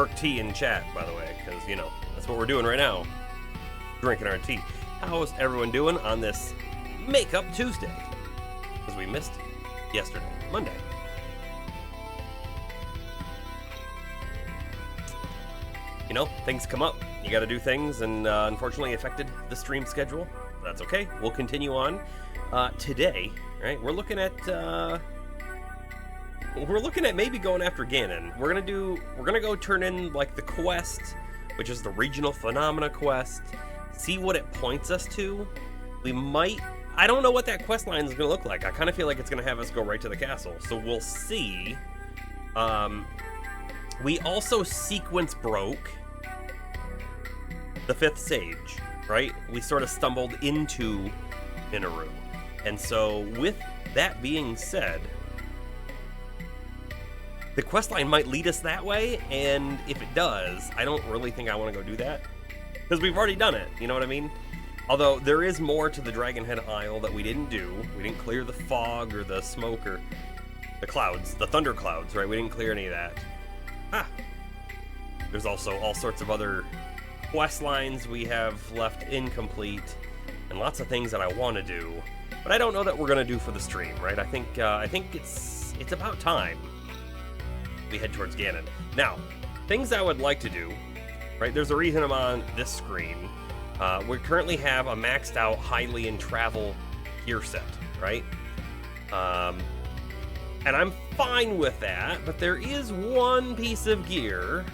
Perk tea in chat, by the way, because, you know, that's what we're doing right now. Drinking our tea. How's everyone doing on this Makeup Tuesday? Because we missed yesterday, Monday. You know, things come up. You got to do things, and unfortunately affected the stream schedule. That's okay. We'll continue on. Today, right? We're looking at maybe going after Ganon. We're gonna go turn in like the quest, which is the regional phenomena quest. See what it points us to. We might. I don't know what that quest line is gonna look like. I kind of feel like it's gonna have us go right to the castle. So we'll see. We also sequence broke the 5th sage, right? We sort of stumbled into Minoru. And so with that being said, the questline might lead us that way, and if it does, I don't really think I want to go do that. Because we've already done it, you know what I mean? Although there is more to the Dragon Head Isle that we didn't do. We didn't clear the fog or the smoke or the clouds, the thunder clouds, right? We didn't clear any of that. There's also all sorts of other quest lines we have left incomplete, and lots of things that I want to do, but I don't know that we're gonna do for the stream, right? I think it's about time we head towards Ganon. Now, things I would like to do, right? There's a reason I'm on this screen. We currently have a maxed out Hylian travel gear set, right? And I'm fine with that, but there is one piece of gear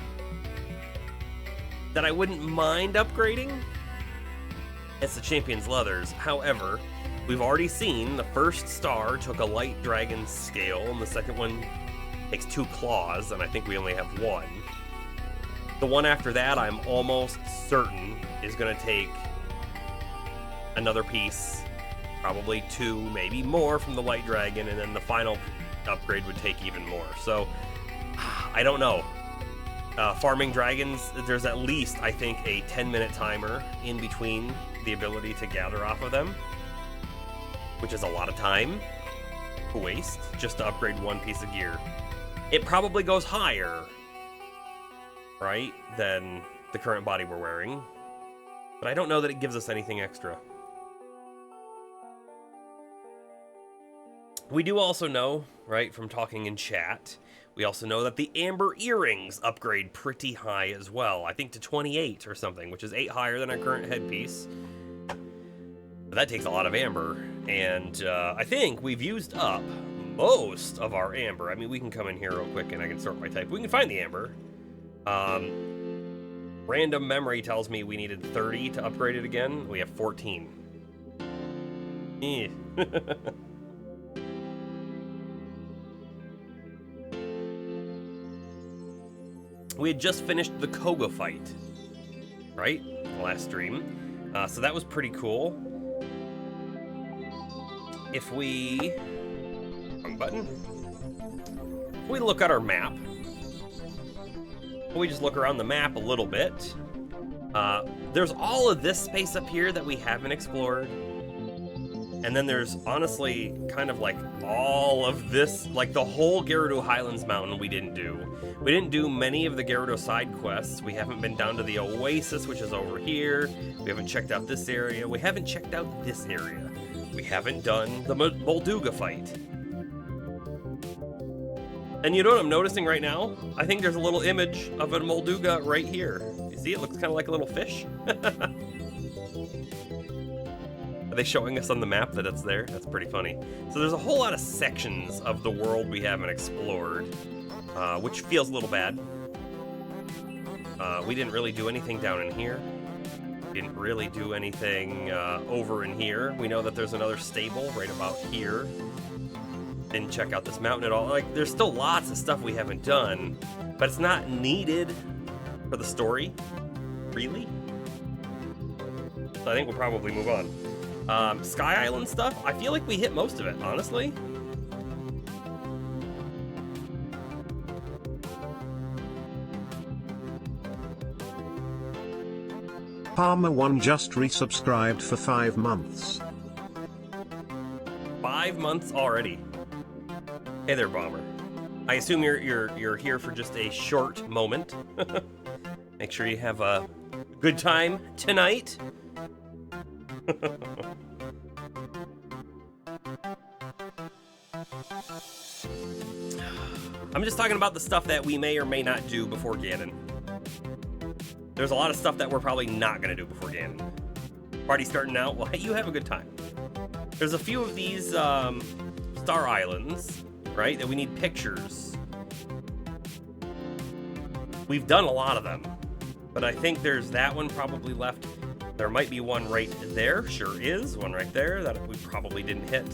that I wouldn't mind upgrading. It's the Champion's Leathers. However, we've already seen the first star took a light dragon scale, and the second one takes 2 claws, and I think we only have 1. The one after that, I'm almost certain, is going to take another piece, probably 2, maybe more from the light dragon, and then the final upgrade would take even more. So, I don't know. Farming dragons, there's at least, I think, a 10-minute timer in between the ability to gather off of them, which is a lot of time to waste just to upgrade one piece of gear. It probably goes higher, right, than the current body we're wearing, but I don't know that it gives us anything extra. We do also know, right, from talking in chat, we also know that the amber earrings upgrade pretty high as well. I think to 28 or something, which is 8 higher than our current headpiece. But that takes a lot of amber, and I think we've used up most of our amber. I mean, we can come in here real quick and I can sort by type. We can find the amber. Random memory tells me we needed 30 to upgrade it again. We have 14. We had just finished the Koga fight, right? Last stream. So that was pretty cool. If we... wrong button. If we look at our map, we just look around the map a little bit. There's all of this space up here that we haven't explored. And then there's honestly kind of like all of this, like the whole Gerudo Highlands Mountain we didn't do. We didn't do many of the Gerudo side quests. We haven't been down to the Oasis, which is over here. We haven't checked out this area. We haven't checked out this area. We haven't done the Molduga fight. And you know what I'm noticing right now? I think there's a little image of a Molduga right here. You see, it looks kind of like a little fish. Are they showing us on the map that it's there? That's pretty funny. So there's a whole lot of sections of the world we haven't explored, which feels a little bad. We didn't really do anything down in here. Didn't really do anything over in here. We know that there's another stable right about here. Didn't check out this mountain at all. Like, there's still lots of stuff we haven't done, but it's not needed for the story, really. So I think we'll probably move on. Sky Island stuff, I feel like we hit most of it, honestly. Palmer1 just resubscribed for 5 months. 5 months already. Hey there, Bomber. I assume you're here for just a short moment. Make sure you have a good time tonight. I'm just talking about the stuff that we may or may not do before Ganon. There's a lot of stuff that we're probably not going to do before Ganon. Party starting out? Well, hey, you have a good time. There's a few of these Star Islands, right, that we need pictures. We've done a lot of them, but I think there's that one probably left. There might be one right there. Sure is. One right there that we probably didn't hit.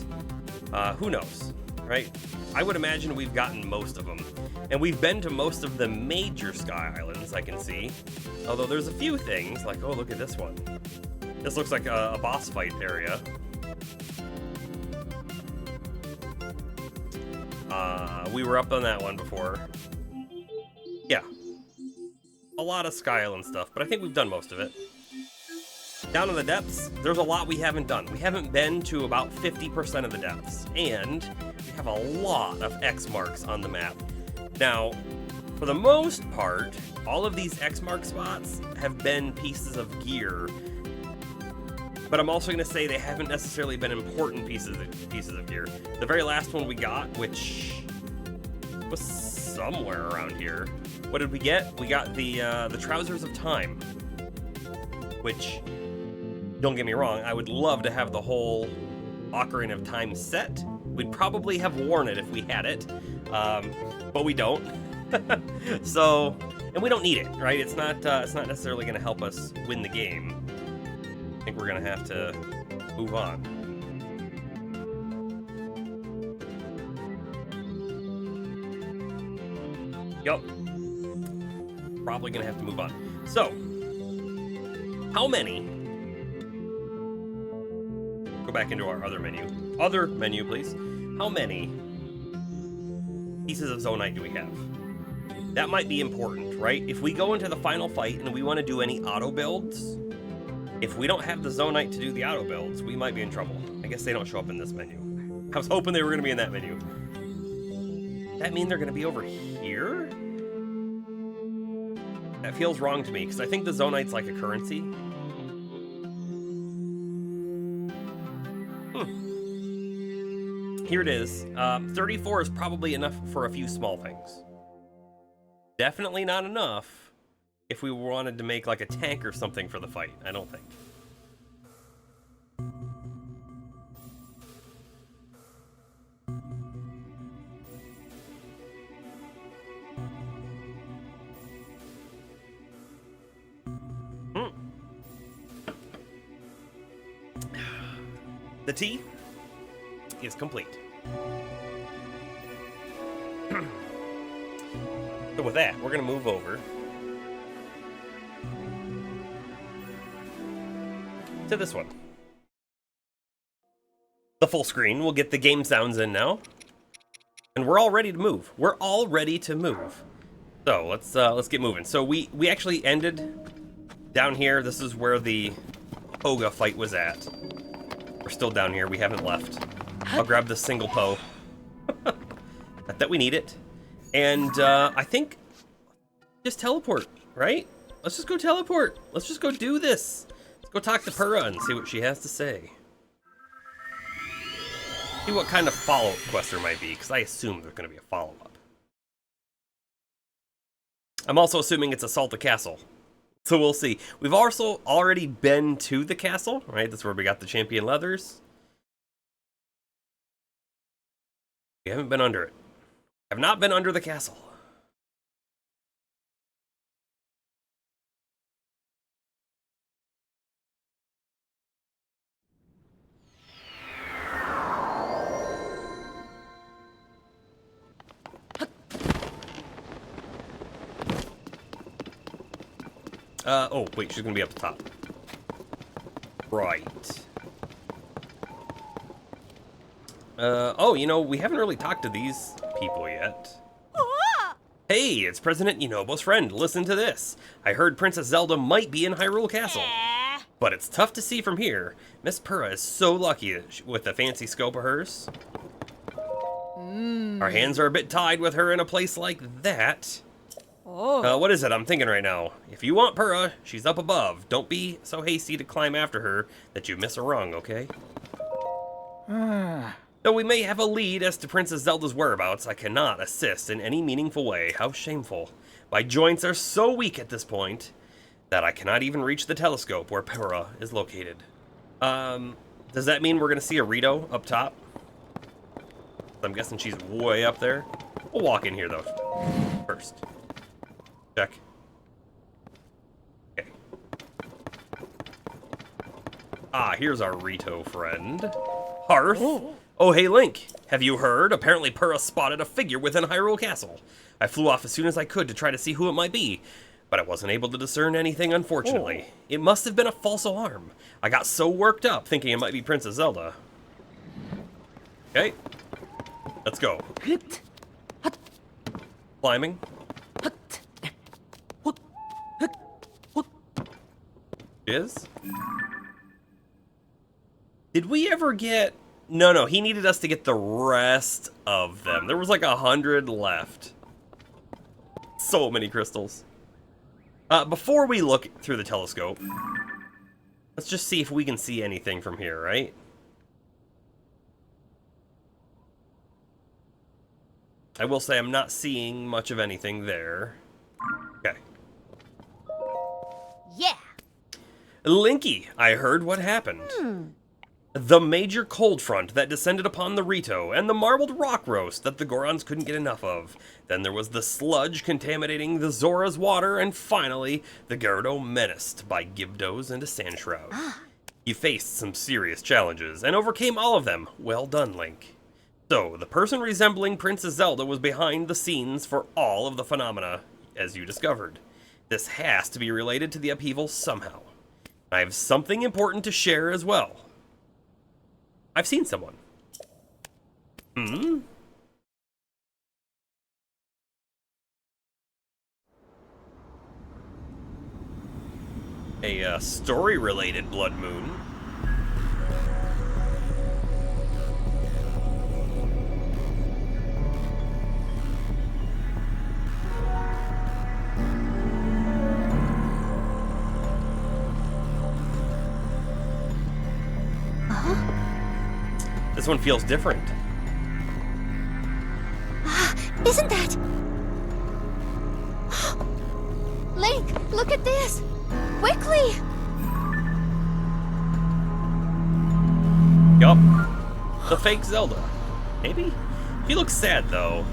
Who knows, right? I would imagine we've gotten most of them. And we've been to most of the major Sky Islands, I can see. Although there's a few things, like, oh, look at this one. This looks like a boss fight area. We were up on that one before. Yeah. A lot of Sky Island stuff, but I think we've done most of it. Down in the depths, there's a lot we haven't done. We haven't been to about 50% of the depths, and we have a lot of X marks on the map. Now, for the most part, all of these X mark spots have been pieces of gear, but I'm also going to say they haven't necessarily been important pieces of gear. The very last one we got, which was somewhere around here, what did we get? We got the Trousers of Time, which, don't get me wrong, I would love to have the whole Ocarina of Time set. We'd probably have worn it if we had it, but we don't. So, and we don't need it, right? It's not necessarily going to help us win the game. I think we're going to have to move on. Yup. Probably going to have to move on. So, how many? Go back into our other menu. Other menu, please. How many pieces of Zonite do we have? That might be important, right? If we go into the final fight and we want to do any auto builds, if we don't have the Zonite to do the auto builds, we might be in trouble. I guess they don't show up in this menu. I was hoping they were going to be in that menu. Does that mean they're going to be over here? That feels wrong to me, because I think the Zonite's like a currency. Here it is. 34 is probably enough for a few small things. Definitely not enough if we wanted to make like a tank or something for the fight, I don't think. The tea is complete. So with that, we're going to move over to this one. The full screen. We'll get the game sounds in now. And we're all ready to move. We're all ready to move. So let's get moving. So we actually ended down here. This is where the Oga fight was at. We're still down here. We haven't left. I'll grab the single Poe. Not that we need it. And I think just teleport, right? Let's just go teleport. Let's just go do this. Let's go talk to Purah and see what she has to say. See what kind of follow-up quest there might be, because I assume there's going to be a follow-up. I'm also assuming it's Assault the Castle. So we'll see. We've also already been to the castle, right? That's where we got the champion leathers. We haven't been under it. Have not been under the castle. Oh, wait, she's gonna be up the top. Right. Oh, you know, we haven't really talked to these people yet. Hey, it's President Yunobo's friend. Listen to this. I heard Princess Zelda might be in Hyrule Castle. But it's tough to see from here. Miss Purah is so lucky with the fancy scope of hers. Our hands are a bit tied with her in a place like that. What is it I'm thinking right now? If you want Purah, she's up above. Don't be so hasty to climb after her that you miss a rung, okay? Though we may have a lead as to Princess Zelda's whereabouts, I cannot assist in any meaningful way. How shameful. My joints are so weak at this point that I cannot even reach the telescope where Purah is located. Does that mean we're going to see a Rito up top? I'm guessing she's way up there. We'll walk in here, though, first. Check. Okay. Ah, here's our Rito friend. Hearth. Oh, hey, Link. Have you heard? Apparently Purah spotted a figure within Hyrule Castle. I flew off as soon as I could to try to see who it might be, but I wasn't able to discern anything, unfortunately. It must have been a false alarm. I got so worked up thinking it might be Princess Zelda. Okay. Let's go. Climbing. Is? Did we ever get... No, he needed us to get the rest of them. There was like 100 left. So many crystals. Before we look through the telescope, let's just see if we can see anything from here, right? I will say I'm not seeing much of anything there. Okay. Yeah. Linky, I heard what happened. The major cold front that descended upon the Rito, and the marbled rock roast that the Gorons couldn't get enough of. Then there was the sludge contaminating the Zora's water, and finally, the Gerudo menaced by Gibdos and a sand shroud. You faced some serious challenges, and overcame all of them. Well done, Link. So, the person resembling Princess Zelda was behind the scenes for all of the phenomena, as you discovered. This has to be related to the upheaval somehow. I have something important to share as well. I've seen someone. A story-related blood moon. This one feels different. Isn't that... Link, look at this! Quickly! Yup. The fake Zelda. Maybe? He looks sad, though.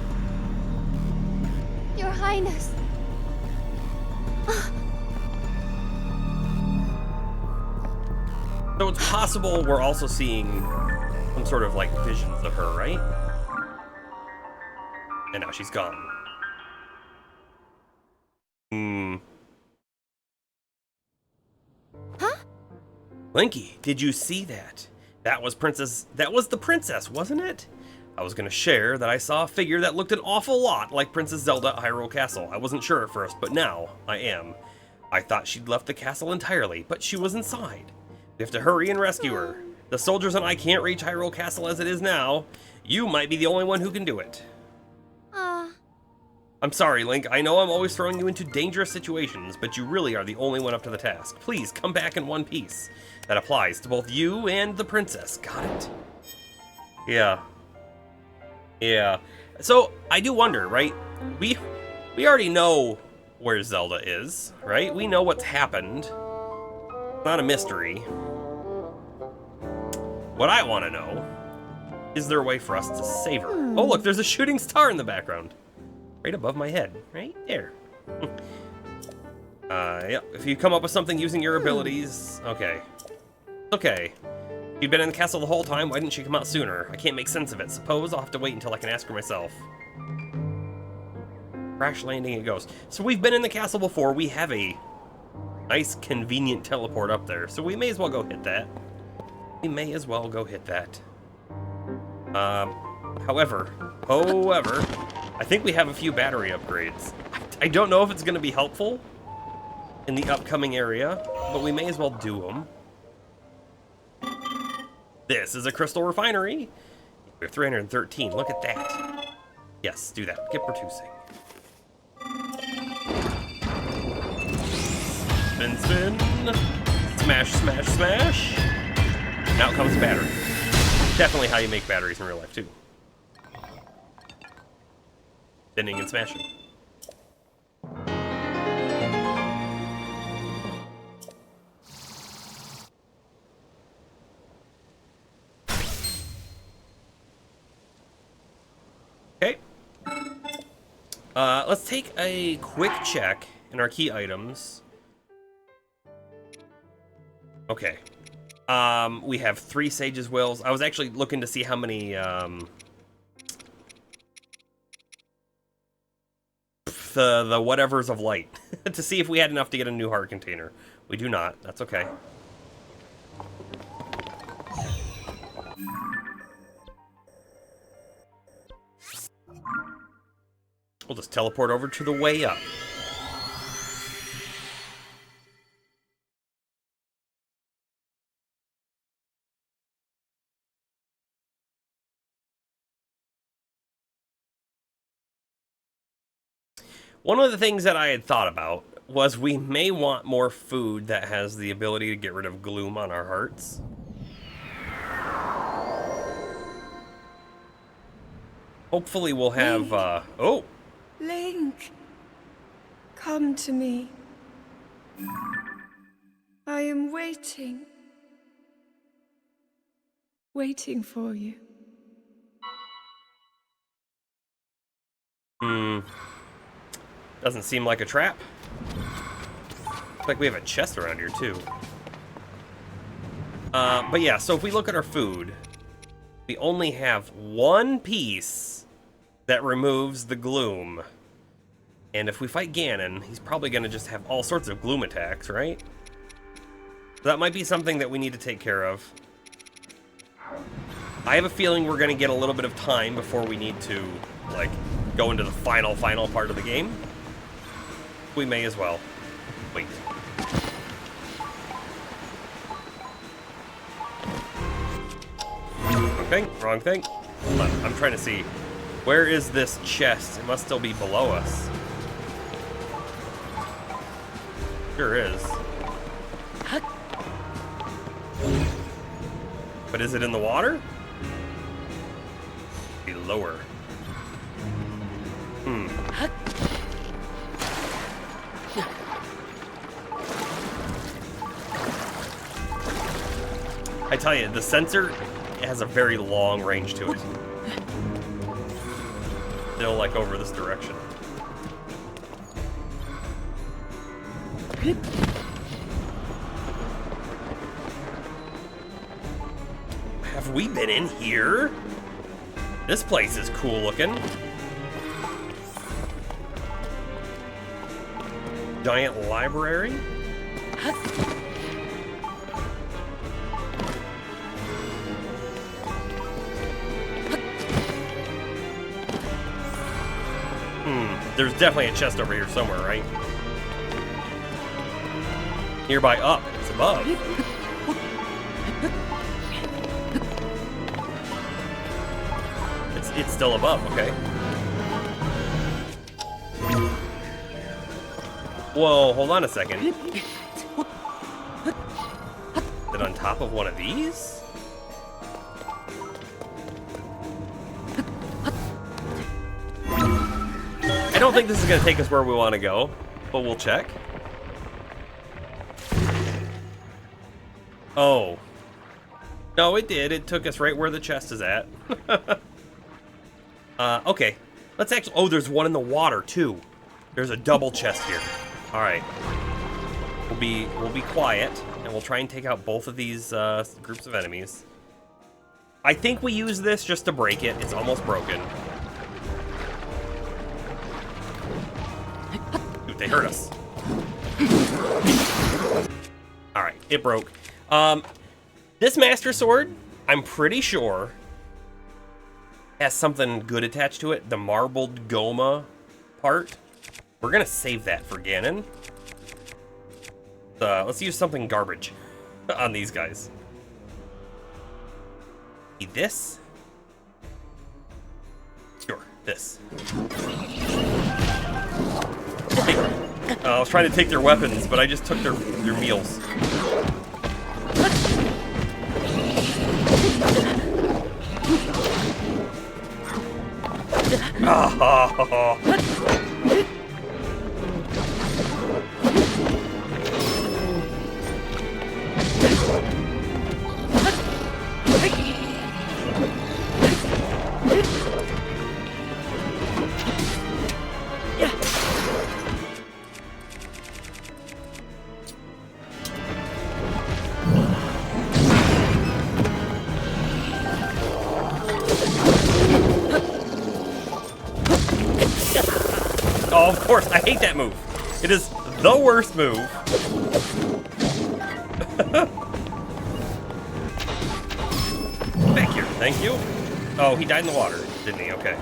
Your Highness. So it's possible we're also seeing some sort of, like, visions of her, right? And now she's gone. Huh? Linky, did you see that? That was the princess, wasn't it? I was gonna share that I saw a figure that looked an awful lot like Princess Zelda at Hyrule Castle. I wasn't sure at first, but now I am. I thought she'd left the castle entirely, but she was inside. We have to hurry and rescue her. The soldiers and I can't reach Hyrule Castle as it is now. You might be the only one who can do it. I'm sorry, Link. I know I'm always throwing you into dangerous situations, but you really are the only one up to the task. Please, come back in one piece. That applies to both you and the princess. Got it? Yeah. Yeah. So, I do wonder, right? We already know where Zelda is, right? We know what's happened. It's not a mystery. What I want to know, is there a way for us to save her? Oh, look, there's a shooting star in the background. Right above my head. Right there. Yeah, if you come up with something using your abilities... Okay. Okay. You've been in the castle the whole time, why didn't she come out sooner? I can't make sense of it. Suppose I'll have to wait until I can ask her myself. Crash landing it goes. So we've been in the castle before. We have a nice, convenient teleport up there. So we may as well go hit that. However, I think we have a few battery upgrades. I don't know if it's going to be helpful in the upcoming area, but we may as well do them. This is a crystal refinery. We have 313. Look at that. Yes, do that. Get producing. Spin, spin. Smash, smash, smash. Now comes battery. Definitely how you make batteries in real life, too. Spinning and smashing. Okay. Let's take a quick check in our key items. Okay. We have 3 Sage's Wills. I was actually looking to see how many, the whatevers of light to see if we had enough to get a new heart container. We do not. That's okay. We'll just teleport over to the way up. One of the things that I had thought about was we may want more food that has the ability to get rid of gloom on our hearts. Hopefully we'll have, oh! Link, come to me. I am waiting. Waiting for you. Doesn't seem like a trap. Looks like we have a chest around here, too. But yeah, so if we look at our food, we only have 1 piece that removes the gloom. And if we fight Ganon, he's probably going to just have all sorts of gloom attacks, right? So that might be something that we need to take care of. I have a feeling we're going to get a little bit of time before we need to, like, go into the final part of the game. We may as well. Wait. Wrong thing, wrong thing. Hold on, I'm trying to see. Where is this chest? It must still be below us. Sure is. But is it in the water? Be lower. I tell you, the sensor has a very long range to it. Still, like, over this direction. Have we been in here? This place is cool looking. Giant library? There's definitely a chest over here somewhere, right? Nearby up. It's above. It's still above, okay. Whoa, hold on a second. Is it on top of one of these? I don't think this is going to take us where we want to go, but we'll check. Oh. No, it did. It took us right where the chest is at. Okay. Let's actually... Oh, there's one in the water, too. There's a double chest here. All right. We'll be quiet, and we'll try and take out both of these groups of enemies. I think we use this just to break it. It's almost broken. Dude, they hurt us. All right, it broke. This Master Sword, I'm pretty sure, has something good attached to it. The marbled Goma part. We're gonna save that for Ganon. Let's use something garbage on these guys. This? Sure, This. I was trying to take their weapons, but I just took their meals. Oh, of course, I hate that move. It is the worst move. Back here, thank you. Oh, he died in the water, didn't he? Okay.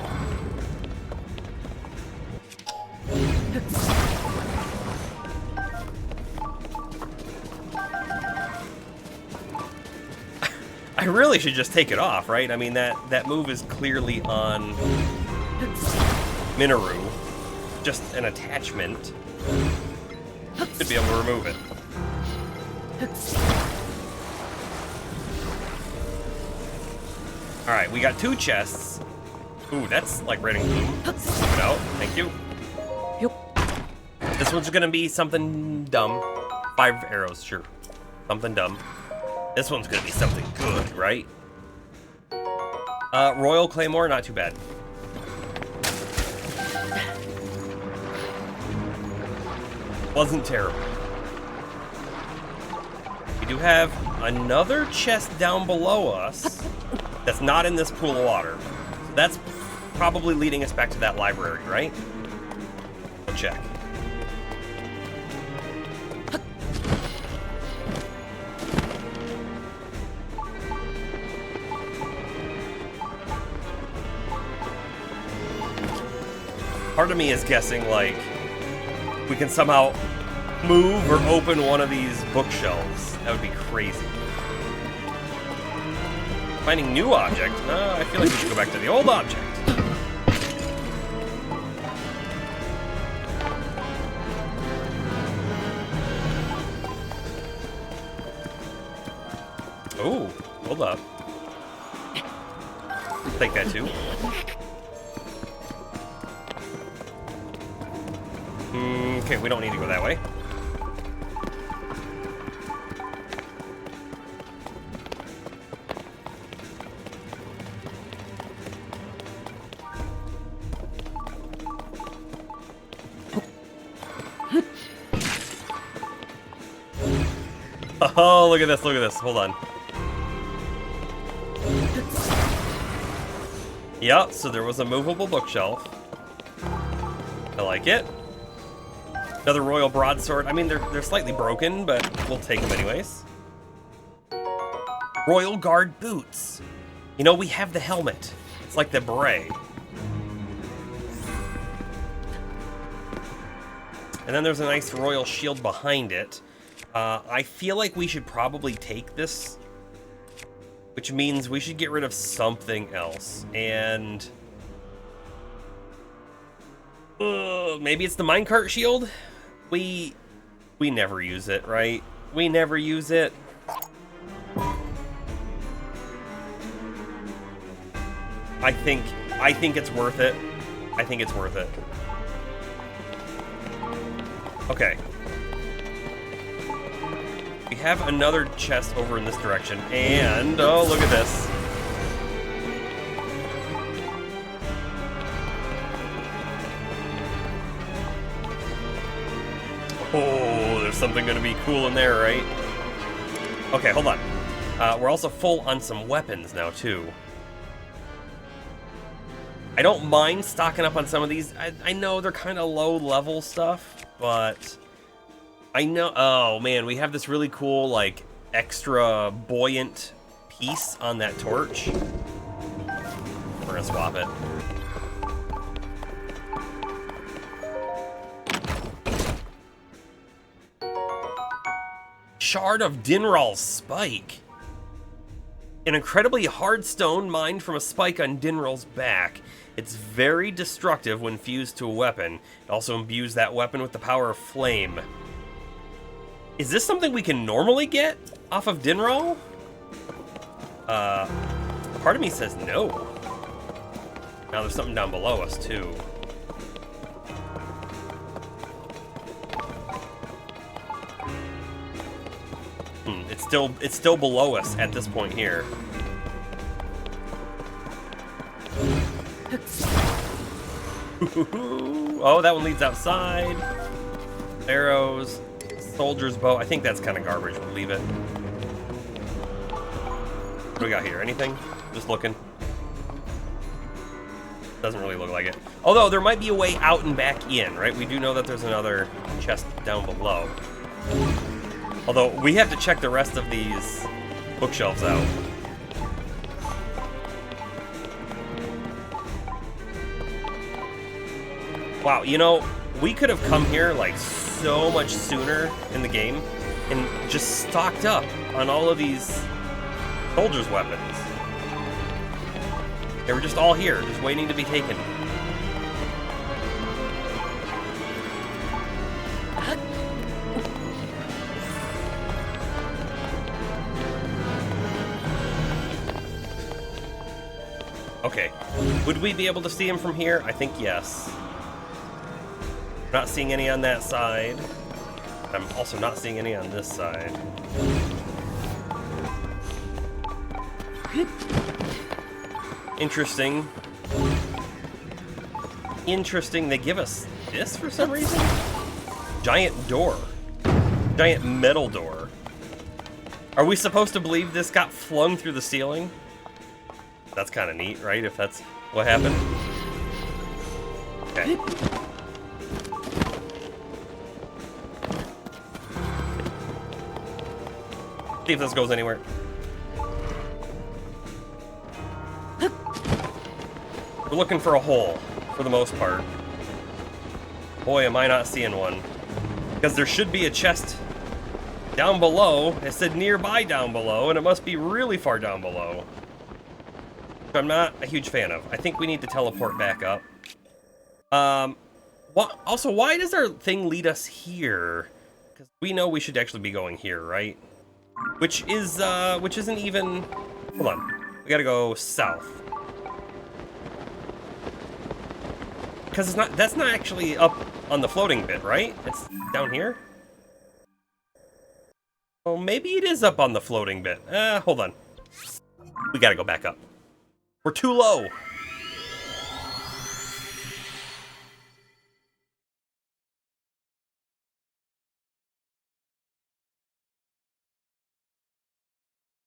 I really should just take it off, right? I mean, that move is clearly on Minoru. Just an attachment. Should be able to remove it. Alright, we got 2 chests. Ooh, that's like raiding food. Keep it out. Thank you. This one's gonna be something dumb. 5 arrows, sure. Something dumb. This one's gonna be something good, right? Royal Claymore, not too bad. Wasn't terrible. We do have another chest down below us that's not in this pool of water. So that's probably leading us back to that library, right? We'll check. Part of me is guessing, like, we can somehow move or open one of these bookshelves. That would be crazy. Finding new object? I feel like we should go back to the old object. Oh, hold up. Take that too. Okay, we don't need to go that way. Oh, look at this, look at this. Hold on. Yeah, so there was a movable bookshelf. I like it. Another royal broadsword. I mean, they're slightly broken, but we'll take them anyways. Royal guard boots. You know, we have the helmet. It's like the beret. And then there's a nice royal shield behind it. I feel like we should probably take this, which means we should get rid of something else. And maybe it's the minecart shield? We never use it, right? We never use it. I think it's worth it. I think it's worth it. Okay. We have another chest over in this direction, and oh, look at this. Oh, there's something gonna be cool in there, right? Okay, hold on. We're also full on some weapons now, too. I don't mind stocking up on some of these. I know they're kind of low-level stuff, but I know... Oh, man, we have this really cool, like, extra buoyant piece on that torch. We're gonna swap it. Shard of Dinral's Spike. An incredibly hard stone mined from a spike on Dinral's back. It's very destructive when fused to a weapon. It also imbues that weapon with the power of flame. Is this something we can normally get off of Dinral? Part of me says no. Now there's something down below us too. It's still below us at this point here. Oh, that one leads outside. Arrows, soldier's bow. I think that's kind of garbage. We'll leave it. What do we got here? Anything? Just looking. Doesn't really look like it. Although there might be a way out and back in, right? We do know that there's another chest down below. Although we have to check the rest of these bookshelves out. Wow, you know, we could have come here like so much sooner in the game and just stocked up on all of these soldiers' weapons. They were just all here, just waiting to be taken. Okay, would we be able to see him from here? I think yes. Not seeing any on that side. I'm also not seeing any on this side. Interesting. Interesting, they give us this for some reason? Giant door. Giant metal door. Are we supposed to believe this got flung through the ceiling? That's kind of neat, right? If that's what happened. Okay. See if this goes anywhere. We're looking for a hole, for the most part. Boy, am I not seeing one. Because there should be a chest down below. It said nearby down below, and it must be really far down below. Which I'm not a huge fan of. I think we need to teleport back up. Also, why does our thing lead us here? Because we know we should actually be going here, right? Which isn't even... Hold on. We gotta go south. Because that's not actually up on the floating bit, right? It's down here? Well, maybe it is up on the floating bit. Hold on. We gotta go back up. We're too low.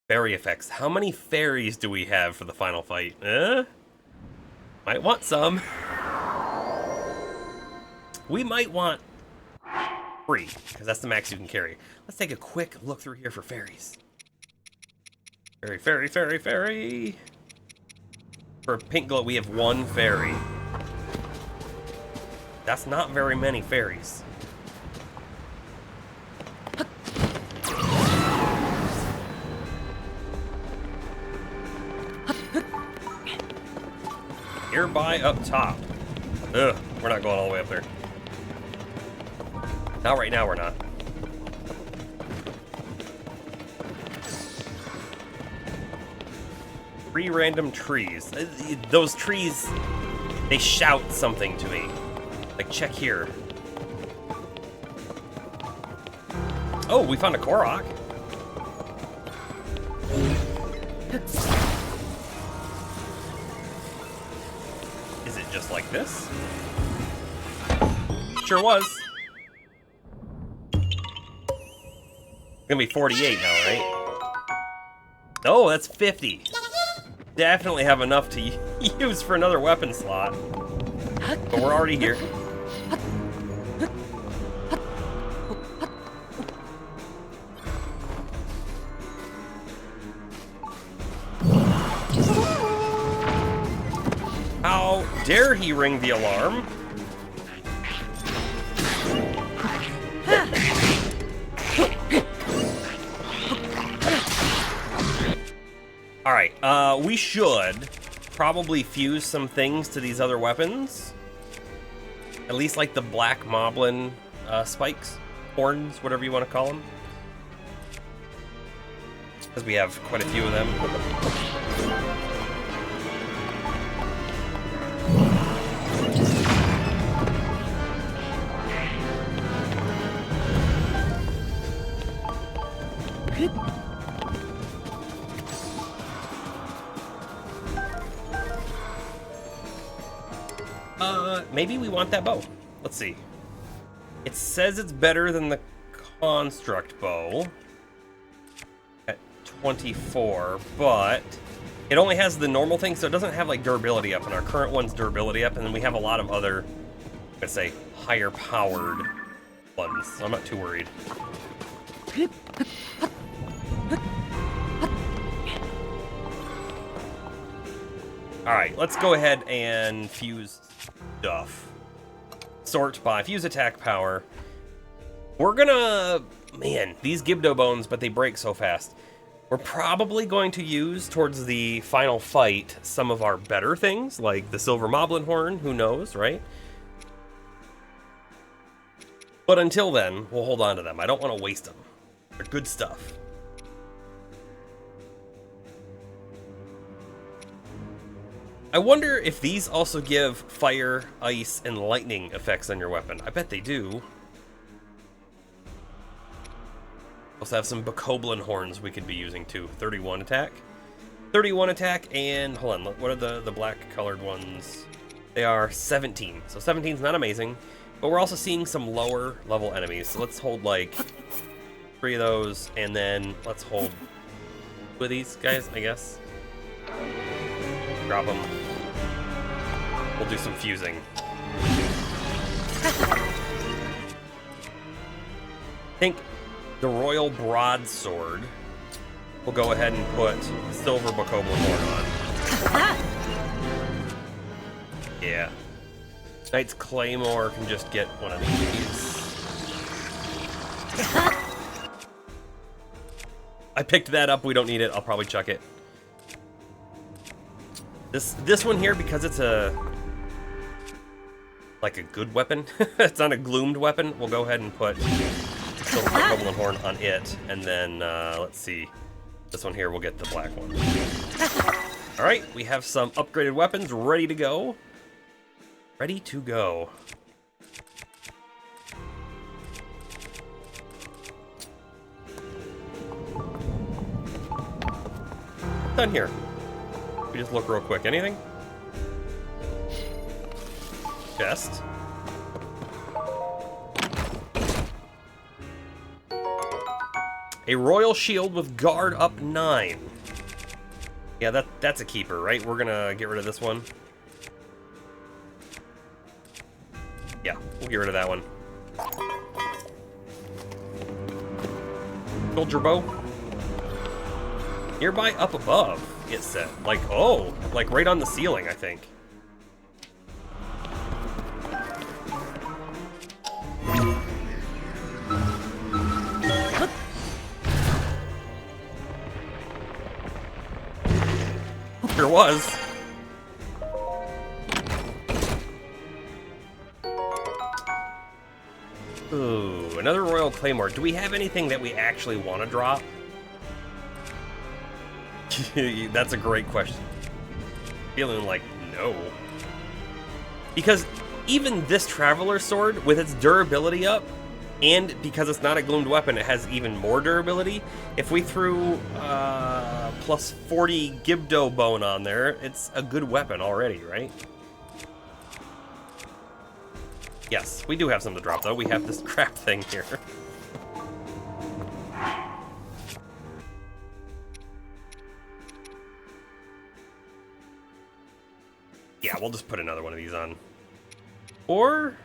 Fairy effects. How many fairies do we have for the final fight? Might want some. We might want 3, because that's the max you can carry. Let's take a quick look through here for fairies. Fairy, fairy, fairy, fairy. For pink glow, we have 1 fairy. That's not very many fairies. Nearby up top. Ugh, we're not going all the way up there. Not right now, we're not. 3 random trees. Those trees, they shout something to me. Like, check here. Oh, we found a Korok. Is it just like this? Sure was. It's gonna be 48 now, right? Oh, that's 50. Definitely have enough to use for another weapon slot. But we're already here. How dare he ring the alarm? Alright. we should probably fuse some things to these other weapons. At least like the black moblin spikes, horns, whatever you want to call them. Because we have quite a few of them. Maybe we want that bow. Let's see. It says it's better than the construct bow at 24, but it only has the normal thing, so it doesn't have like durability up, and our current one's durability up, and then we have a lot of other, let's say, higher powered ones, so I'm not too worried. Alright, let's go ahead and fuse stuff. Sort by fuse attack power. We're gonna... Man, these Gibdo bones, but they break so fast. We're probably going to use, towards the final fight, some of our better things, like the Silver Moblin Horn, who knows, right? But until then, we'll hold on to them. I don't want to waste them. They're good stuff. I wonder if these also give fire, ice, and lightning effects on your weapon. I bet they do. Also have some Bokoblin horns we could be using too. 31 attack. 31 attack, and hold on, what are the black colored ones? They are 17. So 17 is not amazing, but we're also seeing some lower level enemies. So let's hold like 3 of those, and then let's hold 2 of these guys, I guess. Drop them. We'll do some fusing. I think the Royal Broadsword. We'll go ahead and put Silver Bokoblin Horn on. Yeah. Knight's Claymore can just get one of these. I picked that up. We don't need it. I'll probably chuck it. This one here, because it's a good weapon. It's not a gloomed weapon. We'll go ahead and put Silver Bokoblin Horn on it, and then let's see. This one here, we'll get the black one. All right, we have some upgraded weapons ready to go. Ready to go. Done here. We just look real quick. Anything? Chest. A royal shield with guard up 9. Yeah, that's a keeper, right? We're gonna get rid of this one. Yeah, we'll get rid of that one. Soldier bow. Nearby up above, it said. Like, oh, like right on the ceiling, I think. Sure was. Ooh, another Royal Claymore. Do we have anything that we actually want to drop? That's a great question. Feeling like no. Because even this Traveler Sword, with its durability up, and because it's not a gloomed weapon, it has even more durability. If we threw plus 40 Gibdo bone on there, it's a good weapon already, right? Yes, we do have some to drop, though. We have this crap thing here. Yeah, we'll just put another one of these on. Or...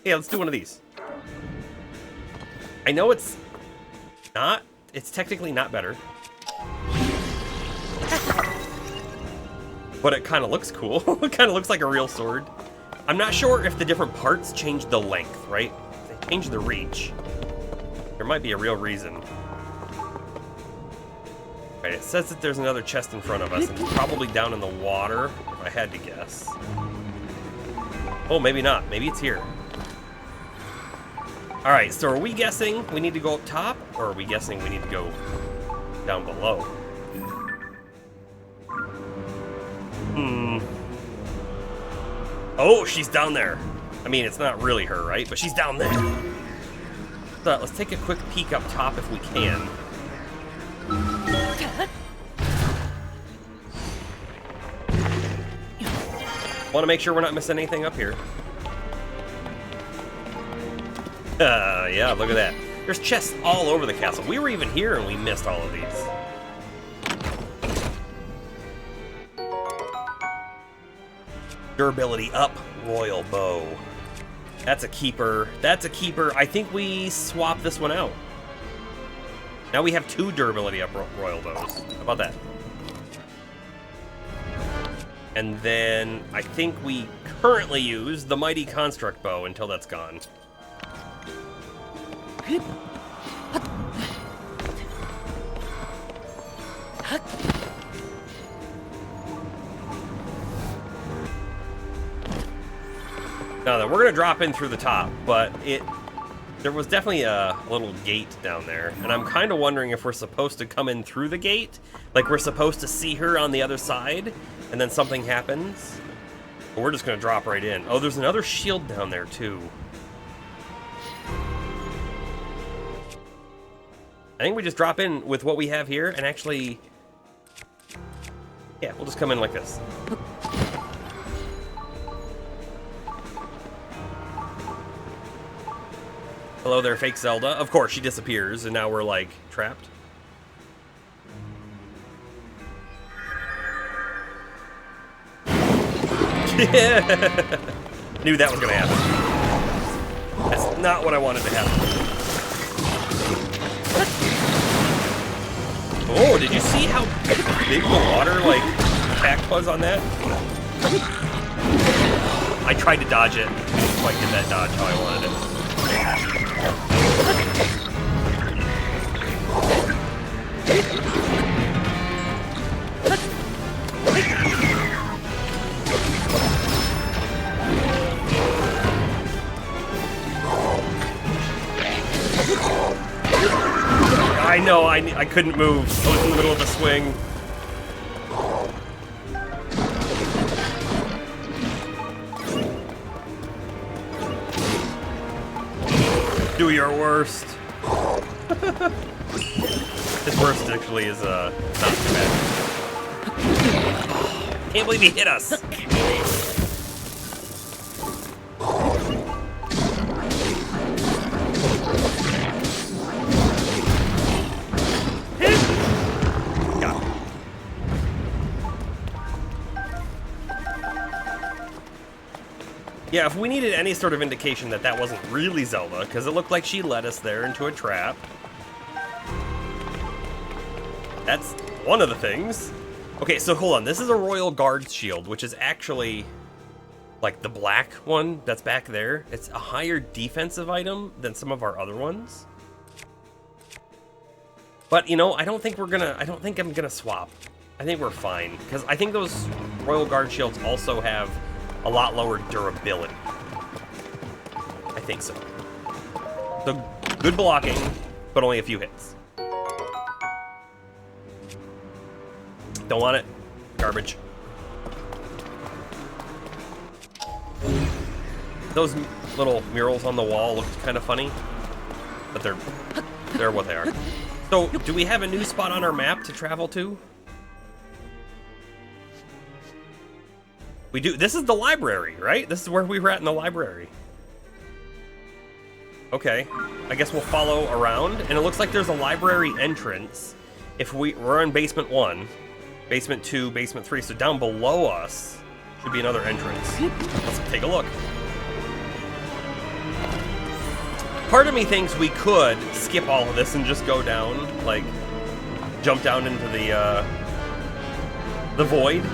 yeah, let's do one of these. I know it's technically not better. But it kind of looks cool. It kind of looks like a real sword. I'm not sure if the different parts change the length, right? They change the reach. There might be a real reason. Alright, it says that there's another chest in front of us, and it's probably down in the water, if I had to guess. Oh, maybe not. Maybe it's here. Alright, so are we guessing we need to go up top, or are we guessing we need to go down below? Oh, she's down there. I mean, it's not really her, right? But she's down there. So let's take a quick peek up top if we can. Want to make sure we're not missing anything up here. Yeah, look at that. There's chests all over the castle. We were even here and we missed all of these. Durability up, royal bow. That's a keeper. That's a keeper. I think we swap this one out. Now we have 2 durability up royal bows. How about that? And then I think we currently use the mighty construct bow until that's gone. Now then, we're gonna drop in through the top, but there was definitely a little gate down there, and I'm kind of wondering if we're supposed to come in through the gate, like we're supposed to see her on the other side, and then something happens, or we're just gonna drop right in. Oh, there's another shield down there too. I think we just drop in with what we have here, and actually, yeah, we'll just come in like this. Hello there, fake Zelda. Of course, she disappears, and now we're, like, trapped. Knew that was gonna happen. That's not what I wanted to happen. Oh, did you see how big the water, like, attack was on that? I tried to dodge it. Didn't quite get that dodge how I wanted it. I know, I couldn't move. I was in the middle of the swing. Do your worst. His worst actually is not too bad. Can't believe he hit us. Got him. Yeah, if we needed any sort of indication that that wasn't really Zelda, because it looked like she led us there into a trap. That's one of the things. Okay, so hold on. This is a Royal Guard's shield, which is actually like the black one that's back there. It's a higher defensive item than some of our other ones. But, you know, I don't think I'm gonna swap. I think we're fine, because I think those Royal Guard shields also have a lot lower durability. I think so. So, good blocking, but only a few hits. Don't want it. Garbage. Those little murals on the wall looked kind of funny, but they're what they are. So, do we have a new spot on our map to travel to? We do. This is the library, right? This is where we were at in the library. Okay. I guess we'll follow around. And it looks like there's a library entrance. If we're in basement 1, basement 2, basement 3. So down below us should be another entrance. Let's take a look. Part of me thinks we could skip all of this and just go down, like, jump down into the void.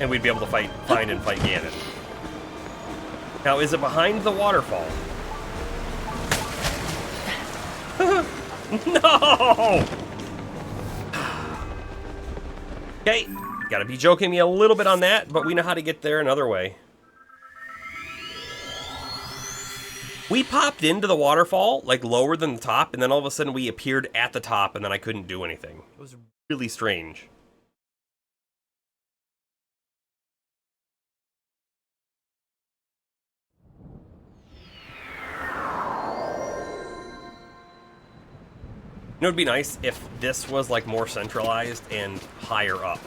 And we'd be able to find and fight Ganon. Now, is it behind the waterfall? No! Okay, gotta be joking me a little bit on that, but we know how to get there another way. We popped into the waterfall, like lower than the top, and then all of a sudden we appeared at the top, and then I couldn't do anything. It was really strange. You know, it'd be nice if this was like more centralized and higher up.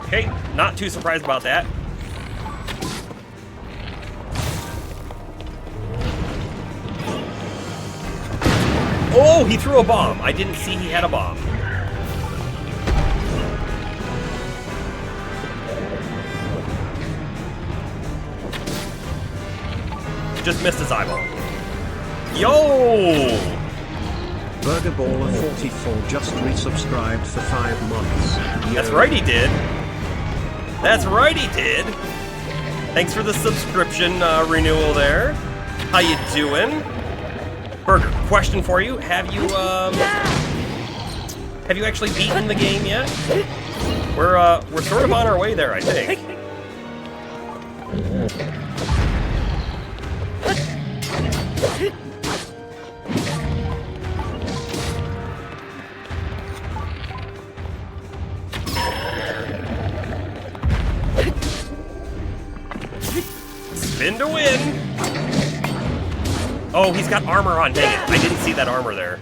Okay, not too surprised about that. Oh, he threw a bomb. I didn't see he had a bomb. Just missed his eyeball. Yo! Burgerballer44 just resubscribed for 5 months. Yo. That's right, he did. That's right, he did. Thanks for the subscription renewal there. How you doing? Burger, question for you. Have you actually beaten the game yet? We're sort of on our way there, I think. Spin to win. Oh, he's got armor on. Dang it. I didn't see that armor there.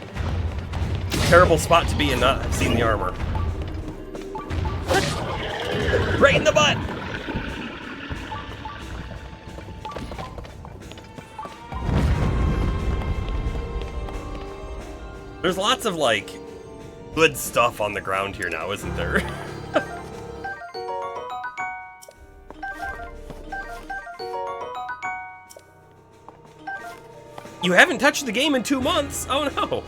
Terrible spot to be and not have seen the armor. Right in the butt. There's lots of, like, good stuff on the ground here now, isn't there? You haven't touched the game in 2 months? Oh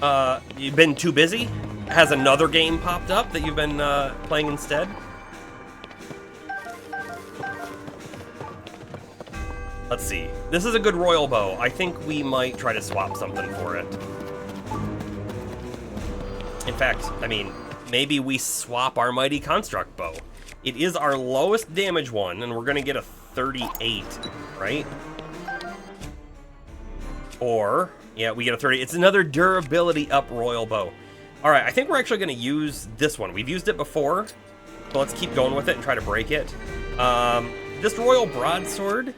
no. You've been too busy? Has another game popped up that you've been playing instead? Let's see. This is a good royal bow. I think we might try to swap something for it. In fact, I mean, maybe we swap our mighty construct bow. It is our lowest damage one, and we're gonna get a 38, right? Or, yeah, we get a 30. It's another durability up royal bow. All right, I think we're actually going to use this one. We've used it before, so let's keep going with it and try to break it. This royal broadsword.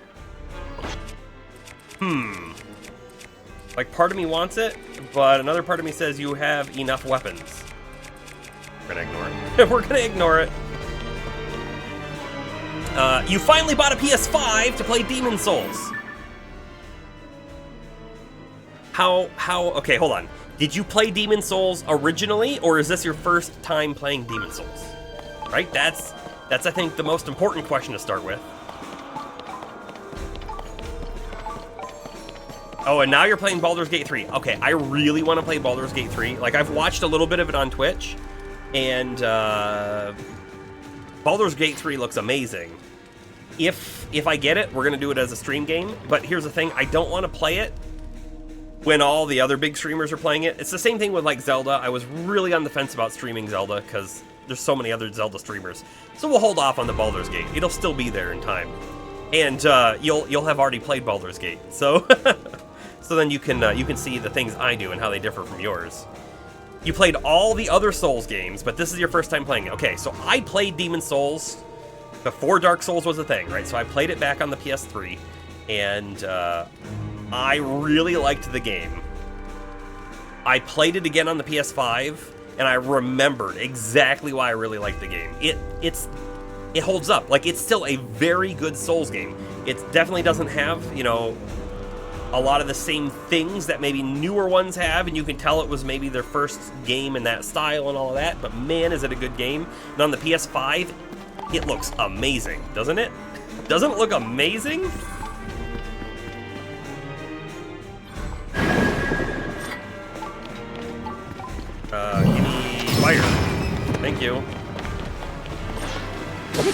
Like, part of me wants it, but another part of me says you have enough weapons. We're going to ignore it. We're going to ignore it. You finally bought a PS5 to play Demon Souls. Okay, hold on. Did you play Demon Souls originally, or is this your first time playing Demon Souls? Right? That's I think the most important question to start with. Oh, and now you're playing Baldur's Gate 3. Okay, I really want to play Baldur's Gate 3. Like, I've watched a little bit of it on Twitch, and Baldur's Gate 3 looks amazing. If I get it, we're going to do it as a stream game, but here's the thing, I don't want to play it when all the other big streamers are playing it. It's the same thing with, like, Zelda. I was really on the fence about streaming Zelda because there's so many other Zelda streamers. So we'll hold off on the Baldur's Gate. It'll still be there in time. And you'll have already played Baldur's Gate. So so then you can see the things I do and how they differ from yours. You played all the other Souls games, but this is your first time playing it. Okay, so I played Demon Souls before Dark Souls was a thing, right? So I played it back on the PS3, and I really liked the game. I played it again on the PS5, and I remembered exactly why I really liked the game. It holds up. Like, it's still a very good Souls game. It definitely doesn't have, you know, a lot of the same things that maybe newer ones have, and you can tell it was maybe their first game in that style and all of that, but man, is it a good game. And on the PS5, it looks amazing, doesn't it? Doesn't it look amazing? Give me fire. Thank you.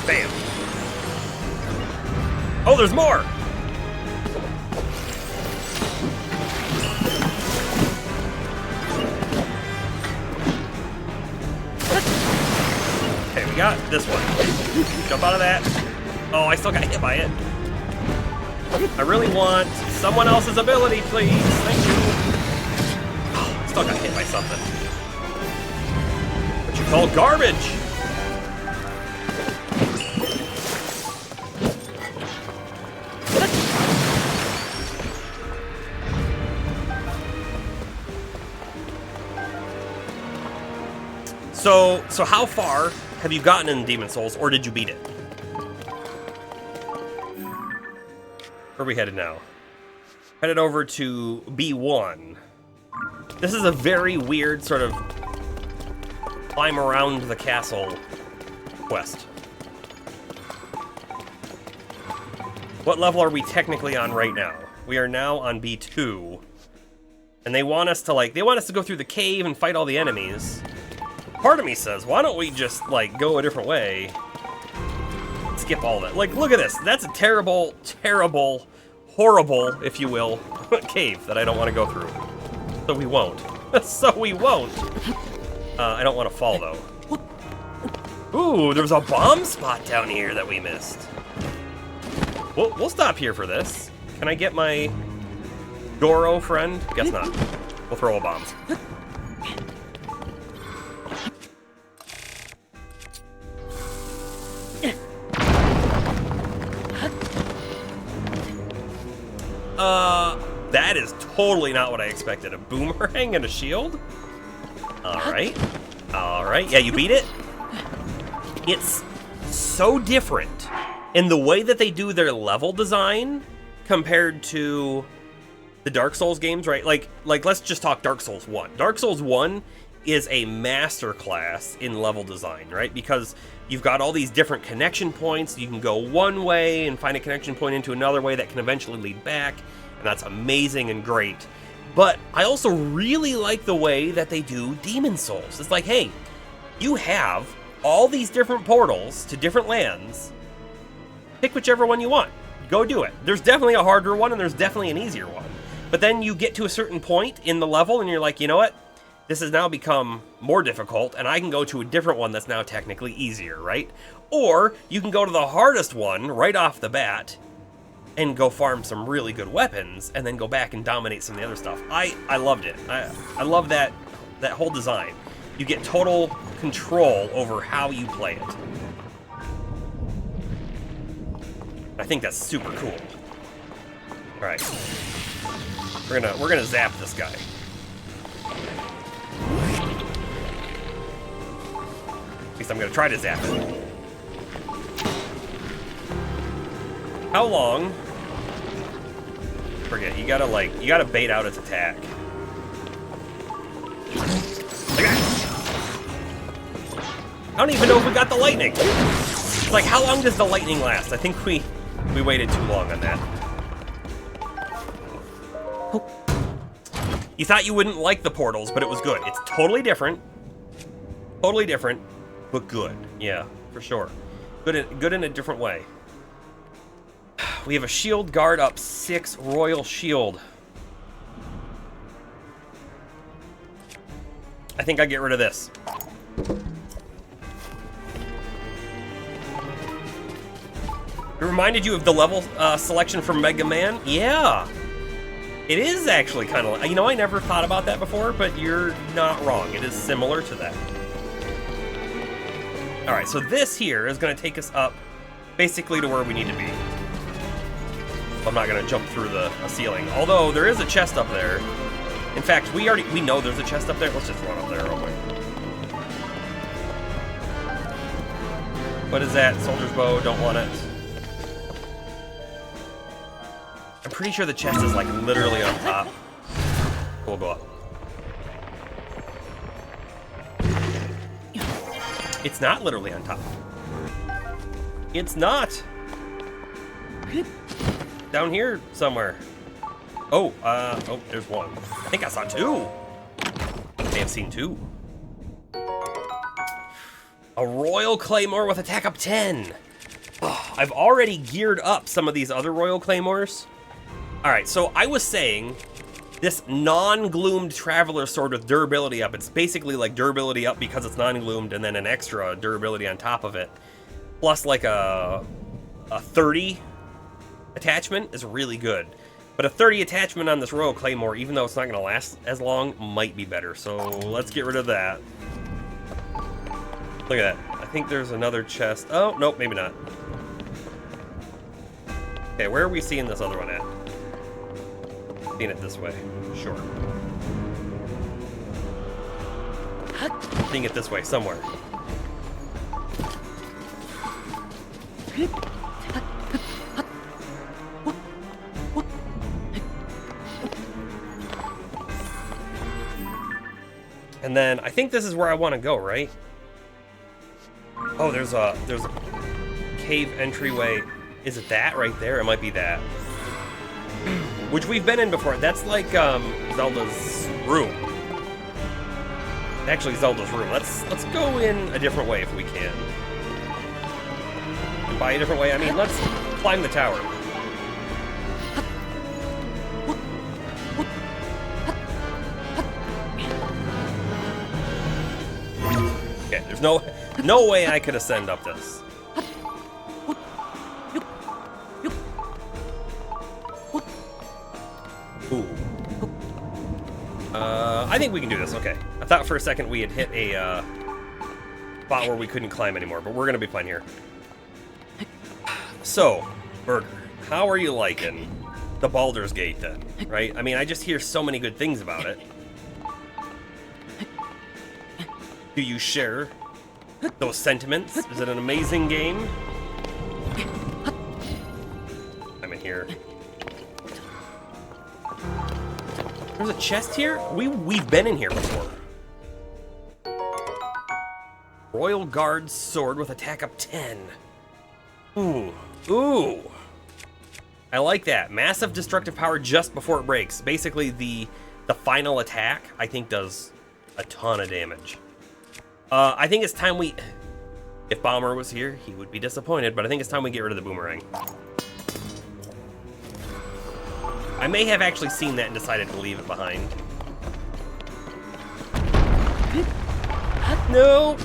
Bam. Oh, there's more! Okay, we got this one. Jump out of that. Oh, I still got hit by it. I really want someone else's ability, please. Thank you. Oh, still got hit by something. What you call garbage? So how far have you gotten in Demon Souls, or did you beat it? Where are we headed now? Headed over to B1. This is a very weird sort of climb around the castle quest. What level are we technically on right now? We are now on B2. And they want us to go through the cave and fight all the enemies. Part of me says, why don't we just, like, go a different way? Skip all that. Like, look at this. That's a terrible, terrible, horrible, if you will, cave that I don't want to go through. So we won't. So we won't. I don't want to fall, though. Ooh, there's a bomb spot down here that we missed. We'll stop here for this. Can I get my Goro friend? Guess not. We'll throw a bomb. That is totally not what I expected. A boomerang and a shield? Alright. Alright. Yeah, you beat it? It's so different in the way that they do their level design compared to the Dark Souls games, right? Like let's just talk Dark Souls 1. Dark Souls 1 is a masterclass in level design, right? Because you've got all these different connection points. You can go one way and find a connection point into another way that can eventually lead back, and that's amazing and great. But I also really like the way that they do Demon Souls. It's like, hey, you have all these different portals to different lands. Pick whichever one you want. Go do it. There's definitely a harder one, and there's definitely an easier one. But then you get to a certain point in the level, and you're like, you know what? This has now become more difficult, and I can go to a different one that's now technically easier, right? Or you can go to the hardest one right off the bat and go farm some really good weapons, and then go back and dominate some of the other stuff. I loved it. I love that whole design. You get total control over how you play it. I think that's super cool. All right, we're gonna zap this guy. At least I'm gonna try to zap it. How long? Forget. You gotta bait out its attack. I don't even know if we got the lightning. It's like, how long does the lightning last? I think we waited too long on that. You thought you wouldn't like the portals, but it was good. It's totally different. Totally different, but good. Yeah, for sure. Good in a different way. We have a shield guard up 6, royal shield. I think I get rid of this. It reminded you of the level selection from Mega Man? Yeah. It is actually kind of, you know, I never thought about that before, but you're not wrong. It is similar to that. All right, so this here is going to take us up basically to where we need to be. I'm not going to jump through the ceiling, although there is a chest up there. In fact, we know there's a chest up there. Let's just run up there real quick. What is that? Soldier's bow, don't want it. I'm pretty sure the chest is like literally on top. We'll go up. It's not literally on top. It's not. Down here somewhere. Oh, oh, there's one. I think I saw two. May have seen two. A Royal Claymore with attack up 10. Oh, I've already geared up some of these other Royal Claymores. All right, so I was saying this non-gloomed Traveler Sword with durability up, it's basically like durability up because it's non-gloomed and then an extra durability on top of it. Plus like a 30 attachment is really good. But a 30 attachment on this Royal Claymore, even though it's not gonna last as long, might be better. So let's get rid of that. Look at that. I think there's another chest. Oh, nope, maybe not. Okay, where are we seeing this other one at? Seeing it this way. Sure. Seeing it this way, somewhere. And then I think this is where I want to go, right? Oh, there's a cave entryway. Is it that right there? It might be that. Which we've been in before. That's like Zelda's room. Actually, Zelda's room. Let's go in a different way if we can. And by a different way, I mean let's climb the tower. Okay, there's no way I could ascend up this. Ooh. I think we can do this, okay. I thought for a second we had hit a spot where we couldn't climb anymore, but we're gonna be fine here. So, Burger, how are you liking the Baldur's Gate then, right? I mean, I just hear so many good things about it. Do you share those sentiments? Is it an amazing game? I'm in here. There's a chest here? We've been in here before. Royal Guard sword with attack up 10. Ooh. Ooh. I like that. Massive destructive power just before it breaks. Basically, the final attack, I think, does a ton of damage. I think it's time we... If Bomber was here, he would be disappointed, but I think it's time we get rid of the boomerang. I may have actually seen that and decided to leave it behind. No!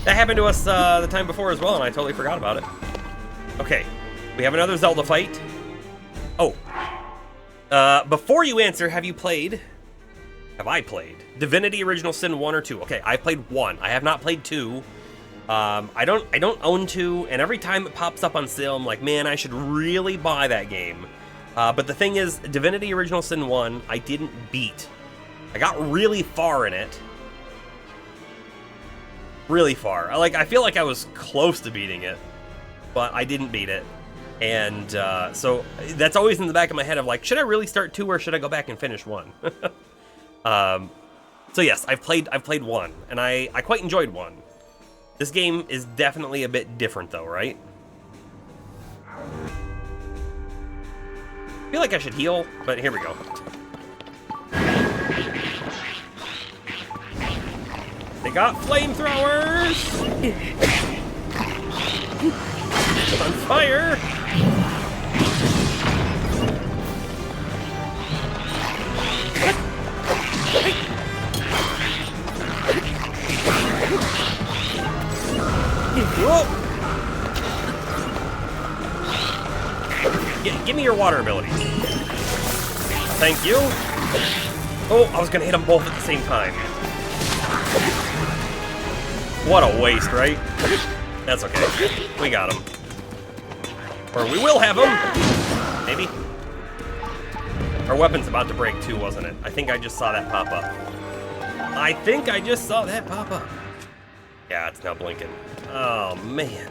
That happened to us the time before as well, and I totally forgot about it. Okay, we have another Zelda fight. Oh. Before you answer, have you played... Have I played Divinity Original Sin 1 or 2? Okay, I played 1. I have not played 2. I don't own 2, and every time it pops up on sale, I'm like, man, I should really buy that game. But the thing is, Divinity Original Sin 1, I didn't beat. I got really far in it. Really far. I feel like I was close to beating it, but I didn't beat it. And so that's always in the back of my head of like, should I really start 2 or should I go back and finish 1? So yes, I've played 1, and I quite enjoyed 1. This game is definitely a bit different though, right? I feel like I should heal, but here we go. They got flamethrowers! It's on fire! Whoa! Give me your water abilities. Thank you. Oh, I was gonna hit them both at the same time. What a waste, right? That's okay. We got him. Or we will have him. Maybe. Our weapon's about to break too, wasn't it? I think I just saw that pop up. I think I just saw that pop up. Yeah, it's now blinking. Oh, man.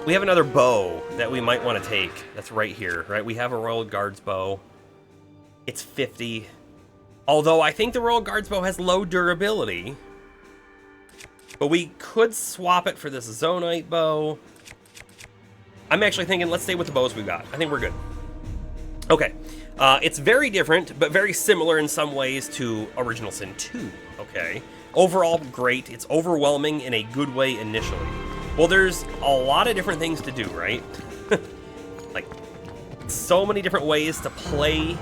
We have another bow that we might want to take. That's right here, right? We have a Royal Guards bow. It's 50. Although I think the Royal Guards bow has low durability. But we could swap it for this Zonite bow. I'm actually thinking let's stay with the bows we've got. I think we're good. Okay. It's very different, but very similar in some ways to Original Sin 2. Okay. Overall, great. It's overwhelming in a good way initially. Well, there's a lot of different things to do, right? Like, so many different ways to play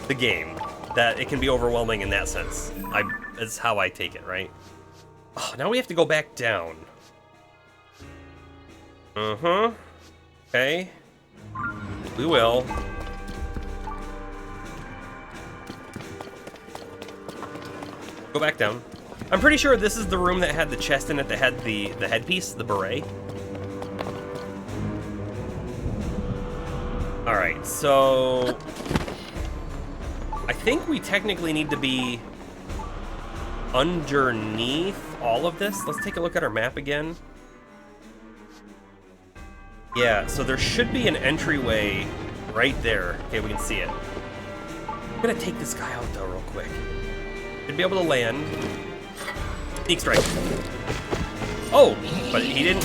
the game that it can be overwhelming in that sense. That's how I take it, right? Oh, now we have to go back down. Okay. We will. Go back down. I'm pretty sure this is the room that had the chest in it that had the headpiece, the beret. Alright, so... I think we technically need to be underneath all of this. Let's take a look at our map again. Yeah, so there should be an entryway right there. Okay, we can see it. I'm gonna take this guy out though real quick. Should be able to land. Sneak strike. Oh, but he didn't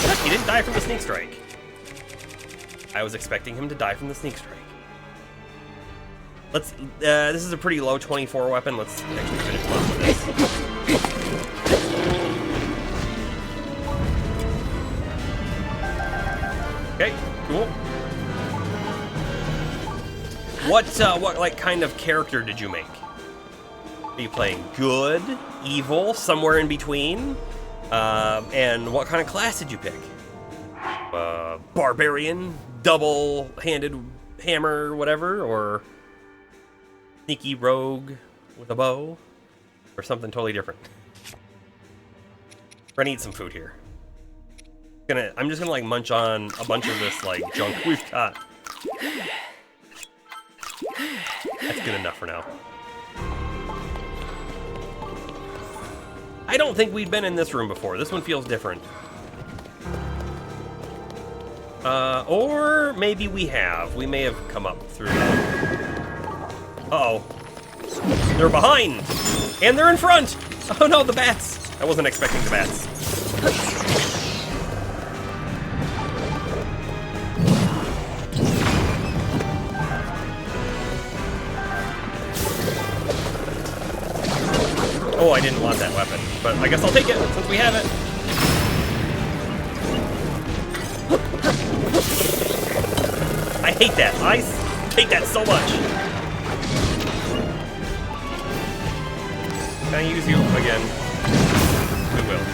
die from the sneak strike. I was expecting him to die from the sneak strike. Let's, this is a pretty low 24 weapon. Let's actually finish him off with this. Okay, cool. What like kind of character did you make? Are you playing good, evil, somewhere in between? And what kind of class did you pick? Barbarian, double-handed hammer, whatever, or sneaky rogue with a bow, or something totally different? We're gonna eat some food here. I'm just gonna like munch on a bunch of this like junk we've got. That's good enough for now. I don't think we've been in this room before. This one feels different. Or maybe we have. We may have come up through that. Uh-oh. They're behind! And they're in front! Oh no, the bats! I wasn't expecting the bats. Oh, I didn't want that weapon, but I guess I'll take it since we have it. I hate that. I hate that so much. Can I use you again? We will.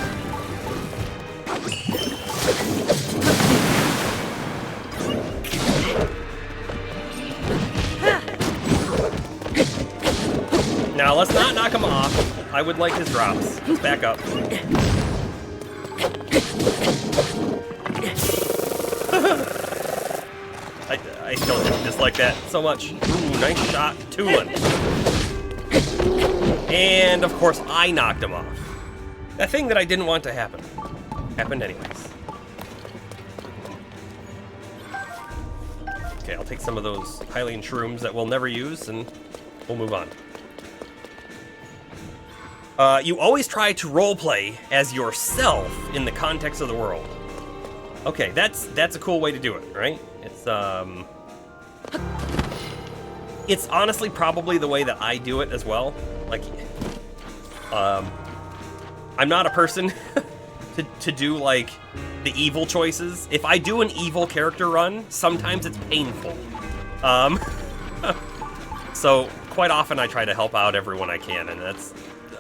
Now, let's not knock him off. I would like his drops. Let's back up. I still dislike that so much. Ooh, nice shot. 2-1. And, of course, I knocked him off. That thing that I didn't want to happen. Happened anyways. Okay, I'll take some of those Hylian shrooms that we'll never use, and we'll move on. You always try to roleplay as yourself in the context of the world. Okay, that's a cool way to do it, right? It's honestly probably the way that I do it as well. Like, I'm not a person to do like the evil choices. If I do an evil character run, sometimes it's painful. So quite often I try to help out everyone I can, and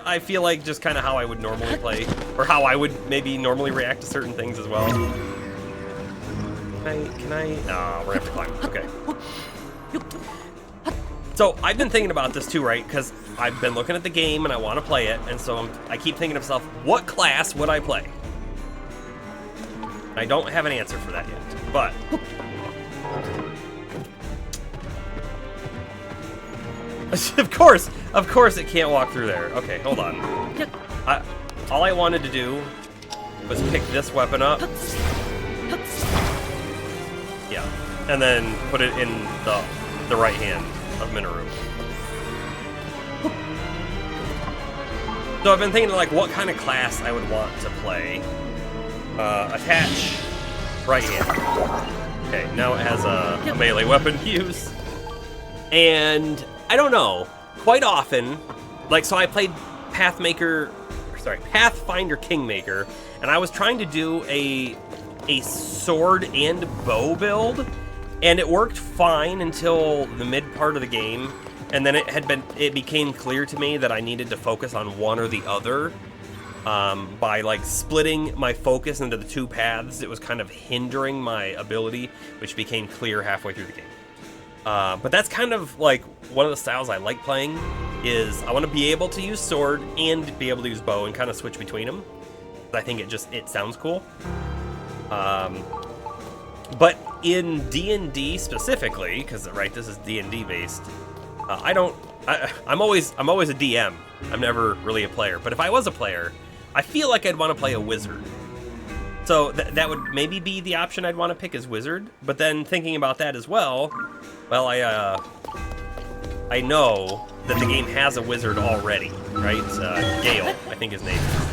I feel like just kind of how I would normally play, or how I would maybe normally react to certain things as well. Can I? Oh, we're gonna have to climb. Okay. So I've been thinking about this too, right? Because I've been looking at the game and I want to play it, and so I keep thinking to myself, what class would I play? I don't have an answer for that yet, but of course it can't walk through there. Okay, hold on. All I wanted to do was pick this weapon up. Yeah, and then put it in the right hand of Minoru. So I've been thinking like what kind of class I would want to play. Attach Right hand. Okay, now it has a melee weapon to use. And I don't know, quite often, like, so I played Pathfinder Kingmaker, and I was trying to do a sword and bow build, and it worked fine until the mid part of the game, and then it became clear to me that I needed to focus on one or the other. By like splitting my focus into the two paths, it was kind of hindering my ability, which became clear halfway through the game. But that's kind of like one of the styles I like playing, is I want to be able to use sword and be able to use bow and kind of switch between them. I think it sounds cool. But in D&D specifically, because right, this is D&D based, I'm always a DM. I'm never really a player. But if I was a player, I feel like I'd want to play a wizard. So that would maybe be the option I'd want to pick as wizard. But then thinking about that as well, I know that the game has a wizard already, right? Gale, I think his name is.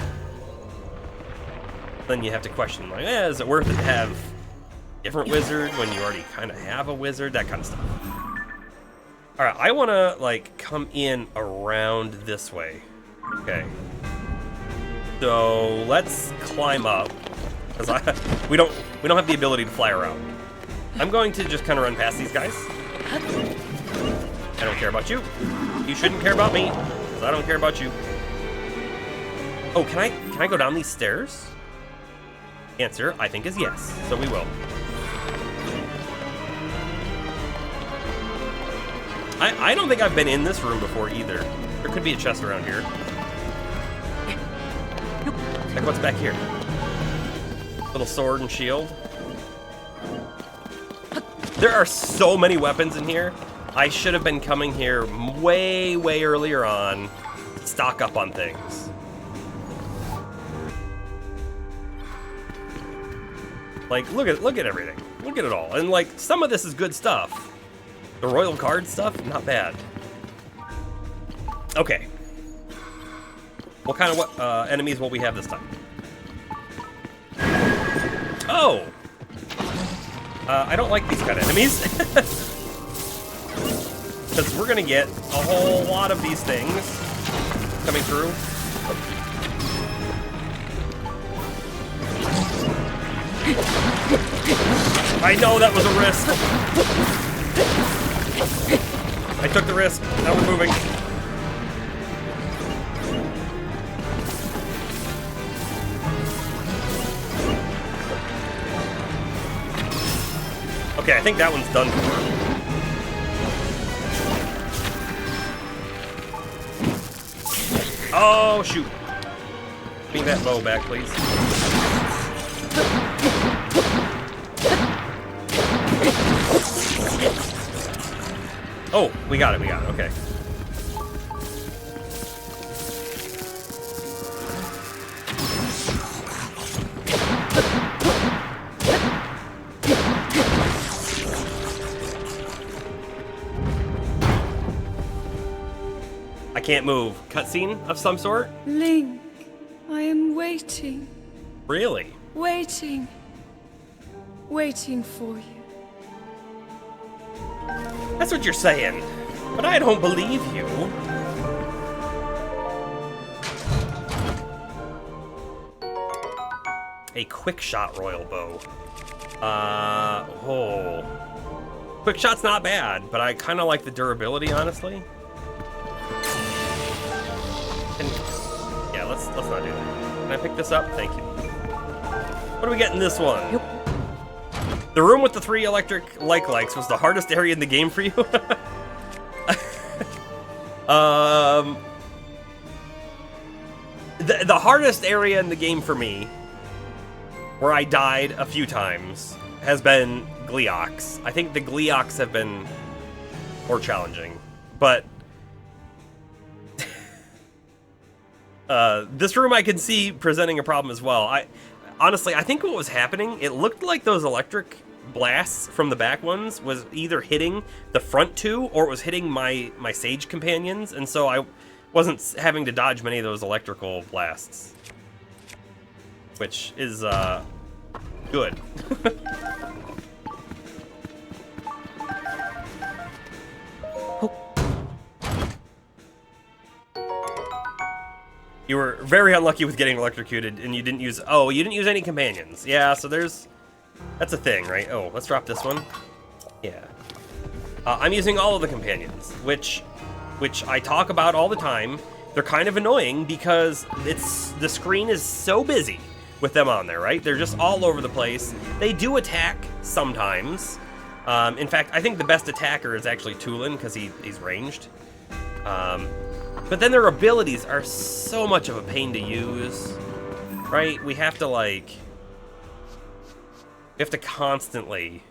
Then you have to question, like, is it worth it to have a different wizard when you already kind of have a wizard? That kind of stuff. All right, I want to like come in around this way. Okay. So let's climb up, because we don't have the ability to fly around. I'm going to just kind of run past these guys. I don't care about you. You shouldn't care about me, because I don't care about you. Oh, can I go down these stairs? Answer, I think, is yes. So we will. I don't think I've been in this room before either. There could be a chest around here. Like, what's back here? Little sword and shield. There are so many weapons in here. I should have been coming here way, way earlier on to stock up on things. Like, look at everything. Look at it all. And like, some of this is good stuff. The royal card stuff, not bad. Okay. What kind of enemies will we have this time? Oh! I don't like these kind of enemies. Because we're gonna get a whole lot of these things coming through. I know that was a risk. I took the risk. Now we're moving. Okay, I think that one's done for. Oh, shoot. Bring that bow back, please. Oh, we got it, okay. I can't move. Cutscene of some sort? Link, I am waiting. Really? Waiting. Waiting for you. That's what you're saying, but I don't believe you. A quick shot royal bow. Quick shot's not bad, but I kind of like the durability, honestly. Yeah, let's not do that. Can I pick this up? Thank you. What do we get in this one? Yep. The room with the 3 electric likes was the hardest area in the game for you? The hardest area in the game for me, where I died a few times, has been Gleeoks. I think the Gleeoks have been more challenging, but this room I can see presenting a problem as well. Honestly, I think what was happening, it looked like those electric blasts from the back ones was either hitting the front 2 or it was hitting my sage companions, and so I wasn't having to dodge many of those electrical blasts. Which is Good. You were very unlucky with getting electrocuted, and you didn't use... Oh, you didn't use any companions. Yeah, so there's... That's a thing, right? Oh, let's drop this one. Yeah. I'm using all of the companions, which I talk about all the time. They're kind of annoying because the screen is so busy with them on there, right? They're just all over the place. They do attack sometimes. In fact, I think the best attacker is actually Tulin because he's ranged. But then their abilities are so much of a pain to use, right? We have to constantly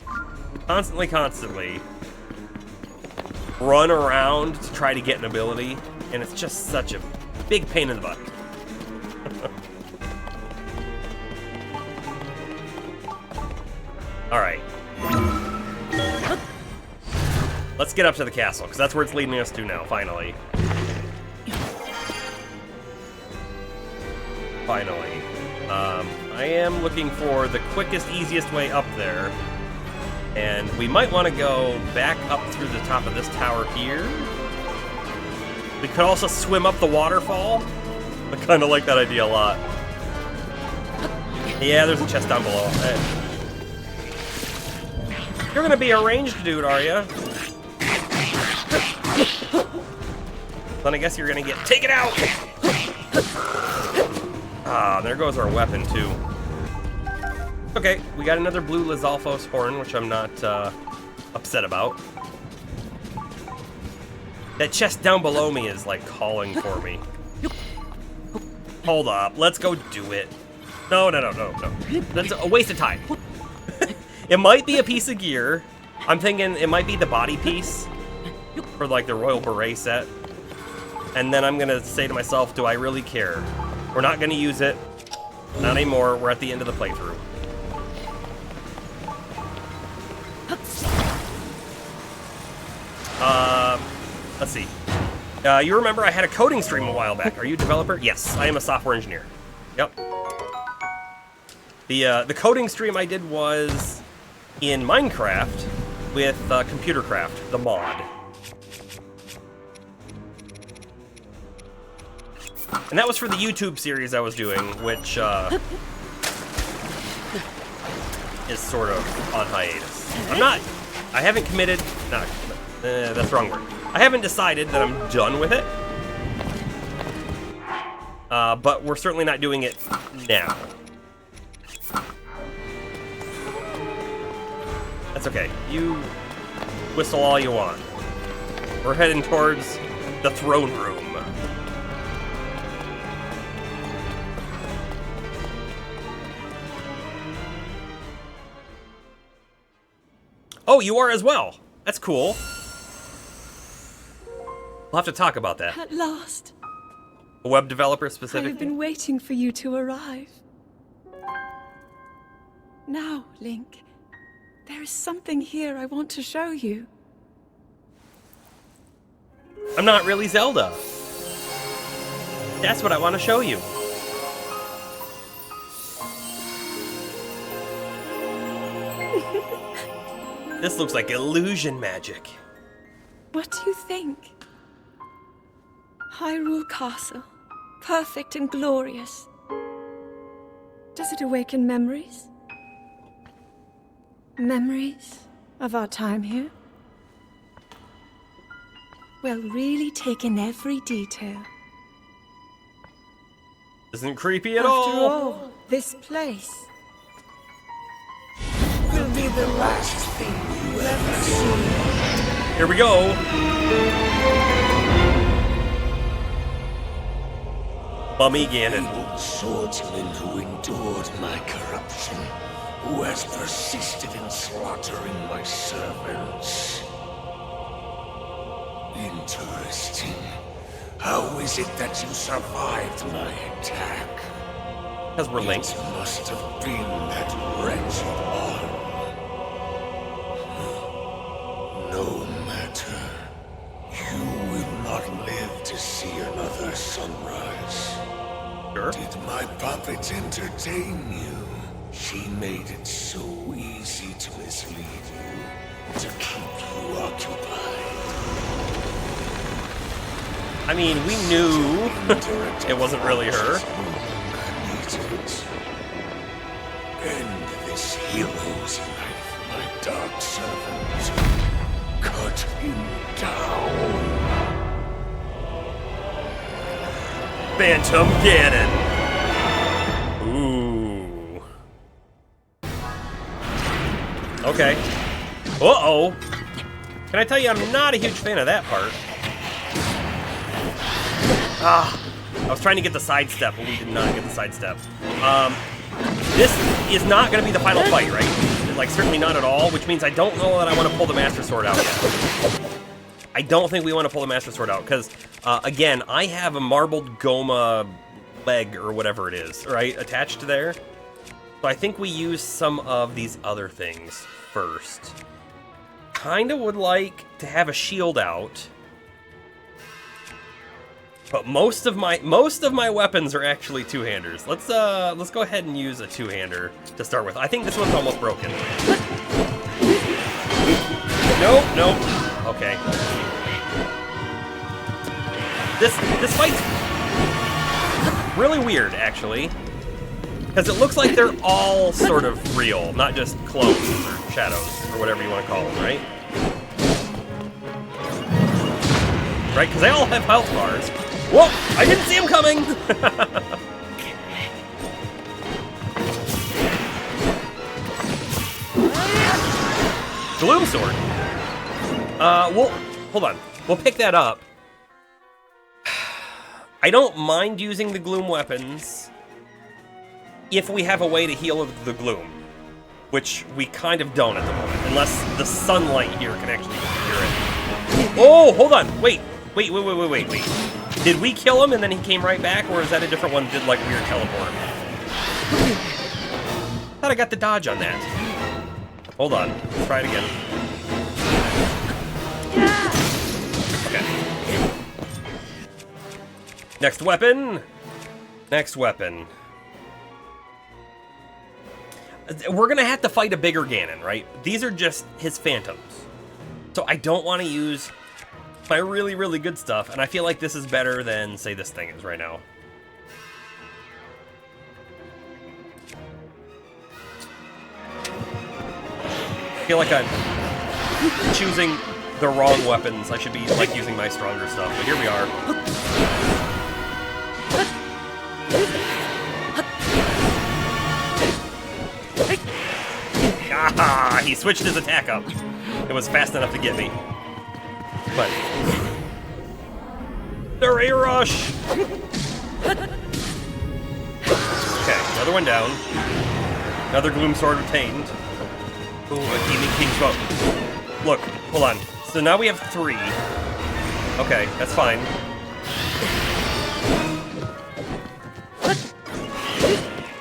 run around to try to get an ability, and it's just such a big pain in the butt. All right. Let's get up to the castle, because that's where it's leading us to now, finally. Finally. I am looking for the quickest, easiest way up there. And we might want to go back up through the top of this tower here. We could also swim up the waterfall. I kind of like that idea a lot. Yeah, there's a chest down below. You're gonna be a ranged dude, are you? Then I guess you're gonna get taken out! Ah, there goes our weapon, too. Okay, we got another blue Lizalfos horn, which I'm not upset about. That chest down below me is, like, calling for me. Hold up, let's go do it. No. That's a waste of time. It might be a piece of gear. I'm thinking it might be the body piece for, like, the Royal Beret set. And then I'm gonna say to myself, do I really care? We're not gonna use it. Not anymore. We're at the end of the playthrough. Let's see. You remember I had a coding stream a while back. Are you a developer? Yes, I am a software engineer. Yep. The coding stream I did was in Minecraft with Computercraft, the mod. And that was for the YouTube series I was doing, which is sort of on hiatus. I haven't committed, that's the wrong word. I haven't decided that I'm done with it. But we're certainly not doing it now. That's okay. You whistle all you want. We're heading towards the throne room. Oh, you are as well. That's cool. We'll have to talk about that. At last. A web developer I specifically? have been waiting for you to arrive. Now, Link, there is something here I want to show you. I'm not really Zelda. That's what I want to show you. This looks like illusion magic. What do you think? Hyrule Castle, perfect and glorious. Does it awaken memories? Memories of our time here? Well, really take in every detail. Isn't creepy at After all. all, this place will be the last thing you ever see. Here we go. Mummy Ganon. Evil swordsman who endured my corruption, who has persisted in slaughtering my servants. Interesting. How is it that you survived my attack? Because we're linked. It must have been that wretched arm. No matter. You will not live to see another sunrise. Sure. Did my puppet entertain you? She made it so easy to mislead you, to keep you occupied. I mean, we knew it wasn't really her. End this hero's life, my dark servant. Cut him down. Phantom Ganon. Ooh. Okay. Uh-oh. Can I tell you, I'm not a huge fan of that part. Ah, I was trying to get the sidestep, but we did not get the sidestep. This is not going to be the final fight, right? Like, certainly not at all, which means I don't know that I want to pull the Master Sword out yet. I don't think we want to pull the Master Sword out, because, again, I have a marbled Goma leg, or whatever it is, right, attached to there. So I think we use some of these other things first. Kinda would like to have a shield out. But most of my weapons are actually two-handers. Let's go ahead and use a two-hander to start with. I think this one's almost broken. Nope, nope. Okay. This fight's really weird, actually, because it looks like they're all sort of real, not just clones or shadows or whatever you want to call them, right? Right? Because they all have health bars. Whoa! I didn't see him coming! Gloom Sword. Hold on. We'll pick that up. I don't mind using the Gloom weapons if we have a way to heal the Gloom, which we kind of don't at the moment, unless the sunlight here can actually cure it. Oh, hold on! Wait. Did we kill him and then he came right back, or is that a different one that did, like, weird teleport? Thought I got the dodge on that. Hold on. Let's try it again. Okay. Next weapon! Next weapon. We're gonna have to fight a bigger Ganon, right? These are just his phantoms. So I don't want to use my really, really good stuff, and I feel like this is better than, say, this thing is right now. I feel like I'm choosing the wrong weapons. I should be, like, using my stronger stuff, but here we are. Ah, he switched his attack up. It was fast enough to get me. But Fairy Rush! Okay, another one down. Another Gloom Sword retained. Ooh, a Demon King's bow. Look, hold on. So now we have 3. Okay, that's fine.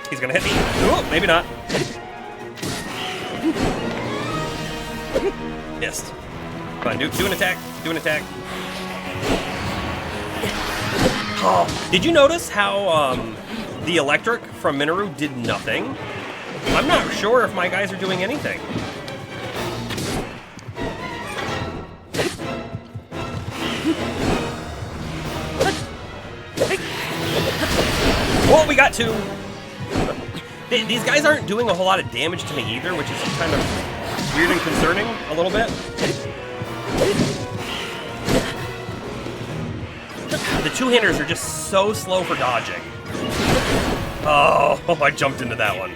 He's gonna hit me. Ooh, maybe not. Missed. Come on, do an attack. Do an attack. Oh, did you notice how the electric from Minoru did nothing? I'm not sure if my guys are doing anything. Oh, we got 2. These guys aren't doing a whole lot of damage to me either, which is kind of weird and concerning a little bit. The two-handers are just so slow for dodging. Oh, I jumped into that one.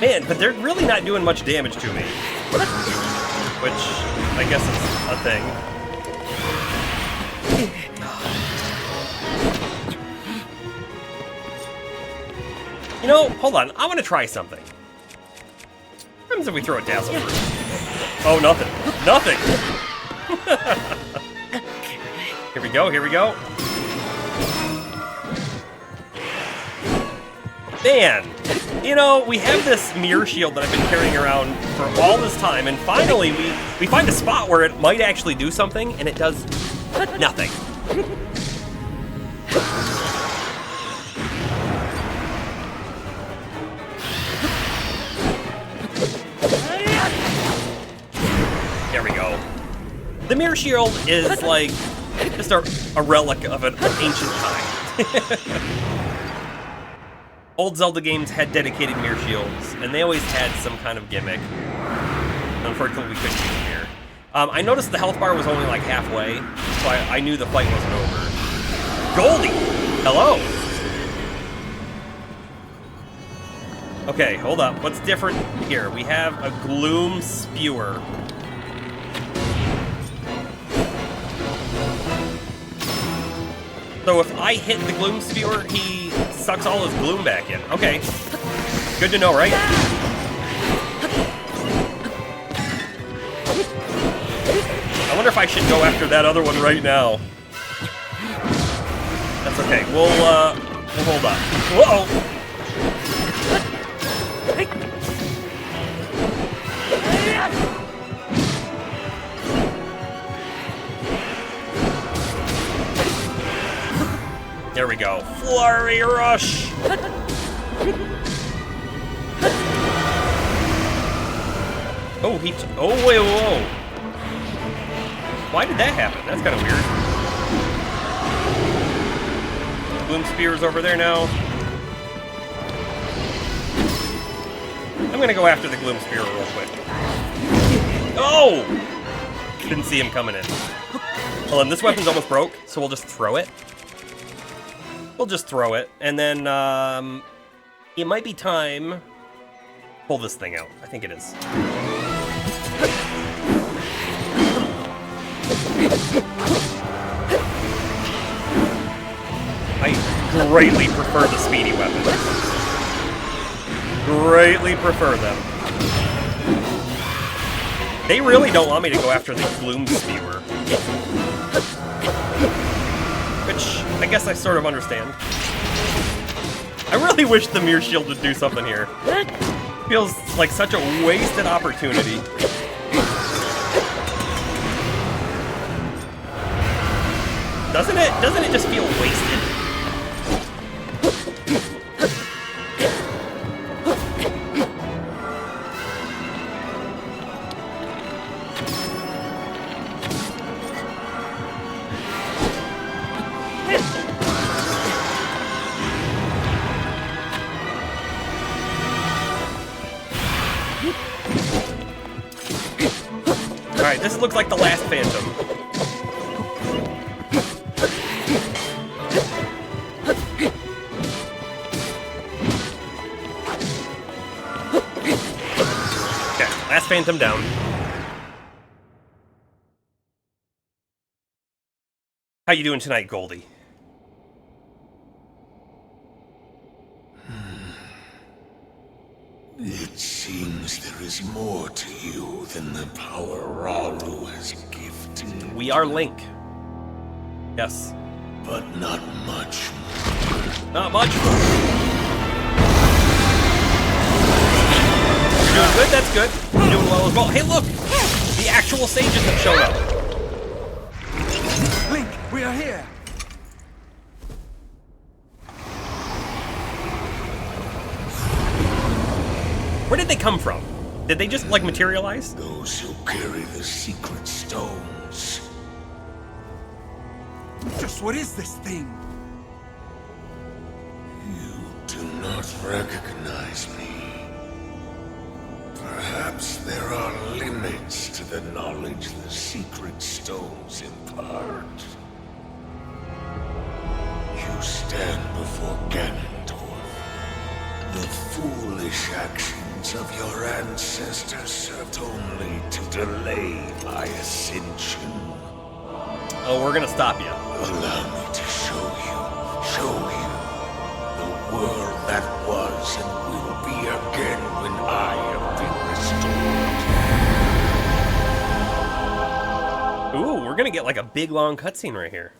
Man, but they're really not doing much damage to me. Which, I guess is a thing. You know, hold on. I want to try something. What happens if we throw a dazzle first? Oh, nothing. Nothing! Here we go, here we go. Man, you know, we have this mirror shield that I've been carrying around for all this time, and finally we find a spot where it might actually do something, and it does nothing. There we go. The mirror shield is like just a relic of an ancient time. Old Zelda games had dedicated mirror shields, and they always had some kind of gimmick. Unfortunately, we couldn't use it here. I noticed the health bar was only like halfway, so I knew the fight wasn't over. Goldie! Hello! Okay, hold up. What's different here? We have a Gloom Spewer. So if I hit the Gloom Spewer, he sucks all his gloom back in. Okay. Good to know, right? I wonder if I should go after that other one right now. That's okay. We'll hold up. Whoa! There we go. Flurry Rush! Oh, oh, wait, whoa. Why did that happen? That's kind of weird. Gloom Spear's over there now. I'm gonna go after the Gloom Spear real quick. Oh! Didn't see him coming in. Well, and this weapon's almost broke, so we'll just throw it. We'll just throw it, and then, it might be time... Pull this thing out. I think it is. I greatly prefer the speedy weapons. Greatly prefer them. They really don't want me to go after the Gloom Spewer. Which, I guess I sort of understand. I really wish the Mirror Shield would do something here. Feels like such a wasted opportunity. Doesn't it? Doesn't it just feel wasted? Alright, this looks like the last Phantom. Okay, last Phantom down. How you doing tonight, Goldie? It seems there is more to you than the power Rauru has gifted. We are Link. Yes. But not much. Not much. You're doing good, that's good. You're doing well as well. Hey, look! The actual sages have shown up. Link, we are here! Where did they come from? Did they just, like, materialize? Those who carry the secret stones. Just what is this thing? You do not recognize me. Perhaps there are limits to the knowledge the secret stones impart. You stand before Ganondorf. The foolish actions of your ancestors served only to delay my ascension. Oh, we're gonna stop you. Allow me to show you the world that was and will be again when I have been restored. Ooh, we're gonna get like a big long cutscene right here.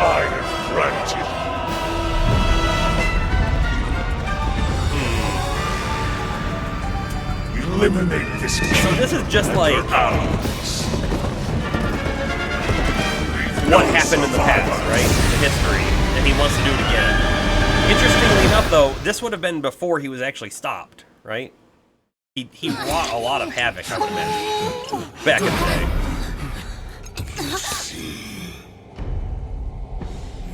I have granted. Eliminate this king. So this is just like Hours. what happened in the past, right? The history, and he wants to do it again. Interestingly enough, though, this would have been before he was actually stopped, right? He wrought a lot of havoc, I would imagine, back in the day.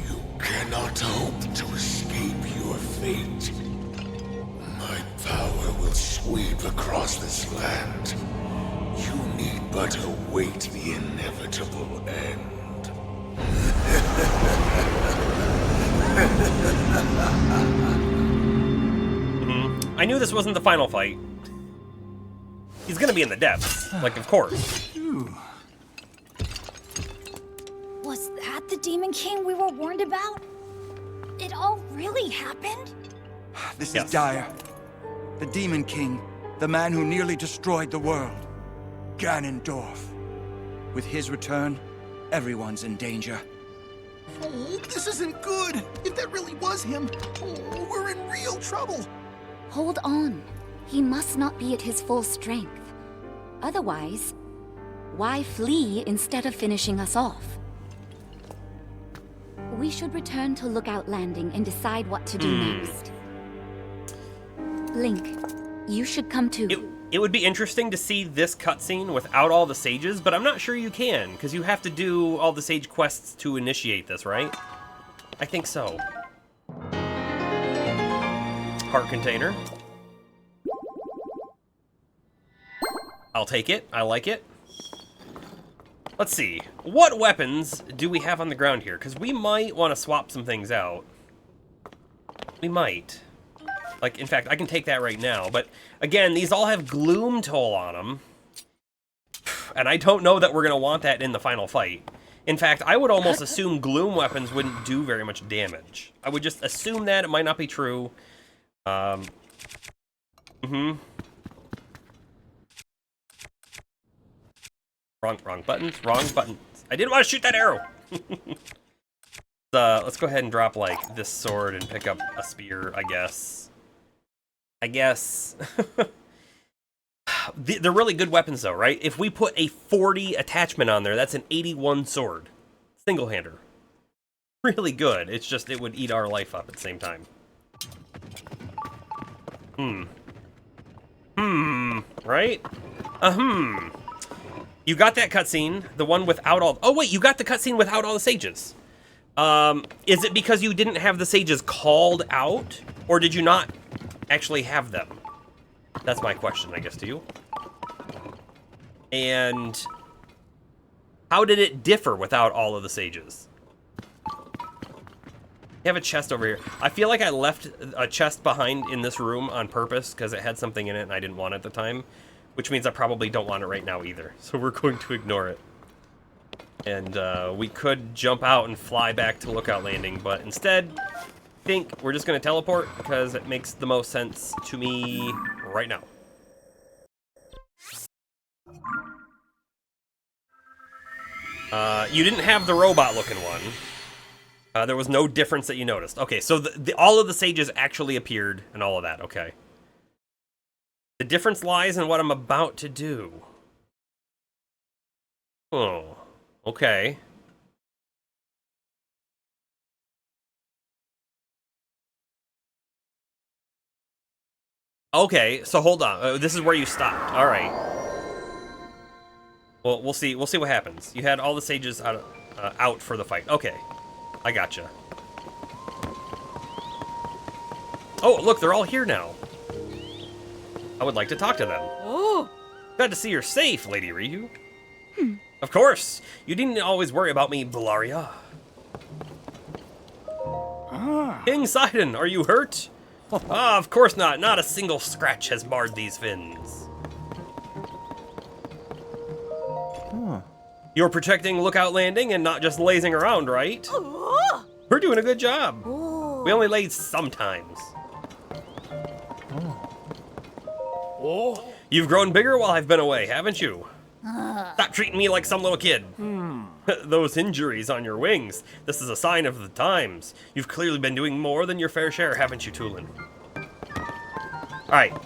You cannot hope to escape your fate. My power will sweep across this land. You need but await the inevitable end. I knew this wasn't the final fight. He's gonna be in the depths, like, of course. Was that the Demon King we were warned about? It all really happened? This Yes. is dire. The Demon King, the man who nearly destroyed the world. Ganondorf. With his return, everyone's in danger. Oh, this isn't good. If that really was him, oh, we're in real trouble. Hold on. He must not be at his full strength. Otherwise, why flee instead of finishing us off? We should return to Lookout Landing and decide what to do next. Link, you should come too. It would be interesting to see this cutscene without all the sages, but I'm not sure you can, because you have to do all the sage quests to initiate this, right? I think so. Heart container. I'll take it. I like it. Let's see. What weapons do we have on the ground here? Because we might want to swap some things out. We might. Like, in fact, I can take that right now. But, again, these all have Gloom Toll on them. And I don't know that we're going to want that in the final fight. In fact, I would almost assume Gloom weapons wouldn't do very much damage. I would just assume that. It might not be true. Wrong buttons. Wrong buttons. I didn't want to shoot that arrow. Let's go ahead and drop, like, this sword and pick up a spear, I guess. They're really good weapons, though, right? If we put a 40 attachment on there, that's an 81 sword. Single-hander. Really good. It's just, it would eat our life up at the same time. Right? You got that cutscene, the one without all... Oh, wait, you got the cutscene without all the sages. Is it because you didn't have the sages called out? Or did you not actually have them? That's my question, I guess, to you. And how did it differ without all of the sages? You have a chest over here. I feel like I left a chest behind in this room on purpose because it had something in it and I didn't want it at the time. Which means I probably don't want it right now either. So we're going to ignore it. And we could jump out and fly back to Lookout Landing, but instead, I think we're just going to teleport because it makes the most sense to me right now. You didn't have the robot-looking one. There was no difference that you noticed. Okay, so all of the sages actually appeared and all of that. Okay. The difference lies in what I'm about to do. Oh, okay. Okay, so hold on. This is where you stopped. All right. Well, we'll see. We'll see what happens. You had all the sages out for the fight. Okay, I gotcha. Oh, look, they're all here now. I would like to talk to them. Oh! Glad to see you're safe, Lady Ryu. Of course. You needn't always worry about me, Bellaria. King Sidon, are you hurt? Of course not. Not a single scratch has marred these fins. You're protecting Lookout Landing and not just lazing around, right? We're doing a good job. We only laze sometimes. You've grown bigger while I've been away, haven't you? Stop treating me like some little kid. Those injuries on your wings. This is a sign of the times. You've clearly been doing more than your fair share, haven't you, Tulin? Alright.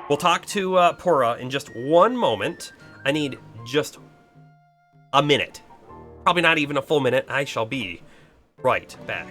We'll talk to Pura in just one moment. I need just a minute. Probably not even a full minute. I shall be right back.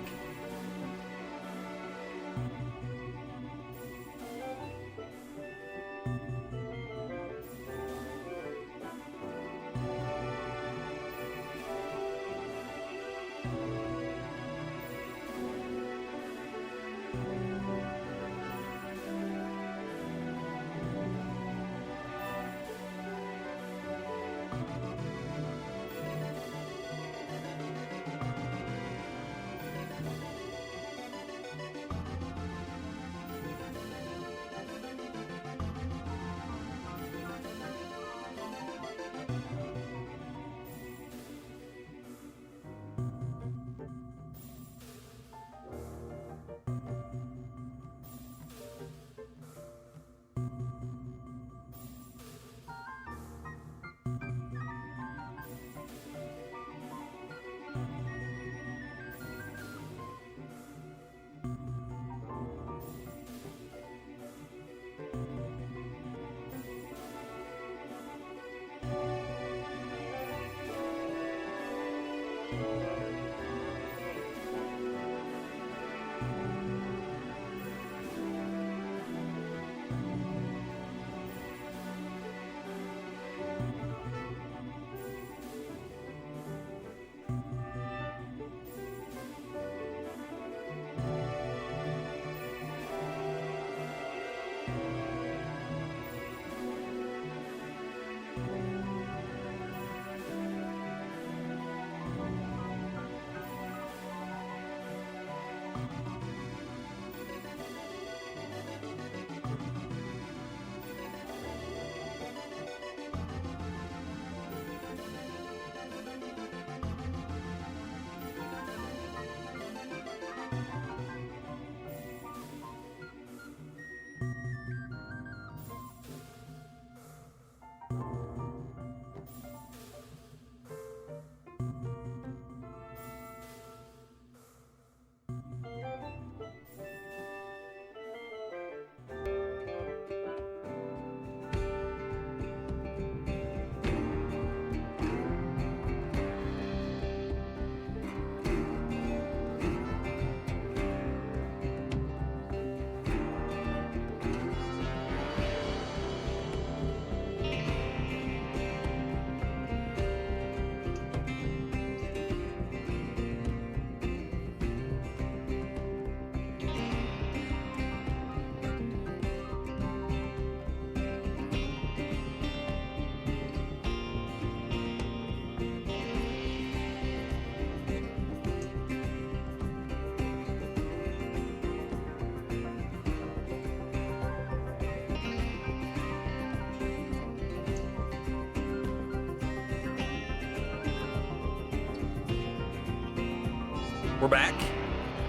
We're back.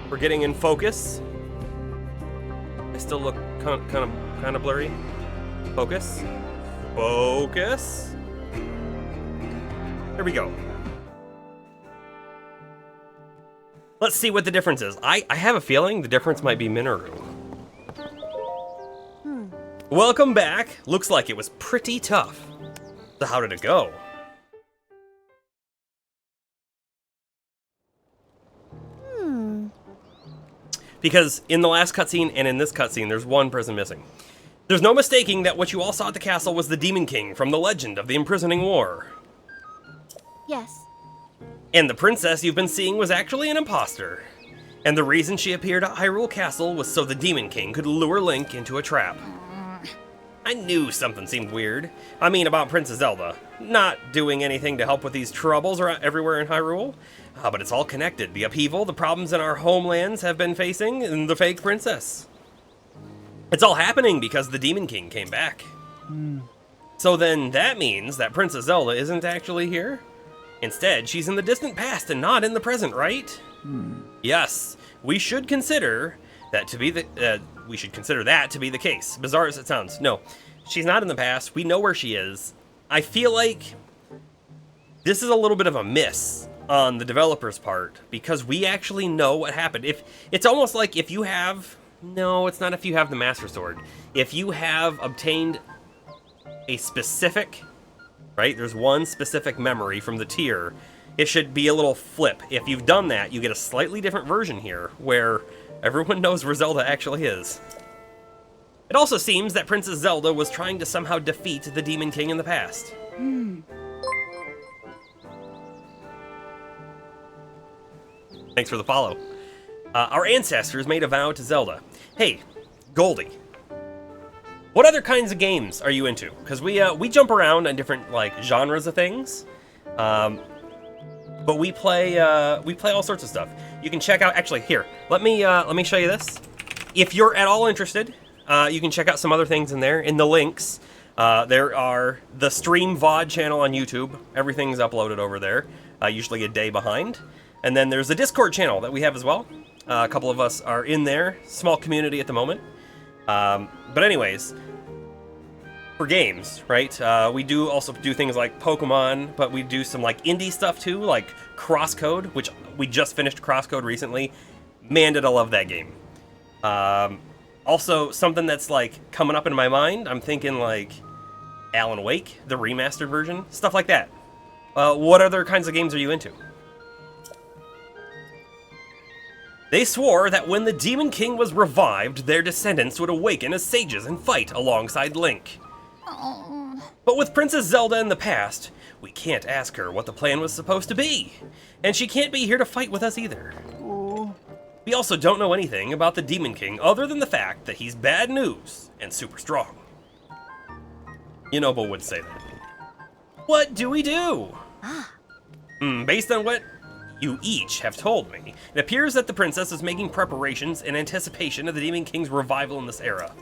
We're getting in focus. I still look kind of blurry. Focus. Focus. There we go. Let's see what the difference is. I have a feeling the difference might be Minoru. Welcome back. Looks like it was pretty tough. So how did it go? Because in the last cutscene and in this cutscene, there's one person missing. There's no mistaking that what you all saw at the castle was the Demon King from the legend of the imprisoning war. Yes. And the princess you've been seeing was actually an imposter. And the reason she appeared at Hyrule Castle was so the Demon King could lure Link into a trap. I knew something seemed weird. I mean, about Princess Zelda. Not doing anything to help with these troubles everywhere in Hyrule. But it's all connected. The upheaval, the problems in our homelands have been facing, and the fake princess. It's all happening because the Demon King came back. So then that means that Princess Zelda isn't actually here? Instead, she's in the distant past and not in the present, right? Yes, we should consider that to be the case. Bizarre as it sounds. No, she's not in the past. We know where she is. I feel like this is a little bit of a miss on the developer's part, because we actually know what happened. If it's almost like if you have... No, it's not if you have the Master Sword. If you have obtained a specific... Right? There's one specific memory from the tier. It should be a little flip. If you've done that, you get a slightly different version here, where everyone knows where Zelda actually is. It also seems that Princess Zelda was trying to somehow defeat the Demon King in the past. Thanks for the follow. Our ancestors made a vow to Zelda. Hey, Goldie, what other kinds of games are you into? Because we jump around on different like genres of things, but we play all sorts of stuff. You can check out. Actually, here, let me show you this. If you're at all interested, you can check out some other things in there. In the links, there are the Stream VOD channel on YouTube. Everything's uploaded over there, usually a day behind. And then there's a Discord channel that we have as well. A couple of us are in there. Small community at the moment. But anyways, for games, right? We do also do things like Pokemon, but we do some like indie stuff too, like Crosscode, which we just finished Crosscode recently. Man, did I love that game. Also, something that's like coming up in my mind, I'm thinking like Alan Wake, the remastered version, stuff like that. What other kinds of games are you into? They swore that when the Demon King was revived, their descendants would awaken as sages and fight alongside Link. But with Princess Zelda in the past, we can't ask her what the plan was supposed to be. And she can't be here to fight with us either. We also don't know anything about the Demon King other than the fact that he's bad news and super strong. Yunobo would say that. What do we do? Based on what you each have told me, it appears that the princess is making preparations in anticipation of the Demon King's revival in this era.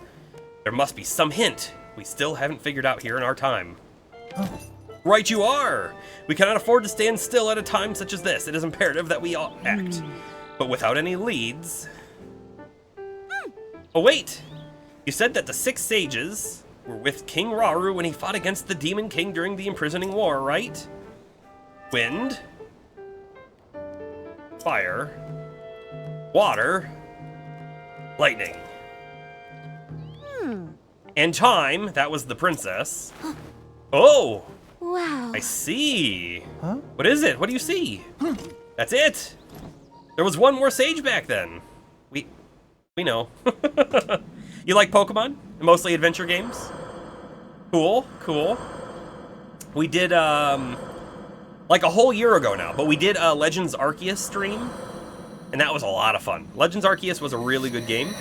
There must be some hint we still haven't figured out here in our time. Right you are! We cannot afford to stand still at a time such as this. It is imperative that we all act. But without any leads... Oh wait! You said that the 6 sages were with King Rauru when he fought against the Demon King during the imprisoning war, right? Wind... Fire, water, lightning. And time, that was the princess. Oh! Wow. I see. What is it? What do you see? That's it. There was one more sage back then. We know. You like Pokemon? Mostly adventure games? Cool. We did, like a whole year ago now, but we did a Legends Arceus stream, and that was a lot of fun. Legends Arceus was a really good game,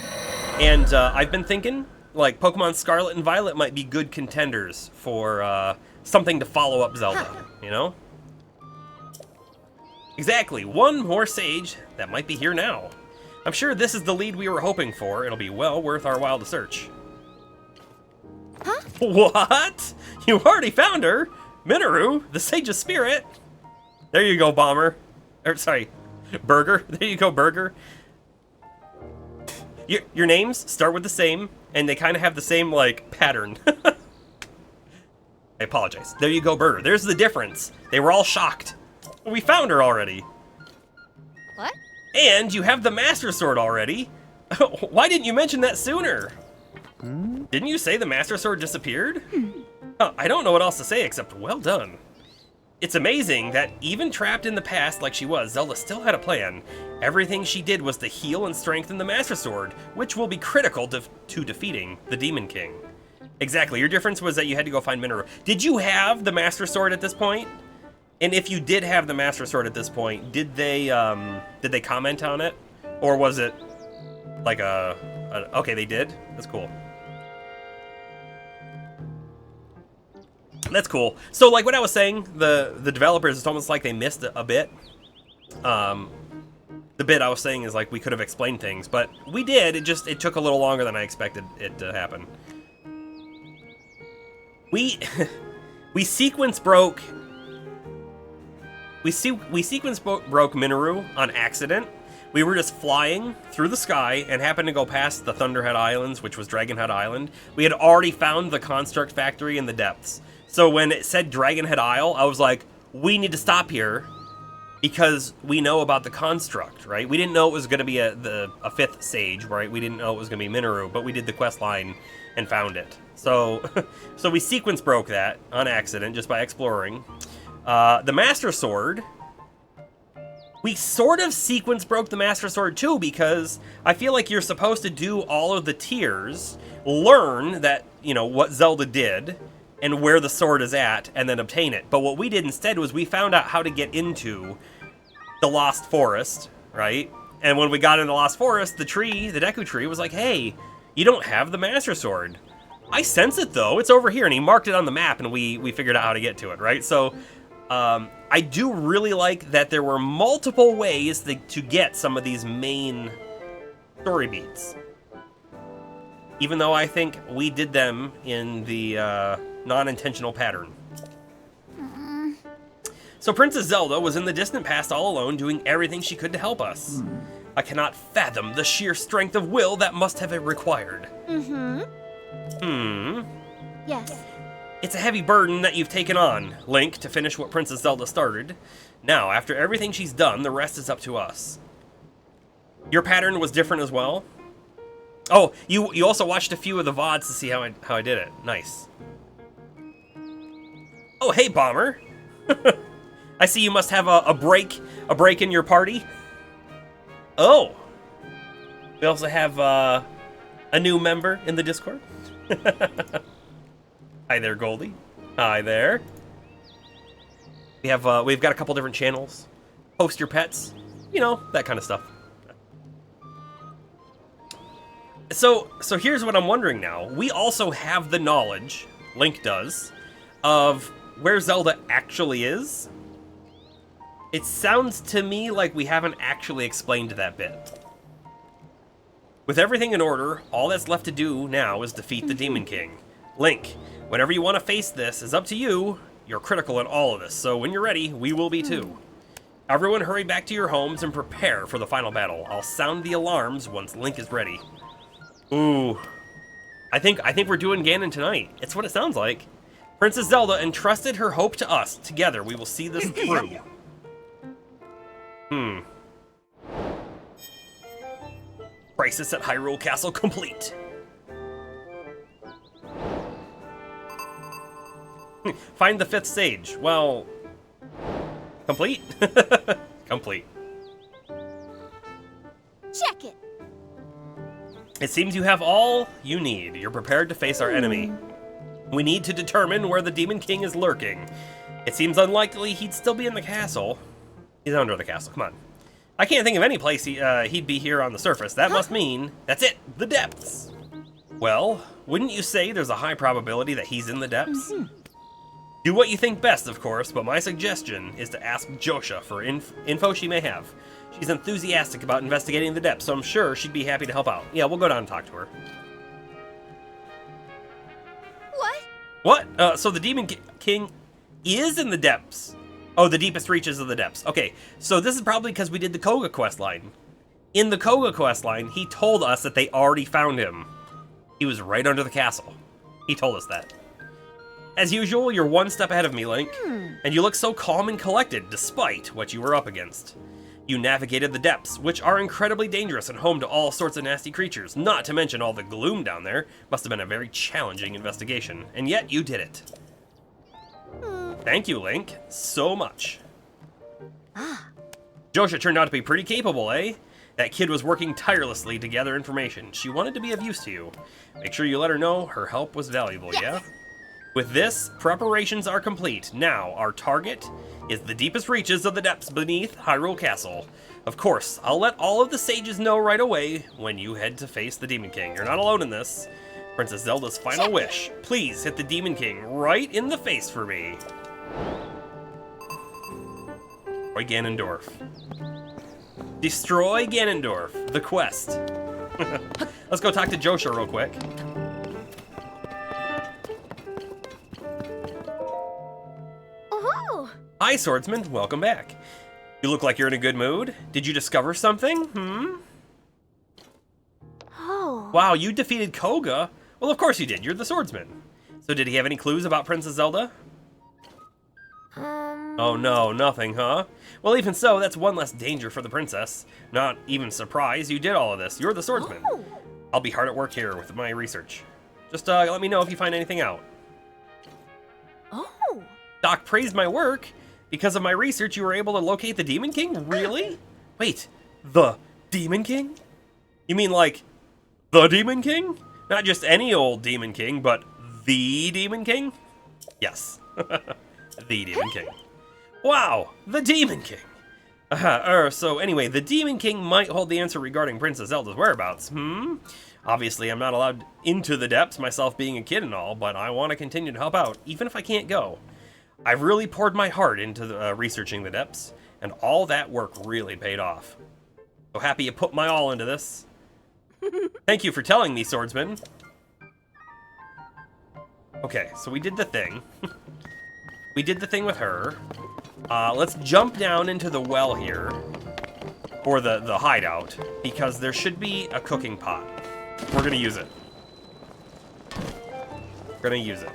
and I've been thinking, like, Pokemon Scarlet and Violet might be good contenders for something to follow up Zelda, you know? Exactly, one more sage that might be here now. I'm sure this is the lead we were hoping for. It'll be well worth our while to search. What? You already found her? Minoru, the Sage's spirit. There you go, Bomber. Or, sorry, Burger. There you go, Burger. Your names start with the same, and they kind of have the same, like, pattern. I apologize. There you go, Burger. There's the difference. They were all shocked. We found her already. What? And you have the Master Sword already. Why didn't you mention that sooner? Didn't you say the Master Sword disappeared? I don't know what else to say except well done. It's amazing that even trapped in the past like she was, Zelda still had a plan. Everything she did was to heal and strengthen the Master Sword, which will be critical to defeating the Demon King. Exactly, your difference was that you had to go find Minoru. Did you have the Master Sword at this point? And if you did have the Master Sword at this point, did they comment on it? Or was it like okay, they did? That's cool. That's cool. So, like what I was saying, the developers, it's almost like they missed a bit. The bit I was saying is like we could have explained things, but we did. It took a little longer than I expected it to happen. We sequence broke. We sequence broke Minoru on accident. We were just flying through the sky and happened to go past the Thunderhead Islands, which was Dragonhead Island. We had already found the construct factory in the depths. So when it said Dragonhead Isle, I was like, we need to stop here because we know about the construct, right? We didn't know it was going to be a fifth sage, right? We didn't know it was going to be Minoru, but we did the quest line and found it. So, so we sequence broke that on accident just by exploring. The Master Sword, we sort of sequence broke the Master Sword too, because I feel like you're supposed to do all of the tiers, learn that, you know, what Zelda did and where the sword is at, and then obtain it. But what we did instead was we found out how to get into the Lost Forest, right? And when we got into the Lost Forest, the tree, the Deku Tree, was like, hey, you don't have the Master Sword. I sense it, though. It's over here. And he marked it on the map, and we figured out how to get to it, right? So I do really like that there were multiple ways to get some of these main story beats. Even though I think we did them in the non-intentional pattern. So Princess Zelda was in the distant past all alone, doing everything she could to help us. I cannot fathom the sheer strength of will that must have it required. Yes. It's a heavy burden that you've taken on, Link, to finish what Princess Zelda started. Now, after everything she's done, the rest is up to us. Your pattern was different as well? Oh, you also watched a few of the VODs to see how I did it. Nice. Oh, hey, Bomber. I see you must have a break in your party. Oh. We also have a new member in the Discord. Hi there, Goldie. Hi there. We've got a couple different channels. Post your pets. You know, that kind of stuff. So here's what I'm wondering now. We also have the knowledge, Link does, of where Zelda actually is. It sounds to me like we haven't actually explained that bit. With everything in order, all that's left to do now is defeat the Demon King. Link, whenever you want to face this is up to you. You're critical in all of this, so when you're ready, we will be too. Everyone hurry back to your homes and prepare for the final battle. I'll sound the alarms once Link is ready. Ooh. I think we're doing Ganon tonight. It's what it sounds like. Princess Zelda entrusted her hope to us. Together, we will see this through. Crisis at Hyrule Castle complete. Find the fifth sage. Well, complete? Complete. Check it. It seems you have all you need. You're prepared to face our enemy. We need to determine where the Demon King is lurking. It seems unlikely he'd still be in the castle. He's under the castle, come on. I can't think of any place he'd be here on the surface. That must mean, that's it, the depths. Well, wouldn't you say there's a high probability that he's in the depths? Do what you think best, of course, but my suggestion is to ask Josha for info she may have. She's enthusiastic about investigating the depths, so I'm sure she'd be happy to help out. Yeah, we'll go down and talk to her. What? So the Demon King is in the depths. Oh, the deepest reaches of the depths. Okay, so this is probably because we did the Koga questline. In the Koga questline, he told us that they already found him. He was right under the castle. He told us that. As usual, you're one step ahead of me, Link. And you look so calm and collected, despite what you were up against. You navigated the depths, which are incredibly dangerous and home to all sorts of nasty creatures, not to mention all the gloom down there. Must have been a very challenging investigation, and yet you did it. Thank you, Link, so much. Josha turned out to be pretty capable, eh? That kid was working tirelessly to gather information. She wanted to be of use to you. Make sure you let her know her help was valuable, yeah? With this, preparations are complete. Now, our target is the deepest reaches of the depths beneath Hyrule Castle. Of course, I'll let all of the sages know right away when you head to face the Demon King. You're not alone in this. Princess Zelda's final wish. Please hit the Demon King right in the face for me. Destroy Ganondorf. Destroy Ganondorf. The quest. Let's go talk to Josha real quick. Oh. Hi, swordsman. Welcome back. You look like you're in a good mood. Did you discover something? Oh. Wow, you defeated Koga? Well, of course you did. You're the swordsman. So did he have any clues about Princess Zelda? Oh no, nothing, huh? Well, even so, that's one less danger for the princess. Not even surprised you did all of this. You're the swordsman. Oh. I'll be hard at work here with my research. Just let me know if you find anything out. Oh. Doc praised my work. Because of my research, you were able to locate the Demon King? Really? Wait, the Demon King? You mean like the Demon King? Not just any old Demon King, but the Demon King? Yes. The Demon King. Wow, the Demon King. So anyway, the Demon King might hold the answer regarding Princess Zelda's whereabouts. Obviously, I'm not allowed into the depths, myself being a kid and all, but I want to continue to help out, even if I can't go. I've really poured my heart into researching the depths, and all that work really paid off. So happy you put my all into this. Thank you for telling me, swordsman. Okay, so we did the thing. We did the thing with her. Let's jump down into the well here, or the hideout, because there should be a cooking pot. We're gonna use it. We're gonna use it.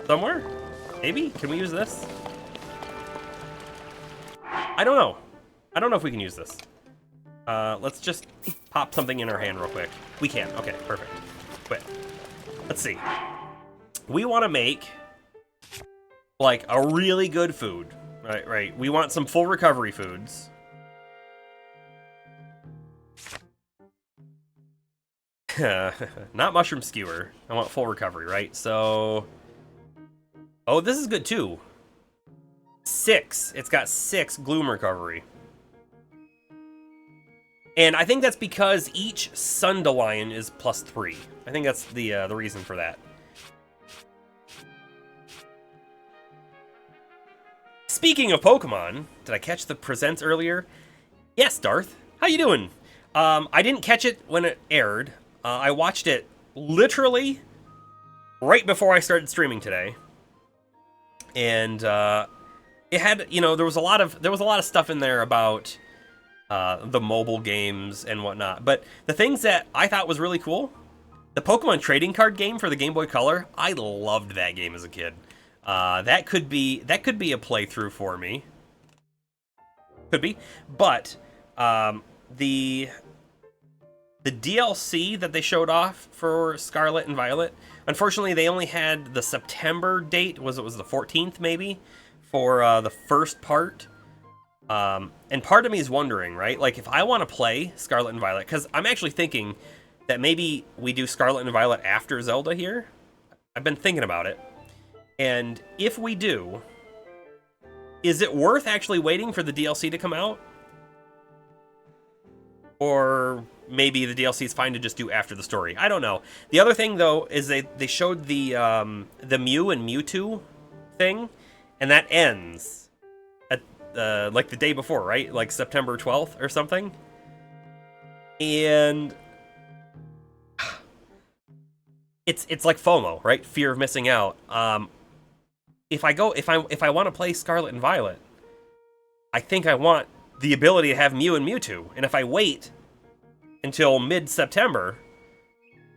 Somewhere? Maybe? Can we use this? I don't know. I don't know if we can use this. Let's just pop something in our hand real quick. We can. Okay, perfect. Quit. Let's see. We want to make like a really good food. Right. We want some full recovery foods. Not mushroom skewer. I want full recovery, right? So... Oh, this is good too. 6. It's got 6 gloom recovery. And I think that's because each Sundelion is +3. I think that's the reason for that. Speaking of Pokemon, did I catch the presents earlier? Yes, Darth. How you doing? I didn't catch it when it aired. I watched it literally right before I started streaming today. And it had, you know, there was a lot of stuff in there about the mobile games and whatnot. But the things that I thought was really cool, the Pokemon trading card game for the Game Boy Color, I loved that game as a kid. That could be a playthrough for me. Could be, but the DLC that they showed off for Scarlet and Violet, unfortunately, they only had the September date. It was the 14th, maybe, for the first part. And part of me is wondering, right? Like, if I want to play Scarlet and Violet, because I'm actually thinking that maybe we do Scarlet and Violet after Zelda here. I've been thinking about it. And if we do, is it worth actually waiting for the DLC to come out? Or maybe the DLC is fine to just do after the story. I don't know. The other thing, though, is they showed the Mew and Mewtwo thing, and that ends at like the day before, right? Like September 12th or something. And it's like FOMO, right? Fear of missing out. If I want to play Scarlet and Violet, I think I want the ability to have Mew and Mewtwo. And if I wait until mid-September,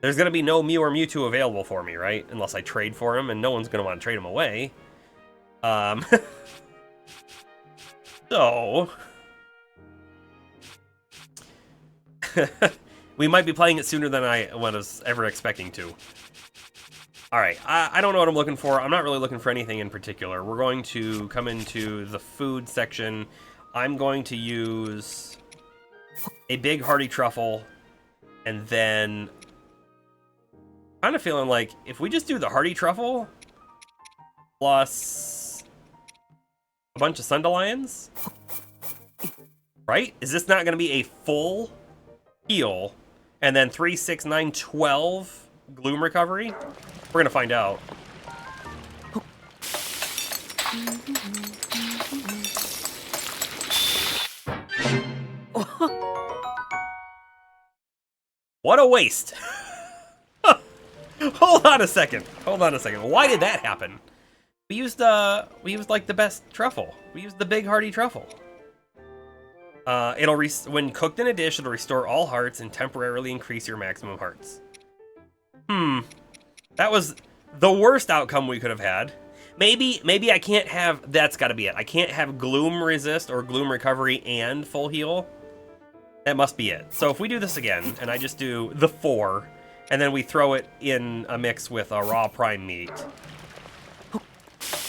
there's going to be no Mew or Mewtwo available for me, right? Unless I trade for them, and no one's going to want to trade them away. So... we might be playing it sooner than I was ever expecting to. Alright, I don't know what I'm looking for. I'm not really looking for anything in particular. We're going to come into the food section. I'm going to use a big hearty truffle, and then kind of feeling like if we just do the hearty truffle plus a bunch of Sundelions, right? Is this not going to be a full heal and then 3, 6, 9, 12 gloom recovery? We're going to find out. What a waste. Hold on a second. Why did that happen? We used like the best truffle. We used the big hearty truffle. When cooked in a dish, it'll restore all hearts and temporarily increase your maximum hearts. That was the worst outcome we could have had. Maybe I can't have... That's got to be it. I can't have Gloom Resist or Gloom Recovery and Full Heal. That must be it. So if we do this again, and I just do the 4, and then we throw it in a mix with a raw prime meat.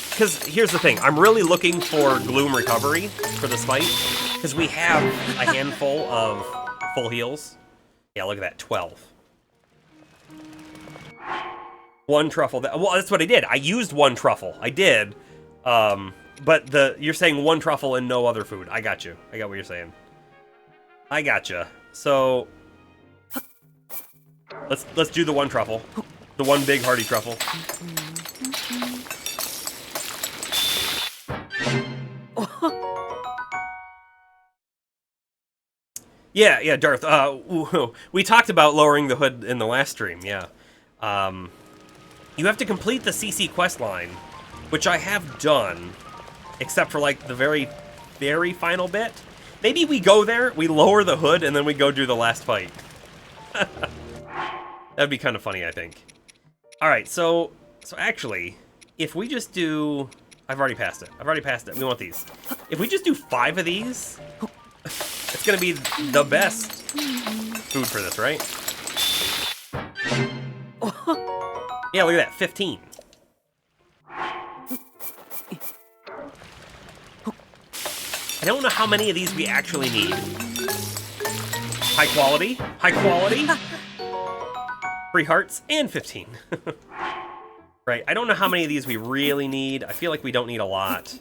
Because here's the thing. I'm really looking for Gloom Recovery for this fight. Because we have a handful of full heals. Yeah, look at that. 12. 1 truffle. Well, that's what I did. I used 1 truffle. I did. But you're saying 1 truffle and no other food. I got you. I got what you're saying. I gotcha. So let's do the 1 truffle. The 1 big hearty truffle. Yeah, Darth. We talked about lowering the hood in the last stream, yeah. You have to complete the CC quest line, which I have done, except for like the very, very final bit. Maybe we go there, we lower the hood, and then we go do the last fight. That'd be kind of funny, I think. All right, so actually, if we just do... I've already passed it. We want these. If we just do 5 of these, it's gonna be the best food for this, right? Yeah, look at that, 15. I don't know how many of these we actually need. High quality, 3 hearts, and 15. Right, I don't know how many of these we really need. I feel like we don't need a lot.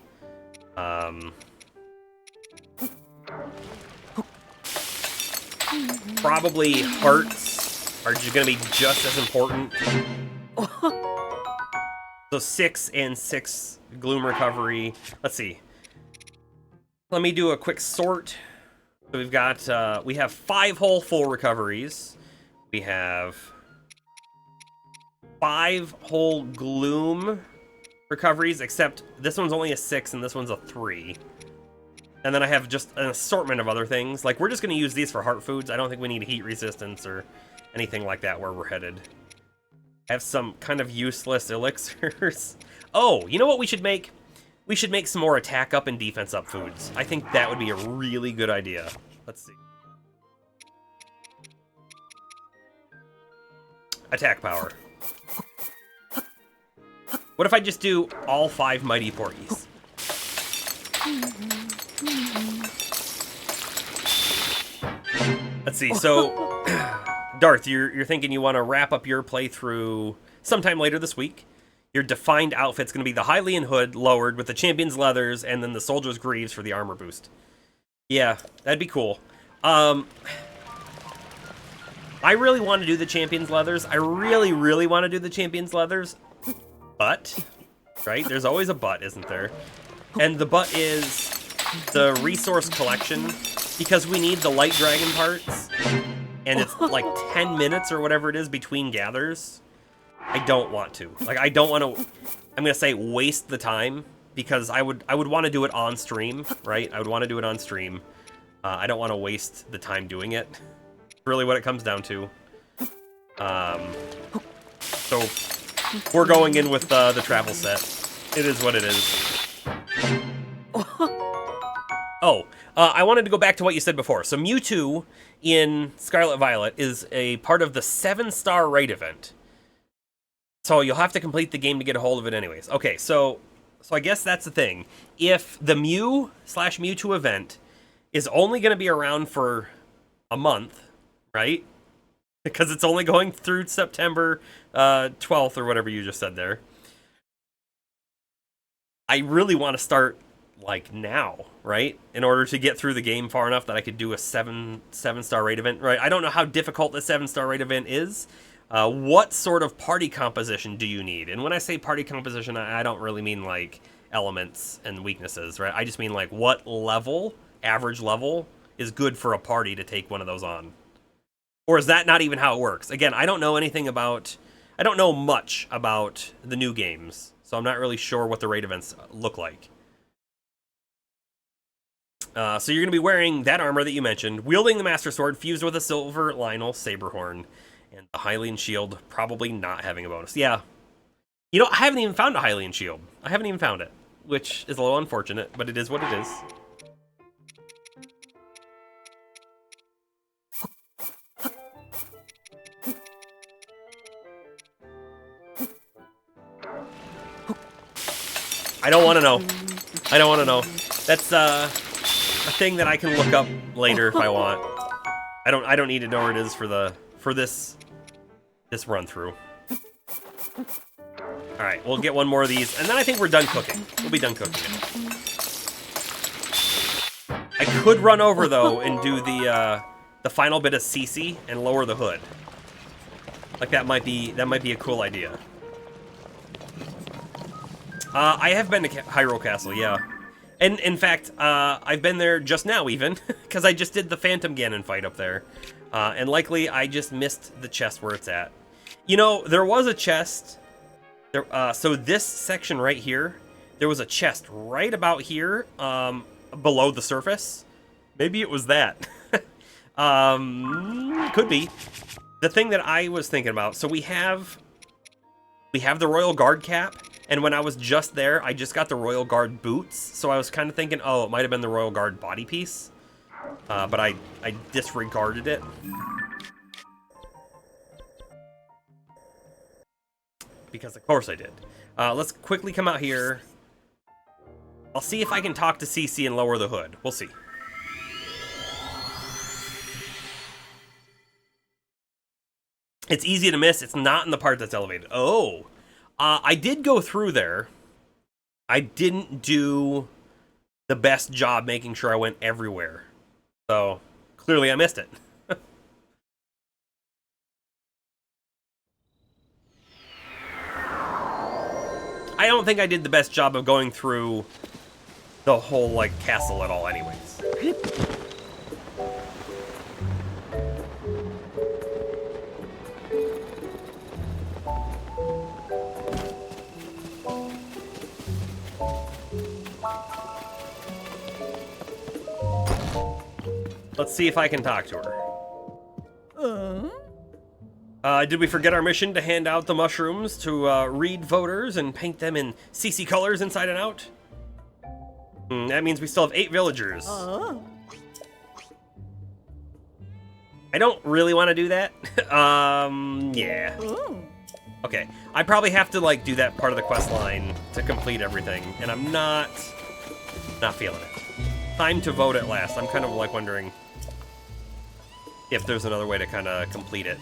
Probably hearts are gonna be just as important. So 6 and 6 Gloom Recovery. Let's see. Let me do a quick sort. So we've got, we have 5 whole full recoveries. We have 5 whole Gloom recoveries, except this one's only a 6 and this one's a 3. And then I have just an assortment of other things. Like, we're just going to use these for heart foods. I don't think we need heat resistance or anything like that where we're headed. I have some kind of useless elixirs. Oh, you know what we should make? We should make some more attack up and defense up foods. I think that would be a really good idea. Let's see. Attack power. What if I just do all 5 Mighty Porgies? Let's see, so... Darth, you're thinking you want to wrap up your playthrough sometime later this week. Your defined outfit's going to be the Hylian hood lowered with the champion's leathers and then the soldier's greaves for the armor boost. Yeah, that'd be cool. I really want to do the champion's leathers. I really, really want to do the champion's leathers. But, right? There's always a but, isn't there? And the but is the resource collection, because we need the light dragon parts. And it's like 10 minutes or whatever it is between gathers. I don't want to. Like, I don't want to, I'm going to say waste the time, because I would want to do it on stream, right? I would want to do it on stream. I don't want to waste the time doing it. Really what it comes down to. So, we're going in with the travel set. It is what it is. Oh, I wanted to go back to what you said before. So Mewtwo in Scarlet Violet is a part of the 7-star raid event. So you'll have to complete the game to get a hold of it anyways. Okay, so I guess that's the thing. If the Mew/Mewtwo event is only going to be around for a month, right? Because it's only going through September 12th or whatever you just said there. I really want to start like now, right? In order to get through the game far enough that I could do a 7-star raid event, right? I don't know how difficult the 7-star raid event is. What sort of party composition do you need? And when I say party composition, I don't really mean like elements and weaknesses, right? I just mean like what level, average level, is good for a party to take one of those on. Or is that not even how it works? Again, I don't know much about the new games, so I'm not really sure what the raid events look like. So you're going to be wearing that armor that you mentioned, wielding the Master Sword fused with a Silver Lionel Saberhorn, and the Hylian Shield probably not having a bonus. Yeah, You know, I haven't even found a Hylian shield. I haven't even found it, which is a little unfortunate, but it is what it is. I don't want to know. I don't want to know. That's a thing that I can look up later if I want. I don't need to know where it is for this run through. All right, we'll get one more of these, and then I think we're done cooking. We'll be done cooking. I could run over though and do the final bit of CC and lower the hood. Like that might be a cool idea. I have been to Hyrule Castle, yeah. And in fact, I've been there just now even, because I just did the Phantom Ganon fight up there. And likely I just missed the chest where it's at. You know, there was a chest. There, so this section right here, there was a chest right about here, below the surface. Maybe it was that. Could be. The thing that I was thinking about, so we have the Royal Guard cap. And when I was just there, I just got the Royal Guard boots, so I was kind of thinking, oh, it might have been the Royal Guard body piece. But I disregarded it. Because of course I did. Let's quickly come out here. I'll see if I can talk to CC and lower the hood. We'll see. It's easy to miss. It's not in the part that's elevated. Oh. I did go through there. I didn't do the best job making sure I went everywhere. So, clearly I missed it. I don't think I did the best job of going through the whole, like, castle at all anyways. Let's see if I can talk to her. Did we forget our mission to hand out the mushrooms to read voters and paint them in CC colors inside and out? That means we still have 8 villagers. I don't really want to do that. Yeah. Okay, I probably have to like do that part of the quest line to complete everything, and I'm not feeling it. Time to vote at last. I'm kind of like wondering if there's another way to kind of complete it.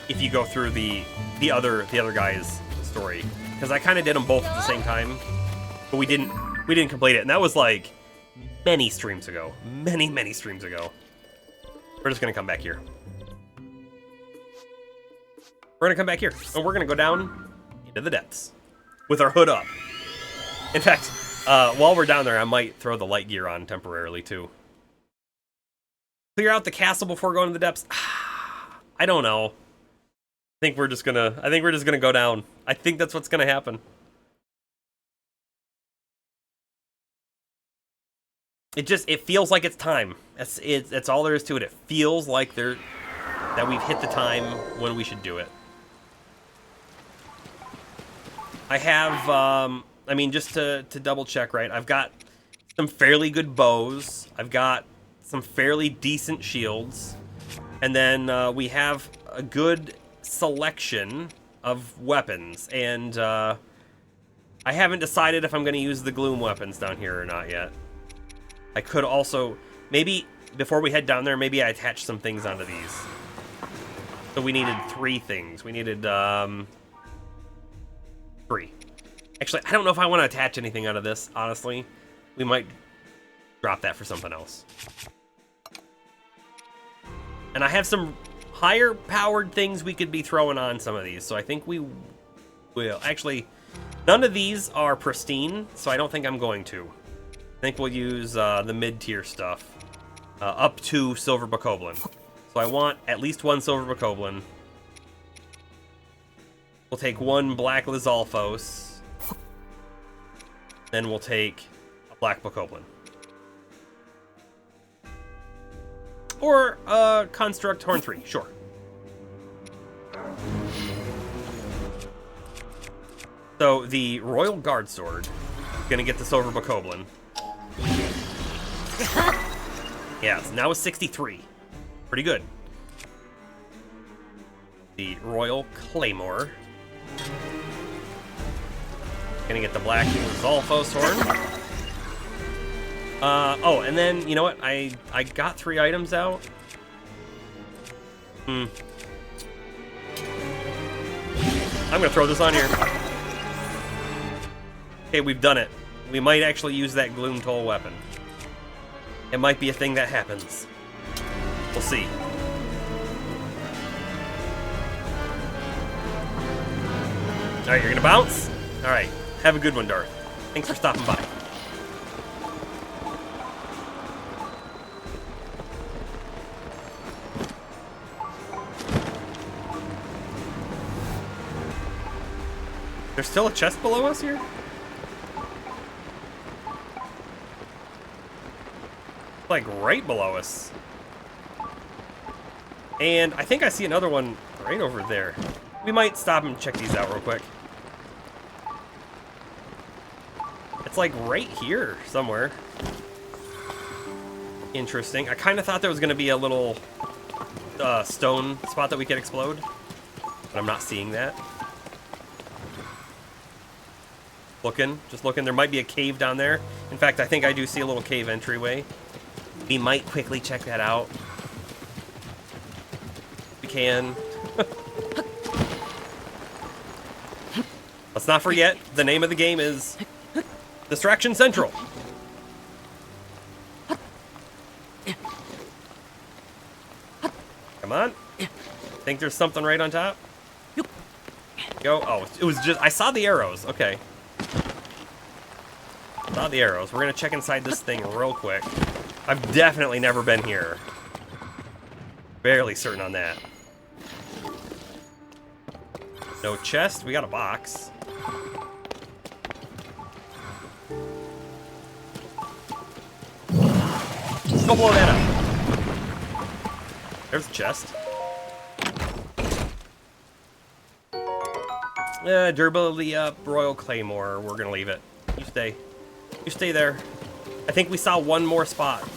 If you go through the other guy's story, because I kind of did them both at the same time, but we didn't complete it, and that was like many streams ago, many streams ago. We're just gonna come back here. We're gonna come back here, and we're gonna go down into the depths with our hood up. In fact, while we're down there, I might throw the light gear on temporarily too. Clear out the castle before going to the depths. I don't know. I think we're just gonna go down. I think that's what's gonna happen. It feels like it's time. That's all there is to it. It feels like that we've hit the time when we should do it. I have, I mean, just to double check, right? I've got some fairly good bows. I've got some fairly decent shields. And then we have a good selection of weapons. And I haven't decided if I'm going to use the gloom weapons down here or not yet. I could also, maybe before we head down there, maybe I attach some things onto these. So we needed 3 things. We needed 3. Actually, I don't know if I want to attach anything out of this, honestly. We might drop that for something else. And I have some higher powered things we could be throwing on some of these, so I think we will. Actually, none of these are pristine, so I don't think I'm going to. I think we'll use the mid-tier stuff. Up to Silver Bokoblin. So I want at least 1 Silver Bokoblin. We'll take 1 Black Lizalfos. Then we'll take a Black Bokoblin. Or Construct Horn 3, sure. So the Royal Guard Sword is gonna get this over Bokoblin. Yeah, it's now a 63. Pretty good. The Royal Claymore. Gonna get the Black Zolfos Horn. Oh, and then, you know what? I got 3 items out. I'm gonna throw this on here. Okay, we've done it. We might actually use that Gloom Toll weapon. It might be a thing that happens. We'll see. Alright, you're gonna bounce? Alright, have a good one, Darth. Thanks for stopping by. There's still a chest below us here? Like right below us. And I think I see another one right over there. We might stop and check these out real quick. It's like right here somewhere. Interesting. I kind of thought there was going to be a little stone spot that we could explode, but I'm not seeing that. Looking, just looking. There might be a cave down there. In fact, I think I do see a little cave entryway. We might quickly check that out. We can. Let's not forget, the name of the game is Distraction Central. Come on. Think there's something right on top? Go. Oh, it was just, I saw the arrows. Okay. Saw the arrows. We're gonna check inside this thing real quick. I've definitely never been here. Barely certain on that. No chest. We got a box. Let's go blow that up. There's a chest. Durability up. Royal Claymore. We're gonna leave it. You stay. You stay there. I think we saw one more spot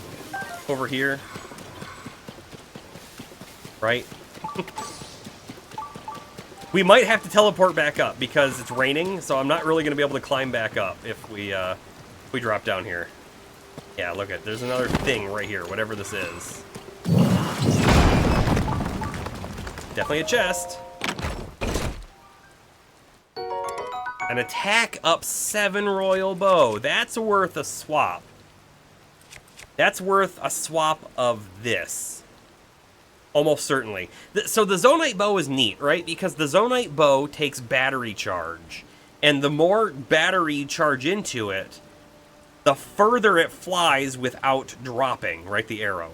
over here. Right? We might have to teleport back up because it's raining, so I'm not really going to be able to climb back up if we drop down here. Yeah, look at, there's another thing right here, whatever this is. Definitely a chest. An attack up 7 royal bow. That's worth a swap. That's worth a swap of this. Almost certainly. So the Zonite bow is neat, right? Because the Zonite bow takes battery charge. And the more battery you charge into it, the further it flies without dropping, right? The arrow.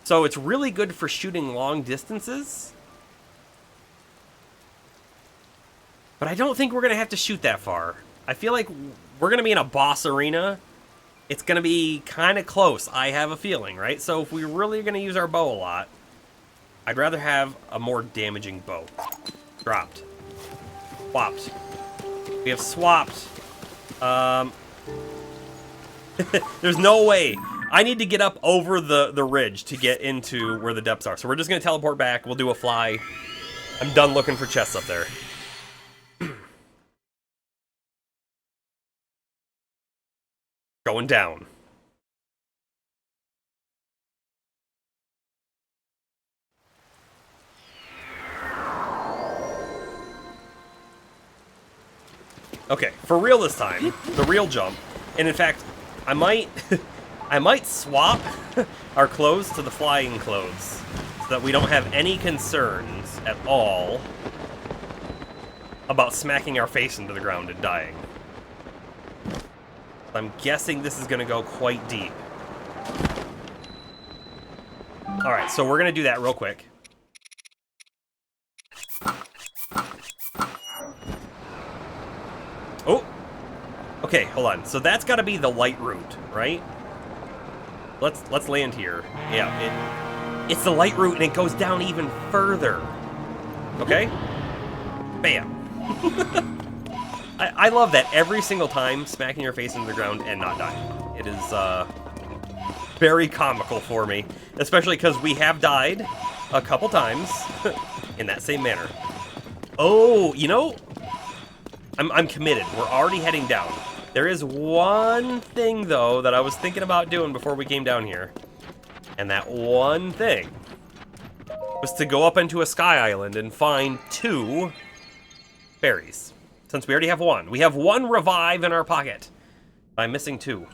So it's really good for shooting long distances. But I don't think we're going to have to shoot that far. I feel like we're going to be in a boss arena. It's going to be kind of close, I have a feeling, right? So if we're really going to use our bow a lot, I'd rather have a more damaging bow. Dropped. Swapped. We have swapped. There's no way. I need to get up over the ridge to get into where the depths are. So we're just going to teleport back. We'll do a fly. I'm done looking for chests up there. Going down. Okay, for real this time, the real jump. And in fact, I might I might swap our clothes to the flying clothes so that we don't have any concerns at all about smacking our face into the ground and dying. I'm guessing this is going to go quite deep. Alright, so we're going to do that real quick. Oh! Okay, hold on. So that's got to be the light route, right? Let's land here. Yeah, it's the light route and it goes down even further. Okay? Bam. I love that every single time, smacking your face into the ground and not dying. It is very comical for me, especially because we have died a couple times in that same manner. Oh, you know, I'm committed. We're already heading down. There is one thing, though, that I was thinking about doing before we came down here. And that one thing was to go up into a sky island and find 2 berries. Since we already have 1. We have 1 revive in our pocket. I'm missing 2.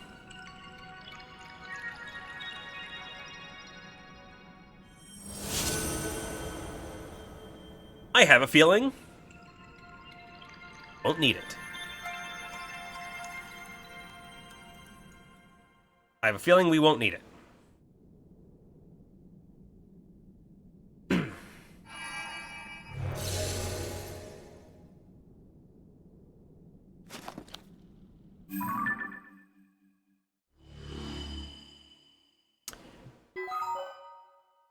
I have a feeling won't need it. I have a feeling we won't need it.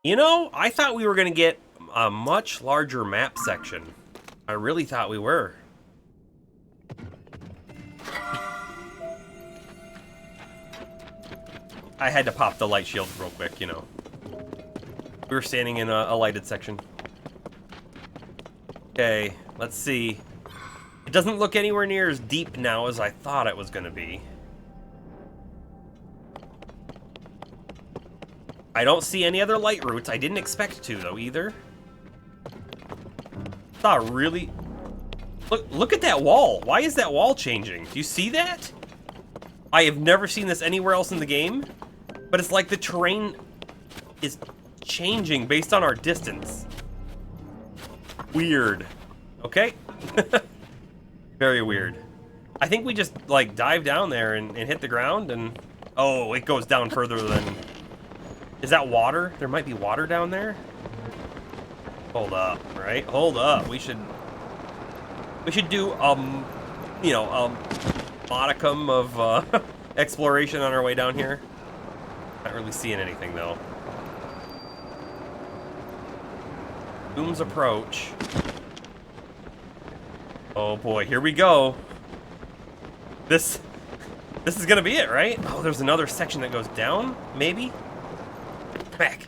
You know, I thought we were going to get a much larger map section. I really thought we were. I had to pop the light shield real quick, you know. We were standing in a lighted section. Okay, let's see. It doesn't look anywhere near as deep now as I thought it was going to be. I don't see any other light routes. I didn't expect to, though, either. Thought really... Look at that wall. Why is that wall changing? Do you see that? I have never seen this anywhere else in the game. But it's like the terrain is changing based on our distance. Weird. Okay. Very weird. I think we just, like, dive down there and hit the ground and... Oh, it goes down further than... Is that water? There might be water down there. Hold up, right? Hold up. We should do you know, modicum of exploration on our way down here. Not really seeing anything though. Doom's approach. Oh boy, here we go. This is gonna be it, right? Oh, there's another section that goes down, maybe? Back.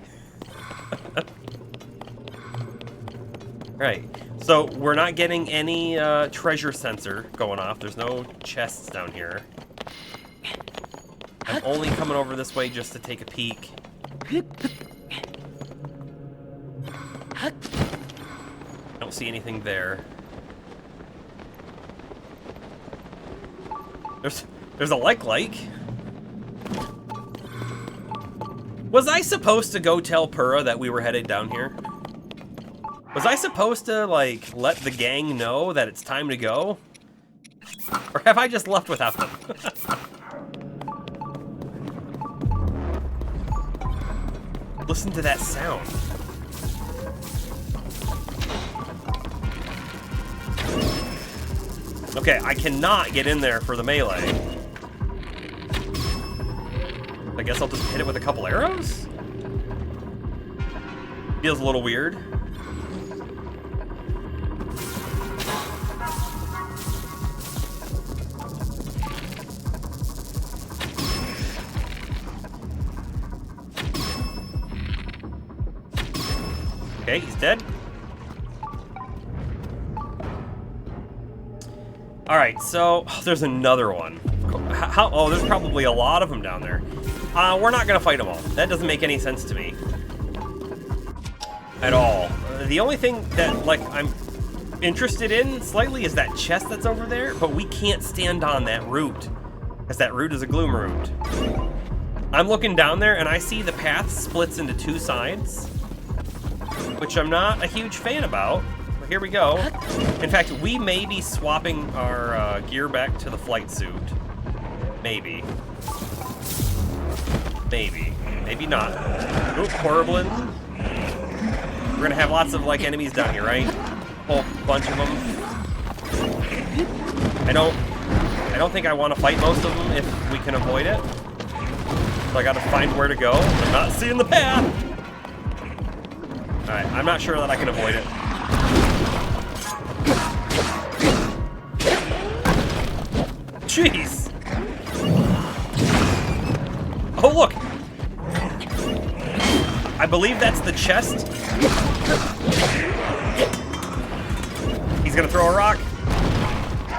Right. So we're not getting any treasure sensor going off. There's no chests down here. I'm only coming over this way just to take a peek. Don't see anything there. There's a like. Was I supposed to go tell Purah that we were headed down here? Was I supposed to, like, let the gang know that it's time to go? Or have I just left without them? Listen to that sound. Okay, I cannot get in there for the melee. I guess I'll just hit it with a couple arrows? Feels a little weird. Okay, he's dead. Alright, so there's another one. Oh, there's probably a lot of them down there. We're not gonna fight them all. That doesn't make any sense to me. At all. The only thing that, like, I'm interested in slightly is that chest that's over there, but we can't stand on that route, because that route is a gloom route. I'm looking down there, and I see the path splits into 2 sides, which I'm not a huge fan about. But here we go. In fact, we may be swapping our gear back to the flight suit. Maybe. Maybe. Maybe not. Oop, Horriblin. We're gonna have lots of, like, enemies down here, right? Whole bunch of them. I don't think I want to fight most of them if we can avoid it. So I gotta find where to go. I'm not seeing the path! Alright, I'm not sure that I can avoid it. jeez. Oh, look. I believe that's the chest. He's gonna throw a rock.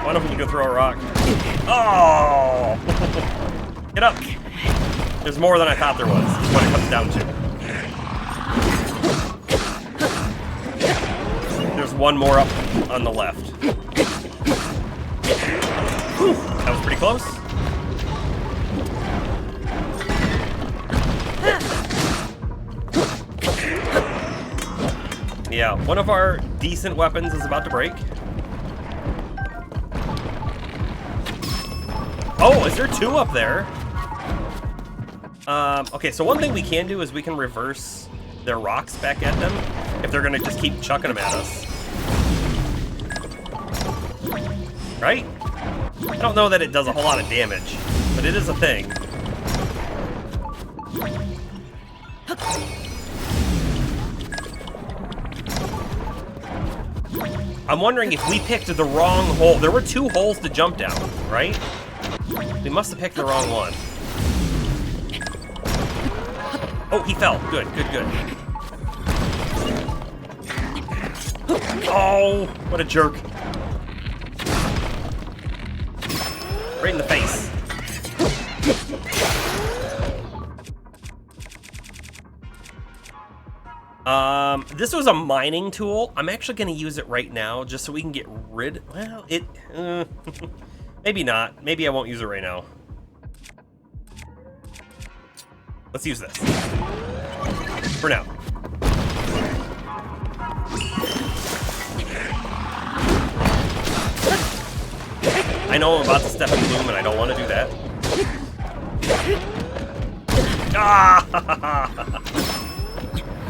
One of them is gonna throw a rock. Oh! Get up. There's more than I thought there was, is what it comes down to. There's one more up on the left. Whew, that was pretty close. Yeah, one of our decent weapons is about to break. Oh, is there two up there? Okay, so one thing we can do is we can reverse their rocks back at them if they're gonna just keep chucking them at us. Right? I don't know that it does a whole lot of damage, but it is a thing. I'm wondering if we picked the wrong hole. There were two holes to jump down, right? We must have picked the wrong one. Oh, he fell. Good, good, good. Oh, what a jerk. Right in the face. This was a mining tool. I'm actually going to use it right now just so we can get rid... Well, maybe not. Maybe I won't use it right now. Let's use this. For now. I know I'm about to step in gloom and I don't want to do that. Ah!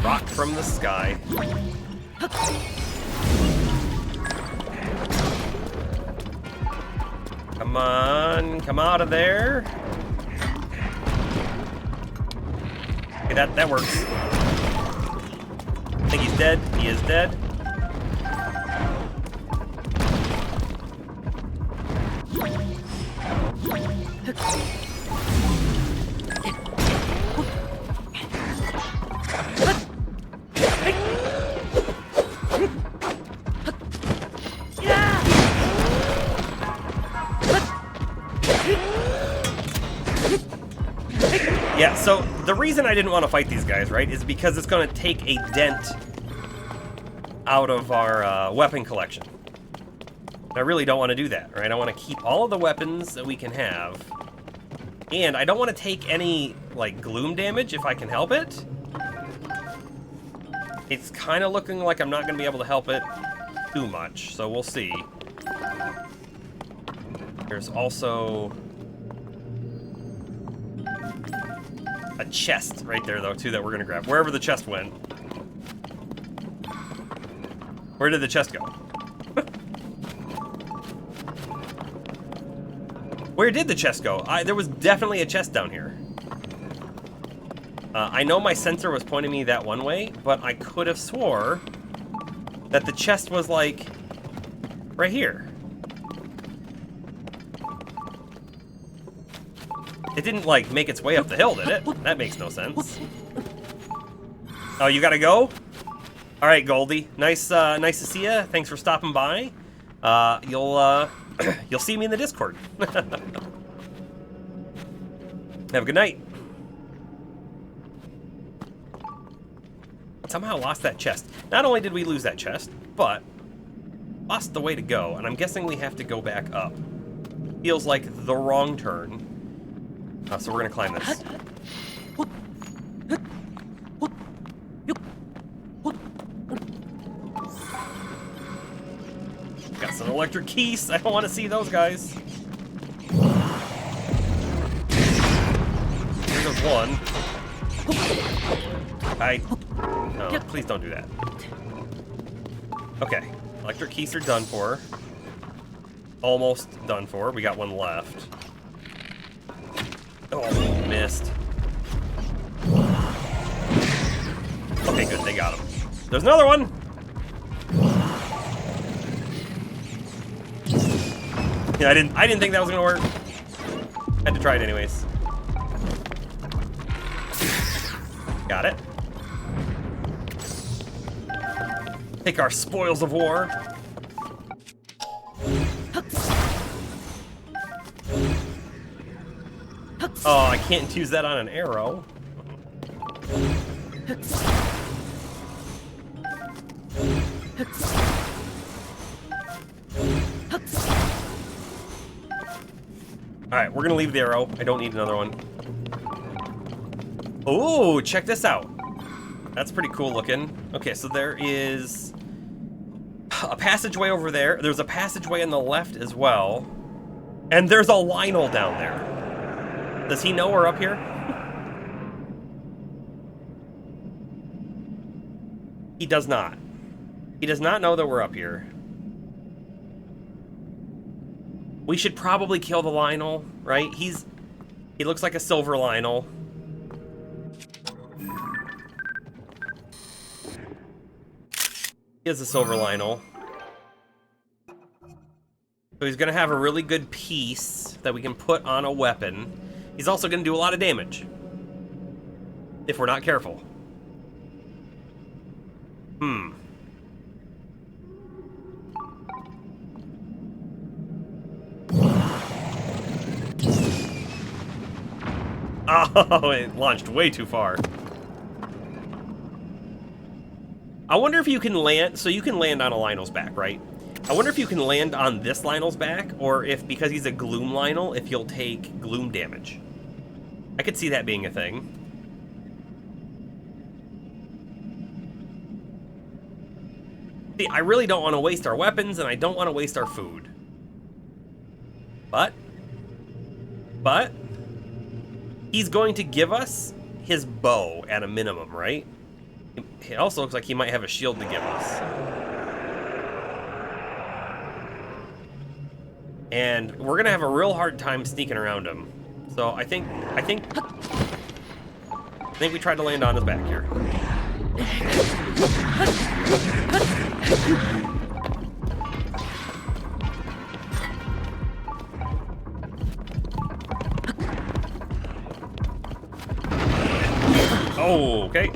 Rock from the sky. Come on, come out of there. Okay, that works. I think he's dead. He is dead. Yeah, so the reason I didn't want to fight these guys, right, is because it's going to take a dent out of our weapon collection. I really don't want to do that, right? I want to keep all of the weapons that we can have. And I don't want to take any, like, gloom damage if I can help it. It's kind of looking like I'm not going to be able to help it too much, so we'll see. There's also a chest right there, though, too, that we're going to grab. Wherever the chest went. Where did the chest go? Where did the chest go? There was definitely a chest down here. I know my sensor was pointing me that one way, but I could have swore that the chest was, like, right here. It didn't, like, make its way up the hill, did it? That makes no sense. Oh, you gotta go? All right, Goldie. Nice to see you. Thanks for stopping by. You'll see me in the Discord. Have a good night. Somehow lost that chest. Not only did we lose that chest, but lost the way to go, and I'm guessing we have to go back up. Feels like the wrong turn. So we're gonna climb this. Got some electric keys. I don't want to see those guys. Here goes one. No, please don't do that. Okay, electric keys are done for. Almost done for. We got one left. Oh, missed. Okay, good. They got him. There's another one. Yeah, I didn't think that was gonna work. Had to try it anyways. Got it. Take our spoils of war. Oh, I can't use that on an arrow. Alright, we're gonna leave the arrow. I don't need another one. Oh, check this out. That's pretty cool looking. Okay, so there is a passageway over there. There's a passageway on the left as well. And there's a Lionel down there. Does he know we're up here? He does not. He does not know that we're up here. We should probably kill the Lionel, right? He looks like a silver Lionel. He is a silver Lionel. So he's gonna have a really good piece that we can put on a weapon. He's also gonna do a lot of damage. If we're not careful. Oh, it launched way too far. I wonder if you can land, so you can land on a Lionel's back, right? I wonder if you can land on this Lionel's back, or if, because he's a Gloom Lionel, if you'll take Gloom damage. I could see that being a thing. See, I really don't want to waste our weapons, and I don't want to waste our food. But, he's going to give us his bow at a minimum, right? It also looks like he might have a shield to give us. And we're gonna have a real hard time sneaking around him. So I think we tried to land on his back here. Oh, okay.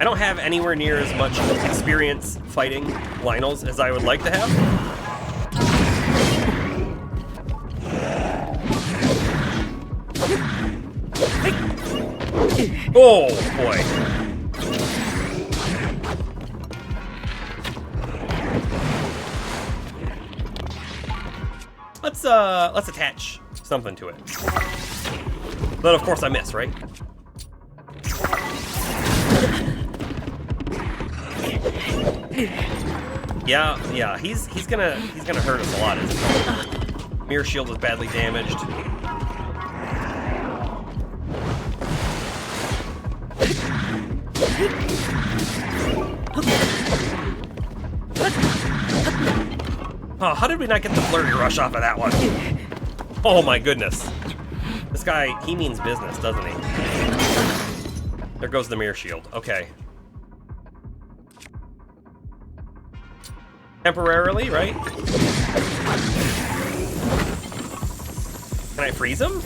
I don't have anywhere near as much experience fighting Lionels as I would like to have. Oh boy. Let's attach something to it. But of course I miss, right? Yeah, he's gonna hurt us a lot, isn't he? Mirror shield is badly damaged. Oh, how did we not get the flurry rush off of that one? Oh my goodness. This guy, he means business, doesn't he? There goes the mirror shield. Okay. Temporarily, right? Can I freeze him?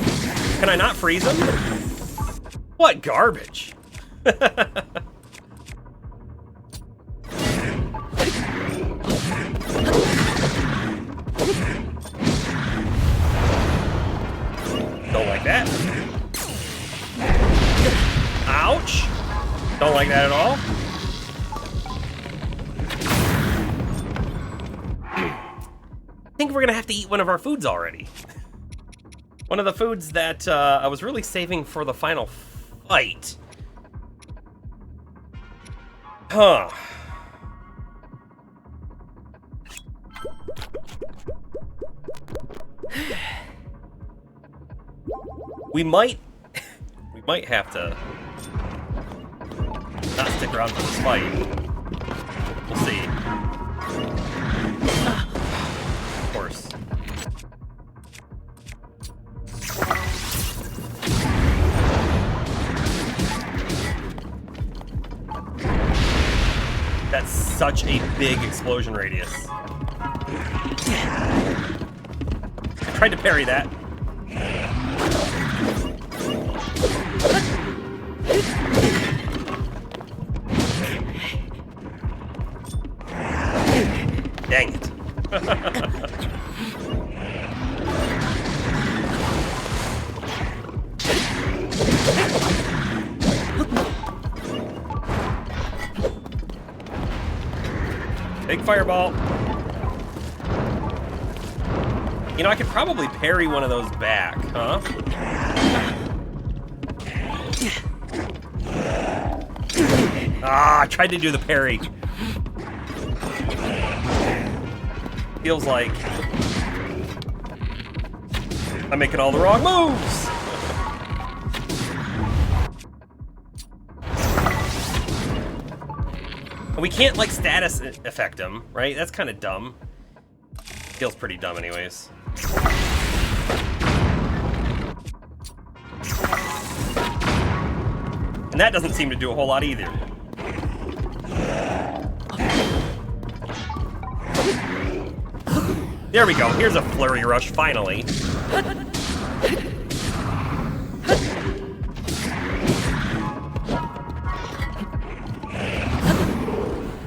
Can I not freeze him? What garbage. Don't like that. Ouch. Don't like that at all. I think we're gonna have to eat one of our foods already. One of the foods that I was really saving for the final fight. Huh. We might have to not stick around for this fight. We'll see. Of course. That's such a big explosion radius. tried to parry that. Dang it. Big fireball. You know, I could probably parry one of those back, huh? Ah, I tried to do the parry. Feels like I'm making all the wrong moves. We can't, like, status affect him, right? That's kind of dumb. Feels pretty dumb anyways. And that doesn't seem to do a whole lot either. There we go. Here's a flurry rush, finally.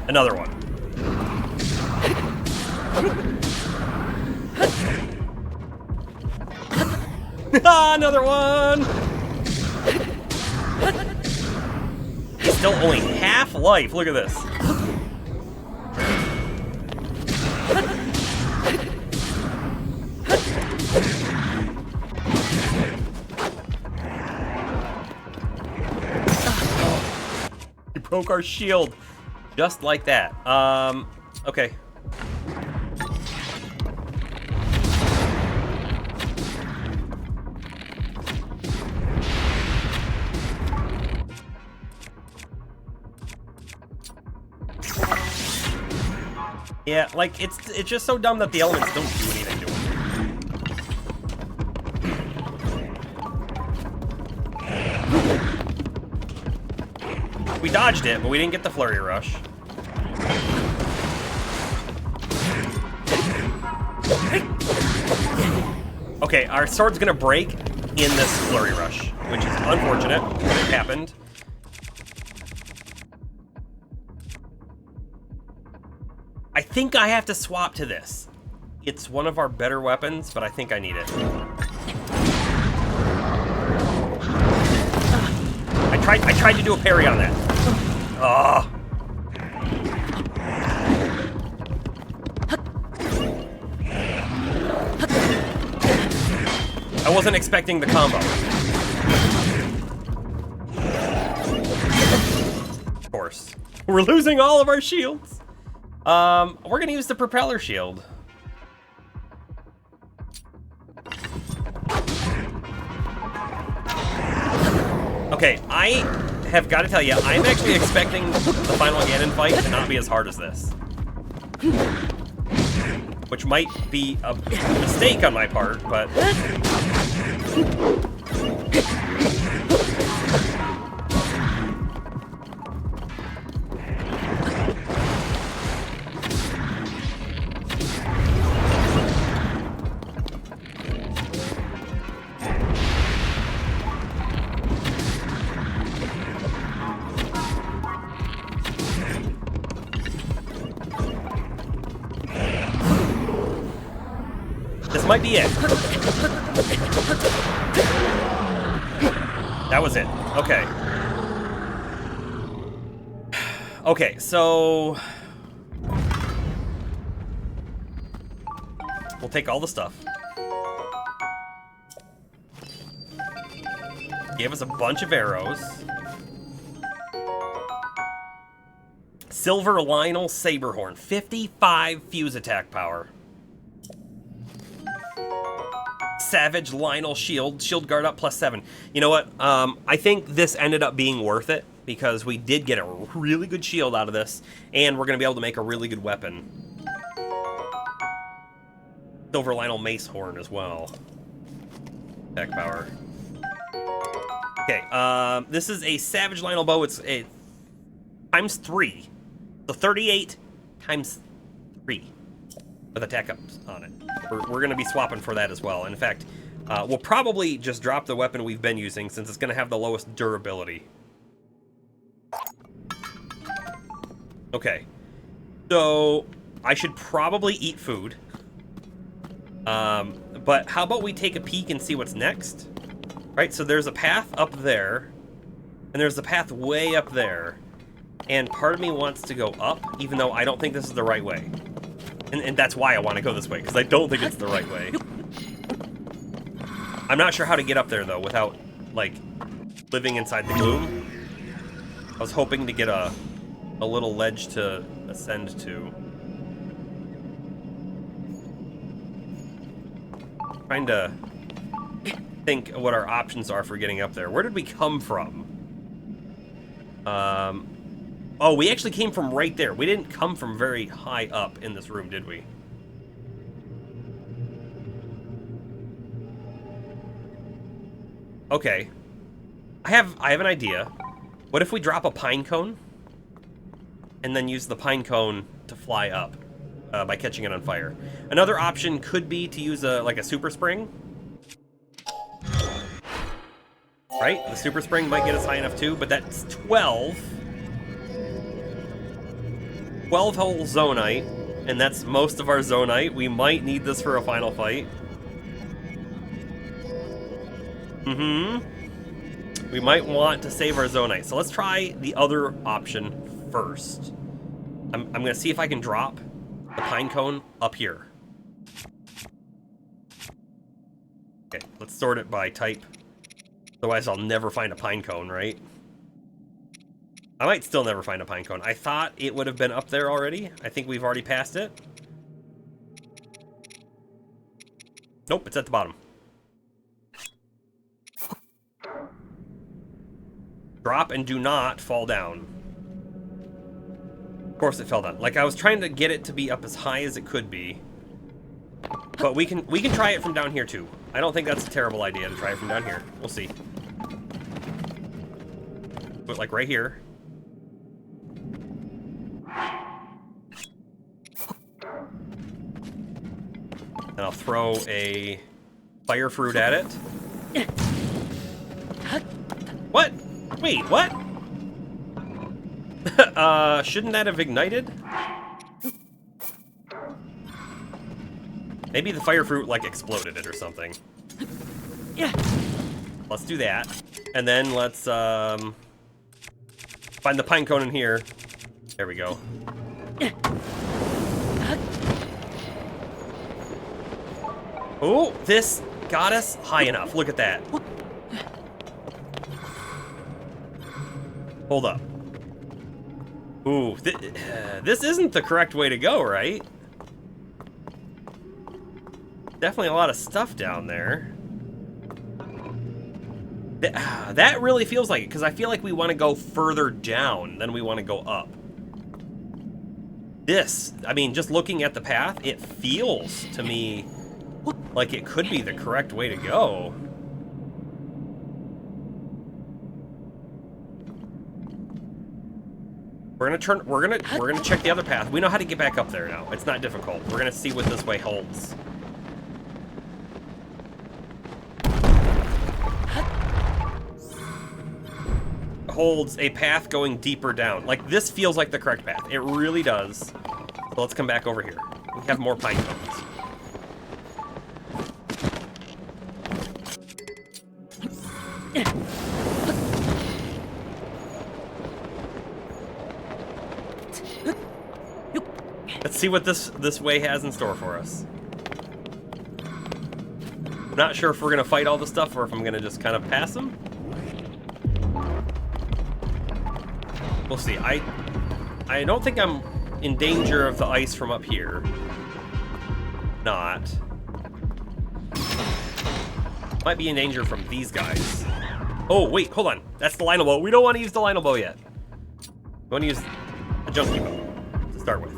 Another one. Another one! He's still only half life. Look at this. He broke our shield. Just like that. Okay. Yeah, like, it's just so dumb that the elements don't do anything to him. We dodged it, but we didn't get the flurry rush. Okay, our sword's gonna break in this flurry rush, which is unfortunate, but it happened. I think I have to swap to this. It's one of our better weapons, but I think I need it. I tried to do a parry on that. Ugh. I wasn't expecting the combo. Of course. We're losing all of our shields. We're gonna use the propeller shield. Okay, I have got to tell you, I'm actually expecting the final Ganon fight to not be as hard as this. Which might be a mistake on my part, but... This might be it. That was it. Okay. Okay, so... we'll take all the stuff. Gave us a bunch of arrows. Silver Lionel Saberhorn. 55 fuse attack power. Savage Lionel Shield. Shield guard up +7. You know what? I think this ended up being worth it because we did get a really good shield out of this, and we're going to be able to make a really good weapon. Silver Lionel Mace Horn as well. Attack power. Okay, this is a Savage Lionel bow. It's a ×3. So 38 × 3. with attack ups on it. We're going to be swapping for that as well. In fact, we'll probably just drop the weapon we've been using since it's going to have the lowest durability. Okay. So, I should probably eat food. But how about we take a peek and see what's next? Right, so there's a path up there, and there's a path way up there, and part of me wants to go up, even though I don't think this is the right way. And that's why I want to go this way, because I don't think it's the right way. I'm not sure how to get up there, though, without, like, living inside the gloom. I was hoping to get a little ledge to ascend to. Trying to think what our options are for getting up there. Where did we come from? Oh, we actually came from right there. We didn't come from very high up in this room, did we? Okay. I have an idea. What if we drop a pine cone and then use the pine cone to fly up by catching it on fire? Another option could be to use like a super spring. Right? The super spring might get us high enough too, but that's 12. 12 whole zonite, and that's most of our zonite. We might need this for a final fight. We might want to save our zonite. So let's try the other option first. I'm going to see if I can drop the pine cone up here. Okay, let's sort it by type. Otherwise, I'll never find a pine cone, right? I might still never find a pine cone. I thought it would have been up there already. I think we've already passed it. Nope, it's at the bottom. Drop and do not fall down. Of course it fell down. Like, I was trying to get it to be up as high as it could be. But we can try it from down here too. I don't think that's a terrible idea to try it from down here. We'll see. But like right here. And I'll throw a fire fruit at it. What? Wait, what? Shouldn't that have ignited? Maybe the fire fruit, like, exploded it or something. Yeah. Let's do that. And then let's, find the pine cone in here. There we go. Oh, this got us high enough. Look at that. Hold up. Ooh, this isn't the correct way to go, right? Definitely a lot of stuff down there. That really feels like it, because I feel like we want to go further down than we want to go up. This, I mean, just looking at the path, it feels to me like it could be the correct way to go. We're gonna check the other path. We know how to get back up there now. It's not difficult. We're gonna see what this way holds. Holds a path going deeper down. Like, this feels like the correct path. It really does. So let's come back over here. We have more pine cones. Let's see what this way has in store for us. I'm not sure if we're gonna fight all the stuff or if I'm gonna just kind of pass them. We'll see. I don't think I'm in danger of the ice from up here. Not. Might be in danger from these guys. Oh, wait, hold on. That's the Lionel bow. We don't want to use the Lionel bow yet. We want to use a junkie bow to start with.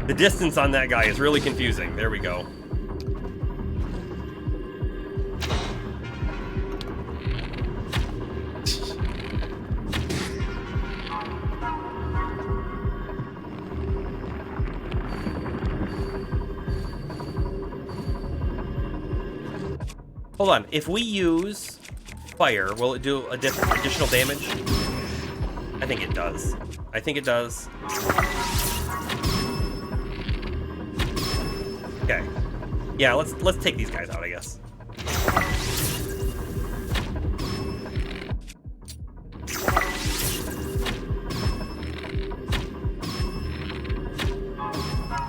The distance on that guy is really confusing. There we go. Hold on. If we use fire, will it do additional damage? I think it does. I think it does. Okay. Yeah, let's take these guys out, I guess.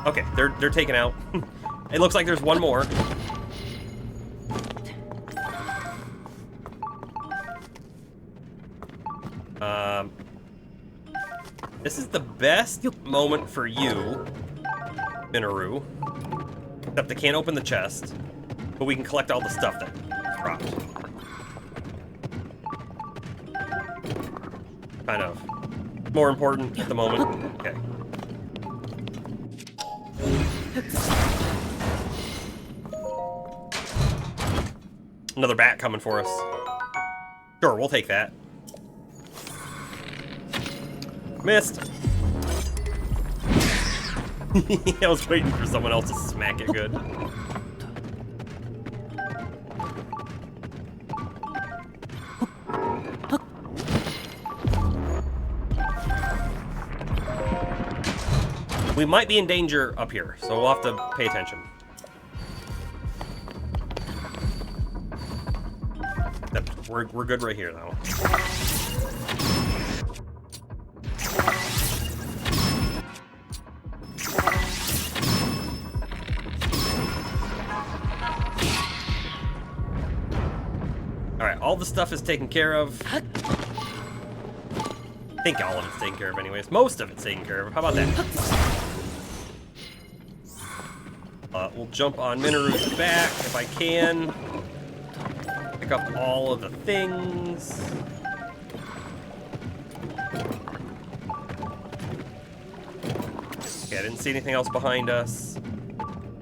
Okay, they're taken out. It looks like there's one more. This is the best moment for you, Minoru. Except I can't open the chest, but we can collect all the stuff that dropped. Kind of more important at the moment. Okay. Another bat coming for us. Sure, we'll take that. Missed. I was waiting for someone else to smack it good. We might be in danger up here, so we'll have to pay attention. We're good right here, though. Alright, all the stuff is taken care of. I think all of it's taken care of anyways. Most of it's taken care of. How about that? We'll jump on Minoru's back if I can. Pick up all of the things. Okay, I didn't see anything else behind us.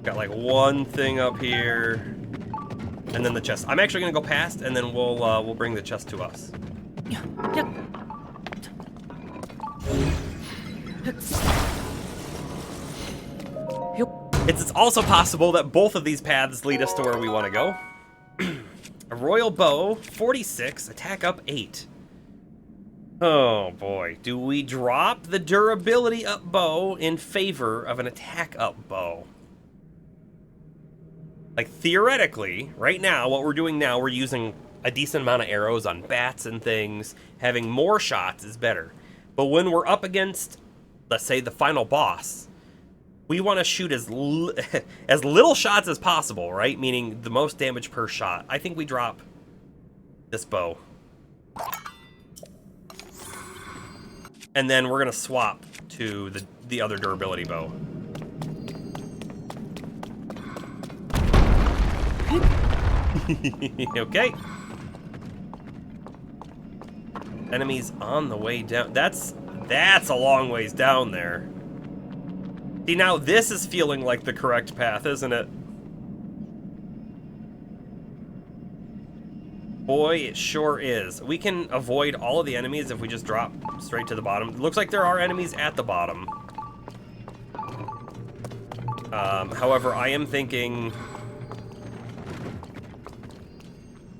Got like one thing up here. And then the chest. I'm actually gonna go past, and then we'll bring the chest to us. It's also possible that both of these paths lead us to where we want to go. A royal bow, 46, attack up 8. Oh boy, do we drop the durability up bow in favor of an attack up bow? Like, theoretically, right now, what we're doing now, we're using a decent amount of arrows on bats and things. Having more shots is better. But when we're up against, let's say, the final boss, we want to shoot as little shots as possible, right? Meaning the most damage per shot. I think we drop this bow. And then we're going to swap to the other durability bow. Okay. Enemies on the way down. That's a long ways down there. See, now this is feeling like the correct path, isn't it? Boy, it sure is. We can avoid all of the enemies if we just drop straight to the bottom. It looks like there are enemies at the bottom. However, I am thinking...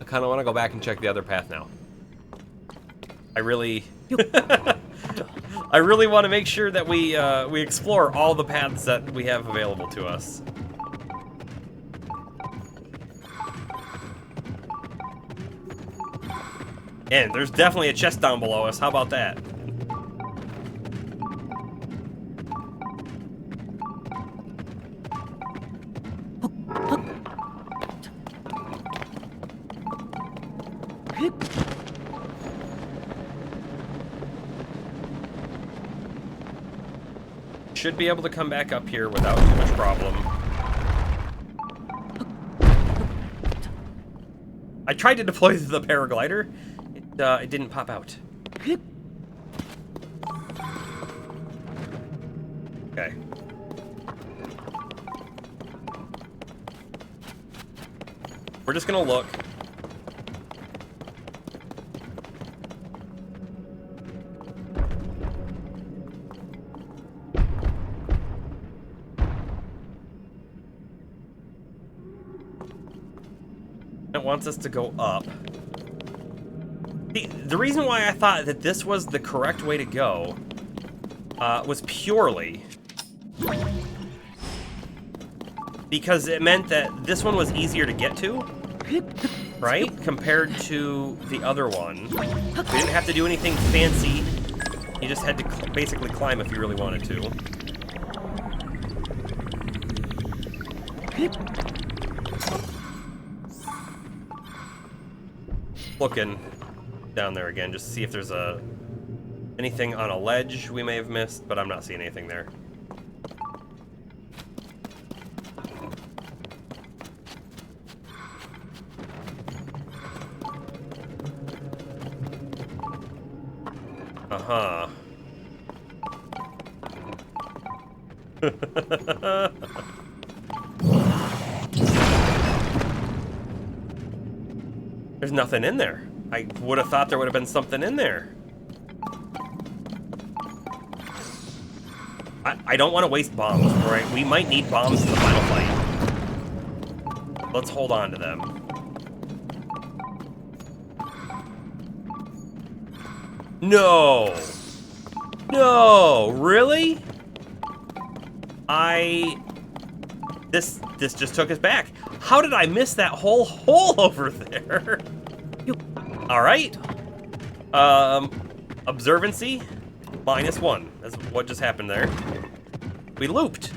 I kind of want to go back and check the other path now. I really... I really want to make sure that we explore all the paths that we have available to us. And there's definitely a chest down below us. How about that? Should be able to come back up here without too much problem. I tried to deploy the paraglider. It didn't pop out. Okay. We're just gonna look. It wants us to go up. The reason why I thought that this was the correct way to go was purely because it meant that this one was easier to get to, right? Compared to the other one. We didn't have to do anything fancy. You just had to basically climb if you really wanted to. Looking down there again, just to see if there's anything on a ledge we may have missed, but I'm not seeing anything there. Uh-huh. There's nothing in there. I would have thought there would have been something in there. I don't want to waste bombs, right? We might need bombs in the final fight. Let's hold on to them. No! No! Really? This just took us back. How did I miss that whole hole over there? Alright. Observancy, -1. That's what just happened there. We looped.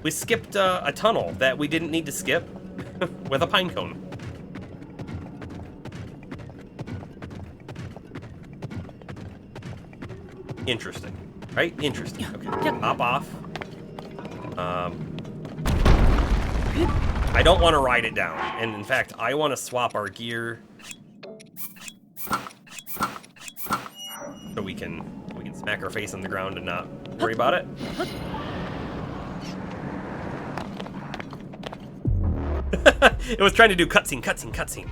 We skipped a tunnel that we didn't need to skip with a pine cone. Interesting. Right? Interesting. Okay. Hop off. I don't want to ride it down. And in fact, I want to swap our gear so we can smack our face on the ground and not worry about it. It was trying to do cutscene.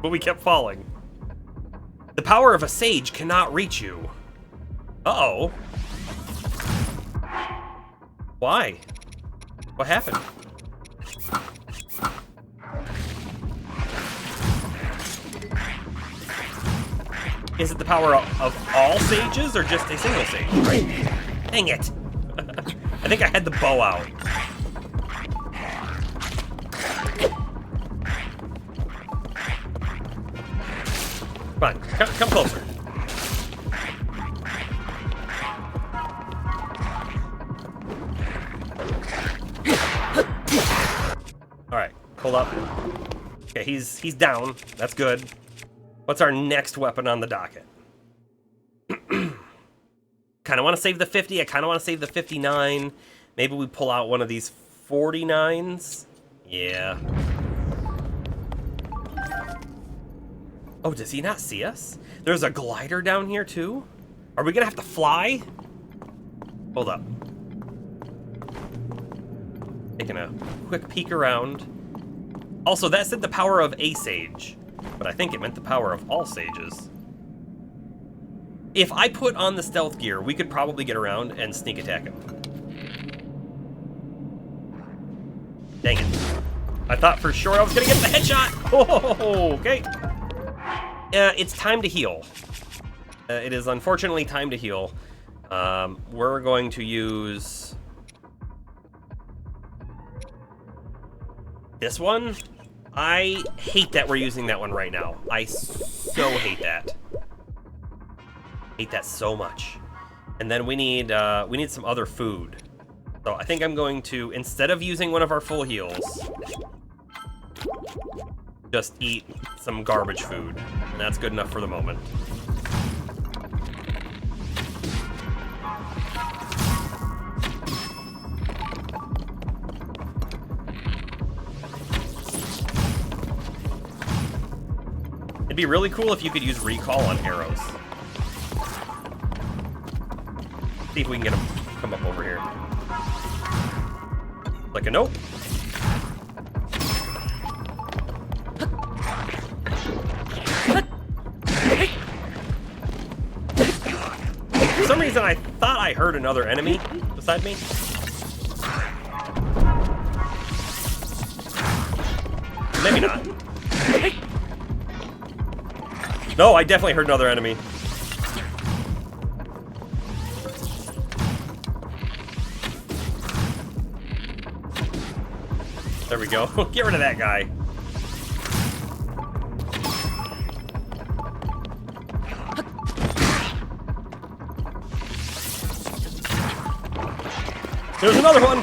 But we kept falling. The power of a sage cannot reach you. Uh-oh. Why? What happened? Is it the power of all sages or just a single sage? Right? Dang it. I think I had the bow out. Come on, come closer. All right, hold up. Okay, he's down. That's good. What's our next weapon on the docket? Kind of want to save the 50. I kind of want to save the 59. Maybe we pull out one of these 49s. Yeah. Oh, does he not see us? There's a glider down here too? Are we gonna have to fly? Hold up. Taking a quick peek around. Also, that said the power of a sage, but I think it meant the power of all sages. If I put on the stealth gear, we could probably get around and sneak attack him. Dang it. I thought for sure I was gonna get the headshot. Oh, okay. It's time to heal. It is unfortunately time to heal. We're going to use this one. I hate that we're using that one right now. I so hate that. Hate that so much. And then we need some other food. So I think I'm going to, instead of using one of our full heals, just eat some garbage food. And that's good enough for the moment. It'd be really cool if you could use recall on arrows. See if we can get him to come up over here. Like a nope. For some reason, I thought I heard another enemy beside me. maybe not. No, I definitely heard another enemy. There we go. Get rid of that guy. There's another one.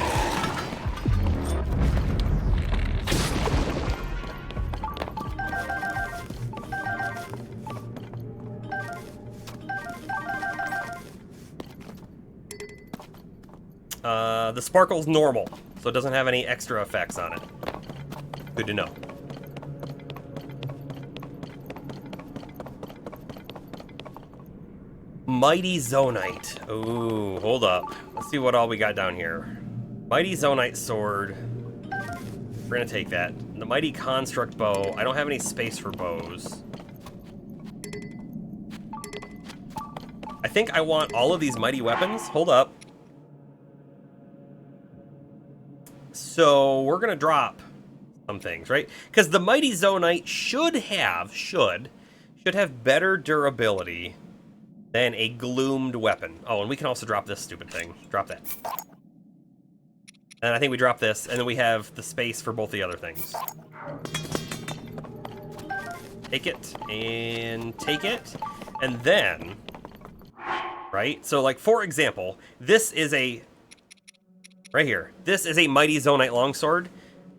The sparkle's normal, so it doesn't have any extra effects on it. Good to know. Mighty Zonite. Ooh, hold up. Let's see what all we got down here. Mighty Zonite sword. We're gonna take that. The Mighty Construct bow. I don't have any space for bows. I think I want all of these mighty weapons. Hold up. So we're gonna drop some things, right? Because the Mighty Zonite should have better durability than a gloomed weapon. Oh, and we can also drop this stupid thing. Drop that. And I think we drop this, and then we have the space for both the other things. Take it, and take it, and then, right? So, like, for example, this is a, right here, this is a Mighty Zonite longsword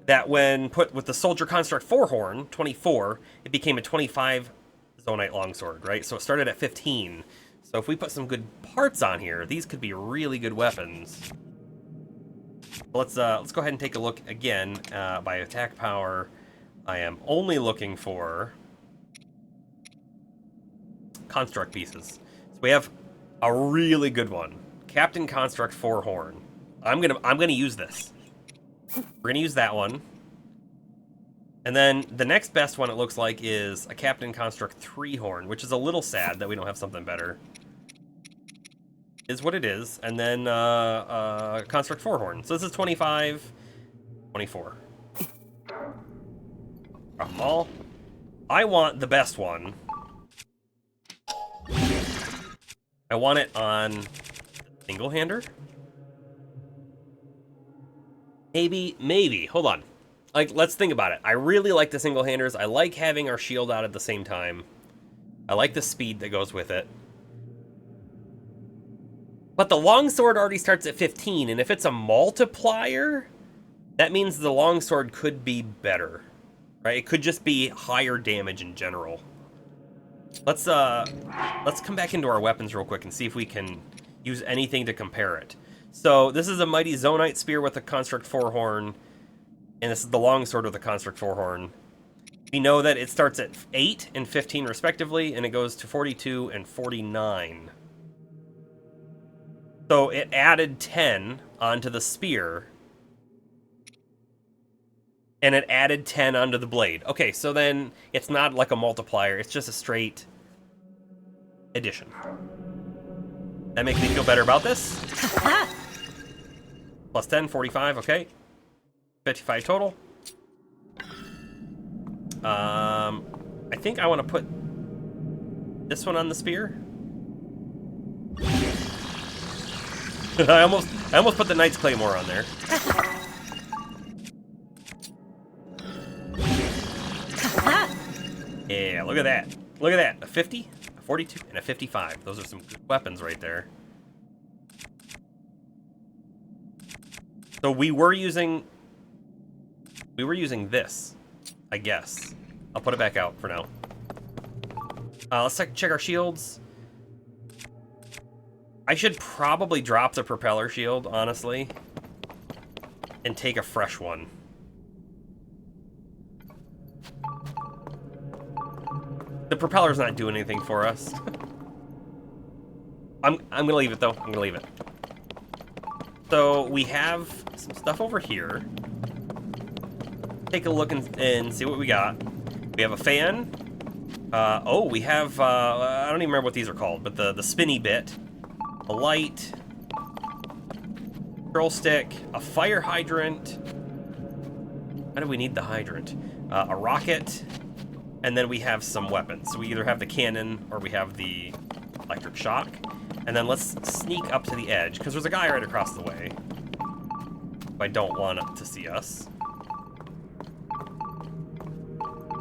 that when put with the Soldier Construct 4-horn, 24, it became a 25 Zonite longsword, right? So it started at 15. So if we put some good parts on here, these could be really good weapons. Let's go ahead and take a look again. By attack power, I am only looking for construct pieces. So we have a really good one, Captain Construct 4-horn. I'm gonna use this. We're gonna use that one. And then the next best one, it looks like, is a Captain Construct 3-horn, which is a little sad that we don't have something better. Is what it is. And then Construct 4-horn. So this is 25, 24. Drop them all. I want the best one. I want it on single-hander. Maybe. Hold on. Like, let's think about it. I really like the single-handers. I like having our shield out at the same time. I like the speed that goes with it. But the longsword already starts at 15, and if it's a multiplier, that means the longsword could be better, right? It could just be higher damage in general. Let's come back into our weapons real quick and see if we can use anything to compare it. So this is a Mighty Zonite spear with a Construct 4-horn, and this is the longsword with a Construct 4-horn. We know that it starts at 8 and 15 respectively, and it goes to 42 and 49. So it added 10 onto the spear, and it added 10 onto the blade. Okay, so then it's not like a multiplier, it's just a straight addition. That makes me feel better about this. Plus 10, 45, okay. 55 total. I think I want to put this one on the spear. I almost put the Knight's Claymore on there. Yeah, look at that. Look at that. A 50, a 42, and a 55. Those are some good weapons right there. So we were using this, I guess. I'll put it back out for now. Let's check our shields. I should probably drop the propeller shield, honestly, and take a fresh one. The propeller's not doing anything for us. I'm gonna leave it though. I'm gonna leave it. So we have some stuff over here. Take a look and see what we got. We have a fan. Oh, we have I don't even remember what these are called, but the spinny bit. A light, control stick, a fire hydrant, How do we need the hydrant? A rocket, and then we have some weapons. So we either have the cannon or we have the electric shock. And then let's sneak up to the edge, because there's a guy right across the way. I don't want to see us.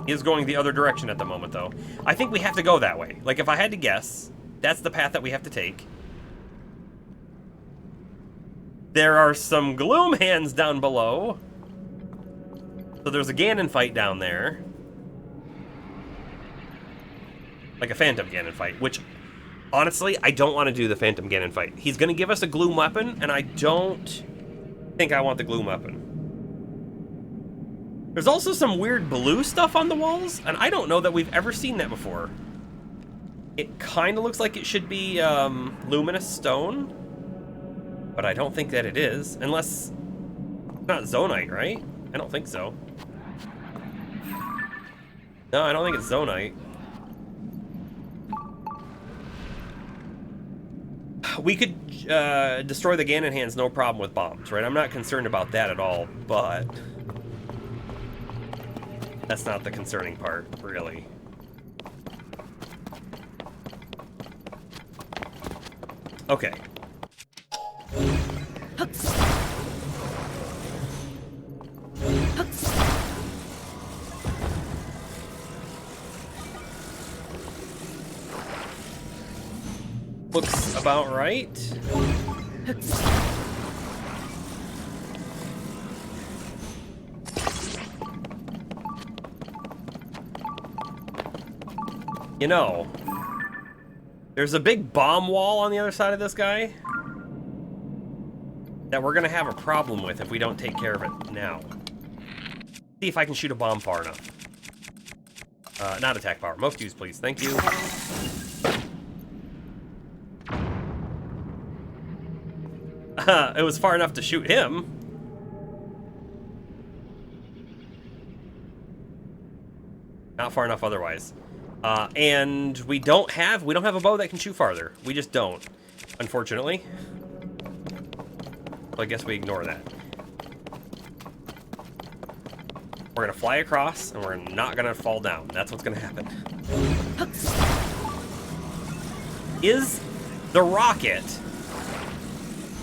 He is going the other direction at the moment, though. I think we have to go that way. Like, if I had to guess, that's the path that we have to take. There are some gloom hands down below. So there's a Ganon fight down there. Like a Phantom Ganon fight, which, honestly, I don't want to do the Phantom Ganon fight. He's going to give us a gloom weapon, and I don't think I want the gloom weapon. There's also some weird blue stuff on the walls, and I don't know that we've ever seen that before. It kind of looks like it should be luminous stone, but I don't think that it is, unless it's not zonite, right? I don't think so. No, I don't think it's zonite. We could destroy the Ganon hands, no problem with bombs, right? I'm not concerned about that at all, but that's not the concerning part, really. Okay. Looks about right. You know, there's a big bomb wall on the other side of this guy that we're gonna have a problem with if we don't take care of it now. See if I can shoot a bomb far enough. Not attack power. Most use, please. Thank you. It was far enough to shoot him. Not far enough otherwise. And we don't have a bow that can shoot farther. We just don't, unfortunately. So I guess we ignore that. We're gonna fly across, and we're not gonna fall down. That's what's gonna happen. Is the rocket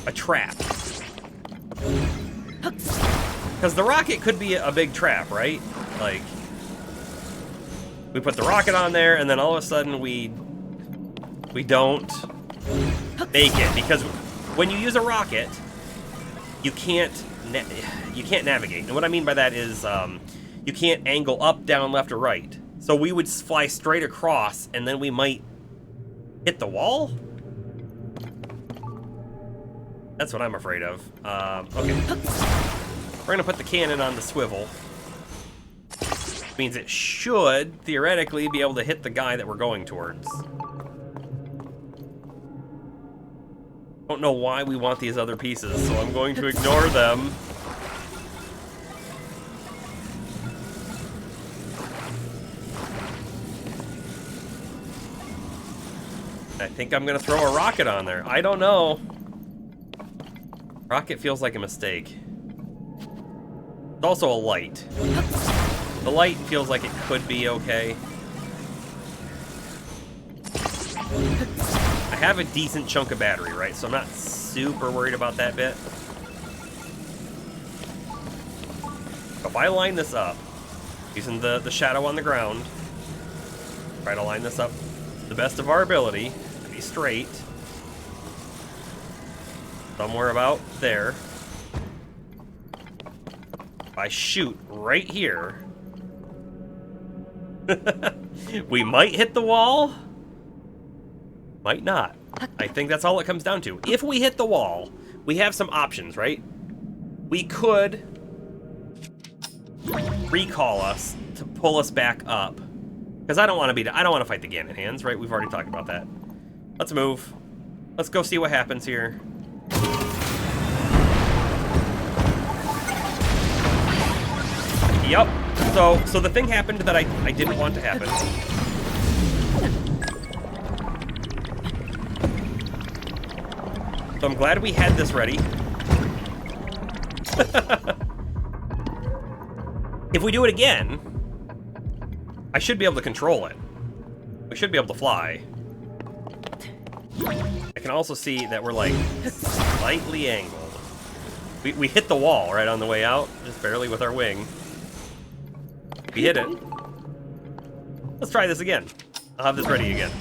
a trap? Because the rocket could be a big trap, right? Like, we put the rocket on there, and then all of a sudden we don't make it, because when you use a rocket, you can't navigate. And what I mean by that is you can't angle up, down, left, or right. So we would fly straight across, and then we might hit the wall. That's what I'm afraid of. Okay. We're gonna put the cannon on the swivel. Means it should theoretically be able to hit the guy that we're going towards. Don't know why we want these other pieces, so I'm going to ignore them. I think I'm gonna throw a rocket on there. I don't know. Rocket feels like a mistake. It's also a light. The light feels like it could be okay. I have a decent chunk of battery, right? So I'm not super worried about that bit. If I line this up, using the shadow on the ground, try to line this up to the best of our ability, to be straight. Somewhere about there. If I shoot right here, we might hit the wall, might not. I think that's all it comes down to. If we hit the wall, we have some options, right? We could recall us to pull us back up, because I don't want to fight the Ganon hands, right? We've already talked about that. Let's move. Let's go see what happens here. Yep. So the thing happened that I didn't want to happen. So I'm glad we had this ready. If we do it again, I should be able to control it. We should be able to fly. I can also see that we're like slightly angled. We hit the wall right on the way out, just barely with our wing. We hit it. Let's try this again. I'll have this ready again.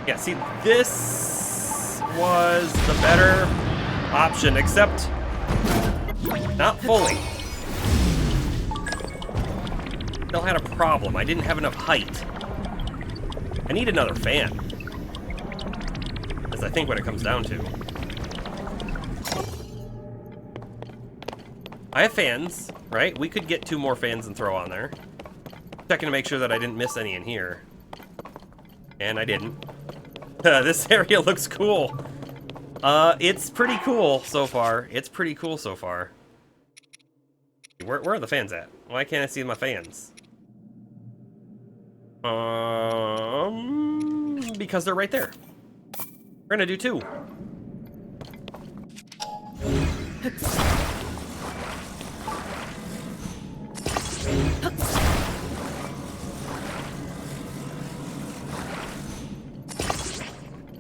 Yeah, see, this was the better option, except not fully. Still had a problem. I didn't have enough height. I need another fan. That's, I think, what it comes down to. I have fans, right? We could get 2 more fans and throw on there. Checking to make sure that I didn't miss any in here. And I didn't. This area looks cool. It's pretty cool so far. It's pretty cool so far. Where are the fans at? Why can't I see my fans? Because they're right there. We're gonna do 2.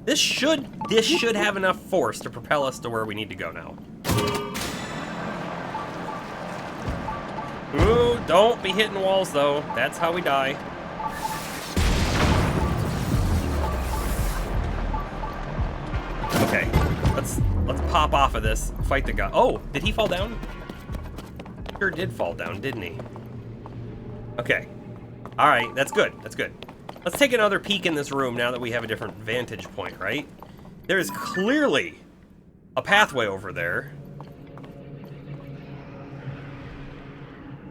This should have enough force to propel us to where we need to go now. Ooh, don't be hitting walls though. That's how we die. Okay, let's pop off of this. Fight the guy. Oh, did he fall down? Sure did fall down, didn't he? Okay. All right, that's good. That's good. Let's take another peek in this room now that we have a different vantage point, right? There is clearly a pathway over there.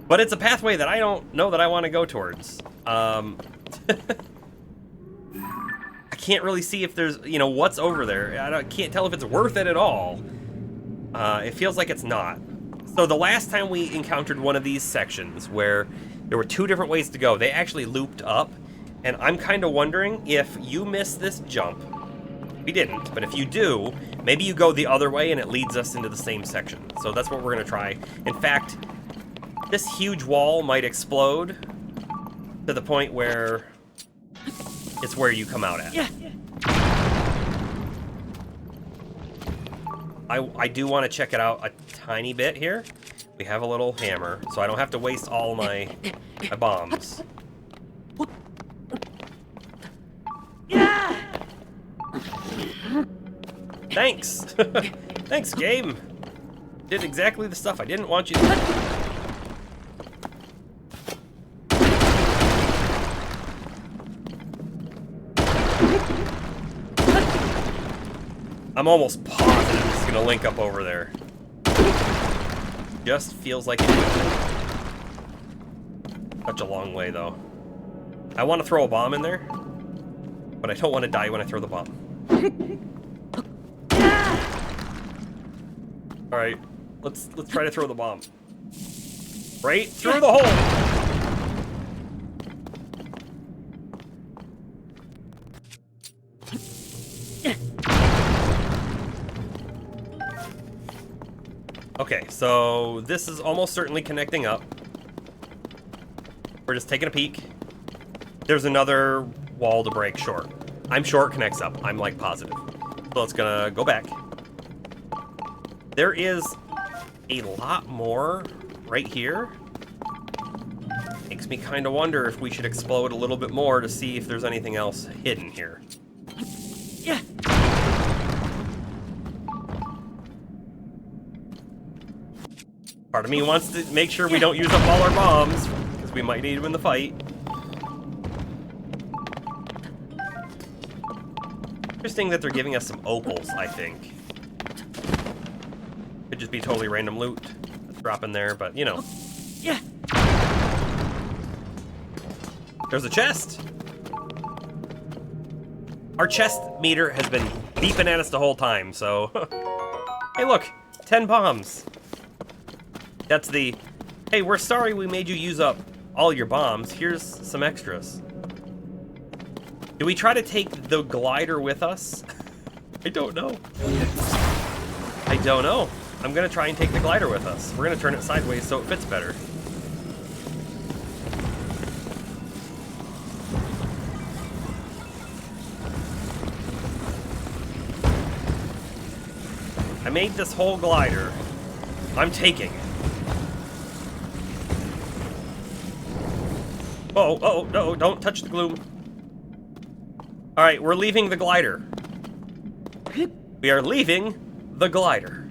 But it's a pathway that I don't know that I want to go towards. I can't really see if there's, you know, what's over there. I can't tell if it's worth it at all. It feels like it's not. So the last time we encountered one of these sections where there were 2 different ways to go, they actually looped up. And I'm kind of wondering if you miss this jump. We didn't, but if you do, maybe you go the other way and it leads us into the same section. So that's what we're going to try. In fact, this huge wall might explode to the point where it's where you come out at. Yeah. I do want to check it out a tiny bit here. We have a little hammer, so I don't have to waste all my bombs. Thanks! Thanks, game! Did exactly the stuff I didn't want you to. I'm almost positive it's gonna link up over there. Just feels like it will. Such a long way, though. I want to throw a bomb in there, but I don't want to die when I throw the bomb. All right, let's try to throw the bomb. Right through the hole. Okay, so this is almost certainly connecting up. We're just taking a peek. There's another wall to break short. I'm sure it connects up. I'm like positive. So it's gonna go back. There is a lot more right here. Makes me kind of wonder if we should explode a little bit more to see if there's anything else hidden here. Yeah. Part of me wants to make sure we don't use up all our bombs, because we might need them in the fight. Interesting that they're giving us some opals, I think. Could just be totally random loot that's dropping there, but you know. Yeah. There's a chest. Our chest meter has been beeping at us the whole time, so. Hey, look, 10 bombs. That's the, hey, we're sorry we made you use up all your bombs. Here's some extras. Do we try to take the glider with us? I don't know. I don't know. I'm gonna try and take the glider with us. We're gonna turn it sideways so it fits better. I made this whole glider. I'm taking it. Oh, no, don't touch the gloom. Alright, we're leaving the glider. We are leaving the glider.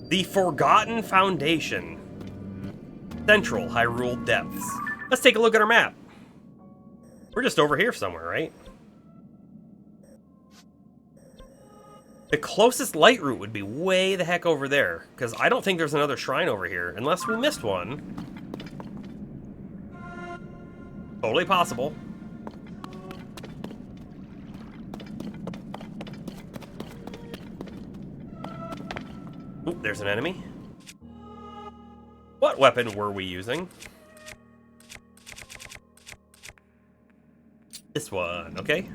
The Forgotten Foundation. Central Hyrule Depths. Let's take a look at our map. We're just over here somewhere, right? The closest light route would be way the heck over there, because I don't think there's another shrine over here, unless we missed one. Totally possible. Oop, there's an enemy. What weapon were we using? This one, okay.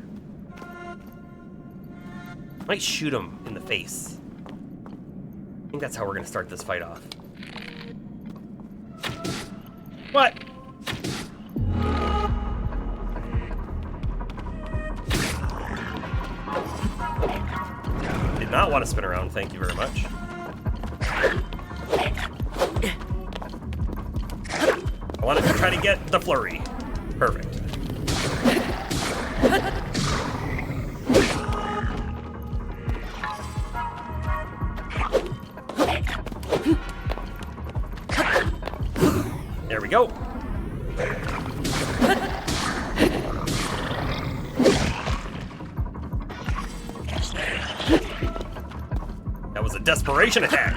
Might shoot him in the face. I think that's how we're gonna start this fight off. What? Did not want to spin around, thank you very much. I wanted to try to get the flurry. Perfect. There we go. That was a desperation attack.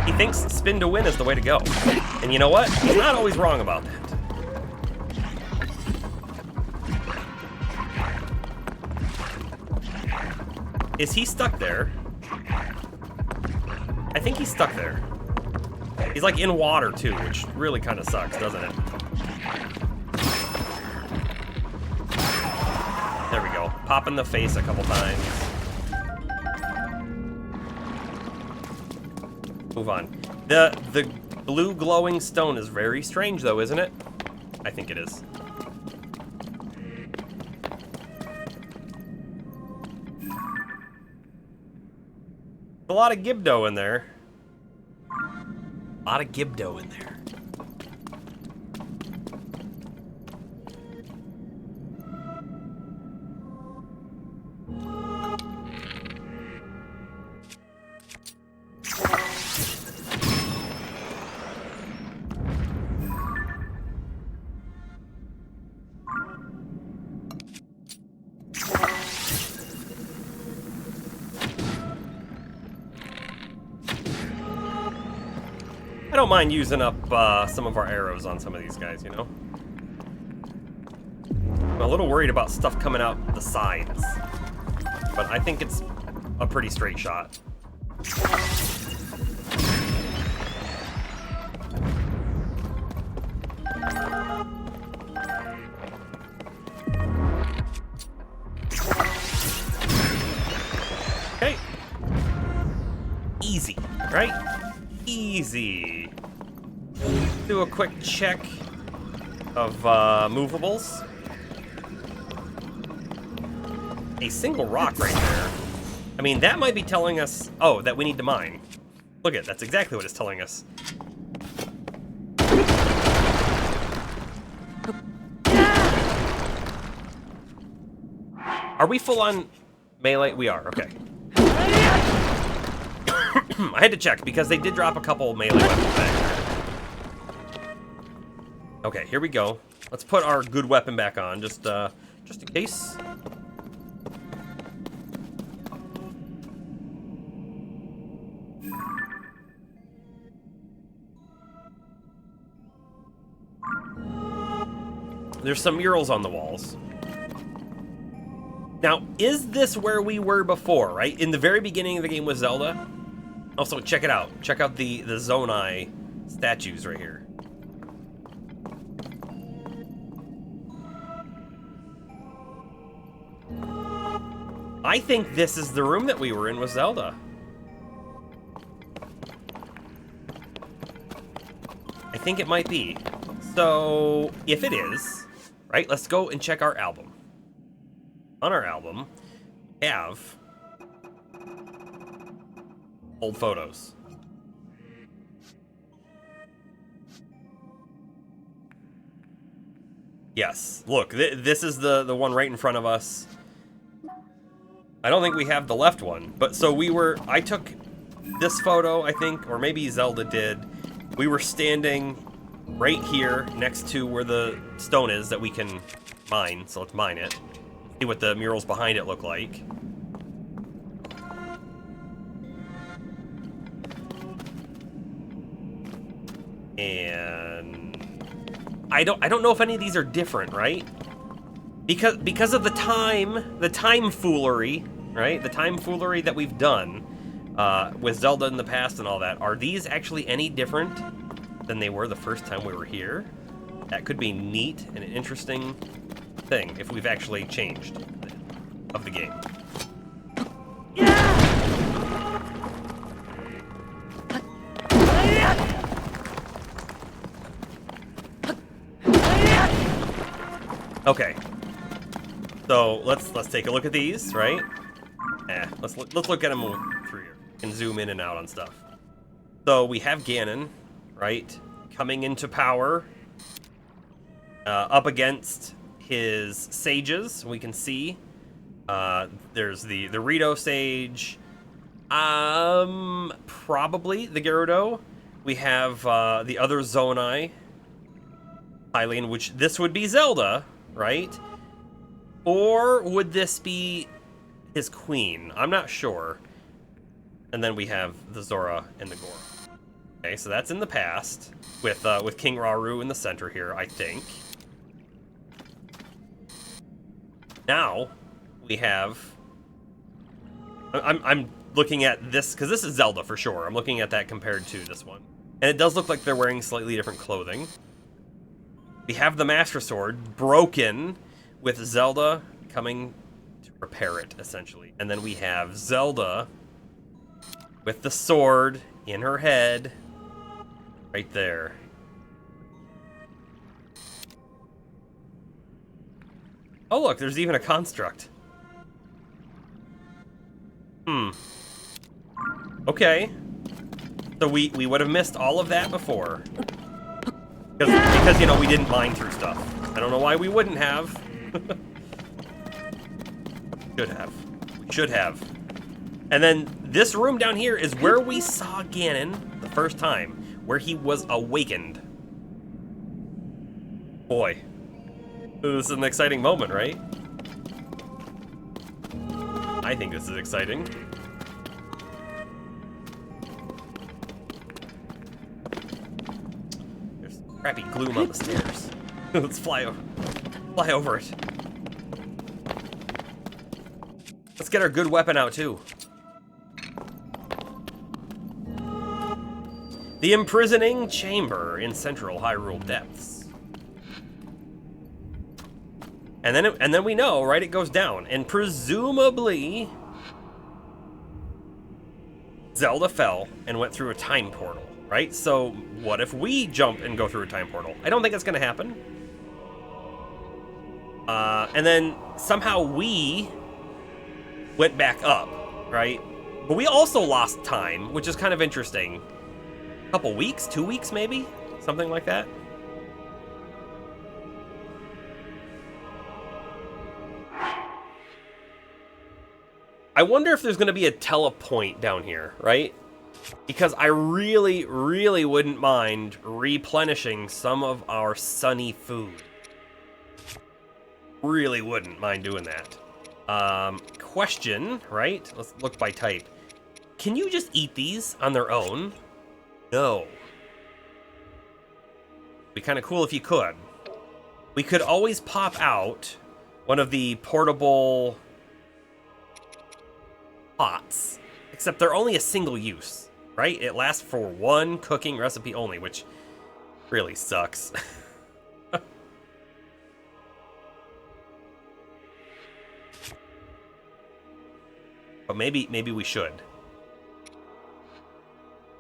He thinks spin to win is the way to go. And you know what? He's not always wrong about that. Is he stuck there? I think he's stuck there. He's like in water too, which really kind of sucks, doesn't it? There we go. Pop in the face a couple times. Move on. The blue glowing stone is very strange though, isn't it? I think it is. A lot of Gibdo in there. A lot of Gibdo in there. I don't mind using up some of our arrows on some of these guys, you know? I'm a little worried about stuff coming out the sides, but I think it's a pretty straight shot. Okay. Easy, right? Easy. Do a quick check of movables. A single rock right there. I mean, that might be telling us, oh, that we need to mine. Look at, that's exactly what it's telling us. Are we full on melee? We are, okay. I had to check because they did drop a couple melee weapons back there. Okay, here we go. Let's put our good weapon back on, just in case. There's some murals on the walls. Now, is this where we were before, right? In the very beginning of the game with Zelda? Also, check it out. Check out the Zonai statues right here. I think this is the room that we were in with Zelda. I think it might be. So, if it is, right, let's go and check our album. On our album, we have old photos. Yes, look, this is the one right in front of us. I don't think we have the left one, but so I took this photo, I think, or maybe Zelda did. We were standing right here next to where the stone is that we can mine, so let's mine it. See what the murals behind it look like. And I don't know if any of these are different, right? Because of the time foolery, right? The time foolery that we've done with Zelda in the past and all that. Are these actually any different than they were the first time we were here? That could be neat and an interesting thing if we've actually changed of the game. Okay, so let's take a look at these, right? Let's look at them through here and zoom in and out on stuff. So we have Ganon, right, coming into power, up against his sages. We can see there's the Rito sage, probably the Gerudo. We have the other Zonai, Hylian, which this would be Zelda, right? Or would this be his queen? I'm not sure. And then we have the Zora and the Gora. Okay, so that's in the past with King Rauru in the center here, I think. Now we have. I'm looking at this because this is Zelda for sure. I'm looking at that compared to this one, and it does look like they're wearing slightly different clothing. We have the Master Sword broken, with Zelda coming to repair it, essentially. And then we have Zelda with the sword in her head, right there. Oh look, there's even a construct. Okay. So we would have missed all of that before. Because, you know, we didn't mine through stuff. I don't know why we wouldn't have. Should have. We should have. And then this room down here is where we saw Ganon the first time, where he was awakened. Boy. This is an exciting moment, right? I think this is exciting. There's crappy gloom on the stairs. Let's fly over it. Let's get our good weapon out too. The imprisoning chamber in central Hyrule depths. And then we know, right? It goes down, and presumably Zelda fell and went through a time portal, right? So what if we jump and go through a time portal? I don't think it's gonna happen. And then somehow we went back up, right? But we also lost time, which is kind of interesting. A couple weeks, 2 weeks maybe? Something like that. I wonder if there's going to be a telepoint down here, right? Because I really, really wouldn't mind replenishing some of our sunny food. Really wouldn't mind doing that. Question, right? Let's look by type. Can you just eat these on their own? No. Be kind of cool if you could. We could always pop out one of the portable pots, except they're only a single use. right? It lasts for one cooking recipe only, which really sucks. But maybe we should.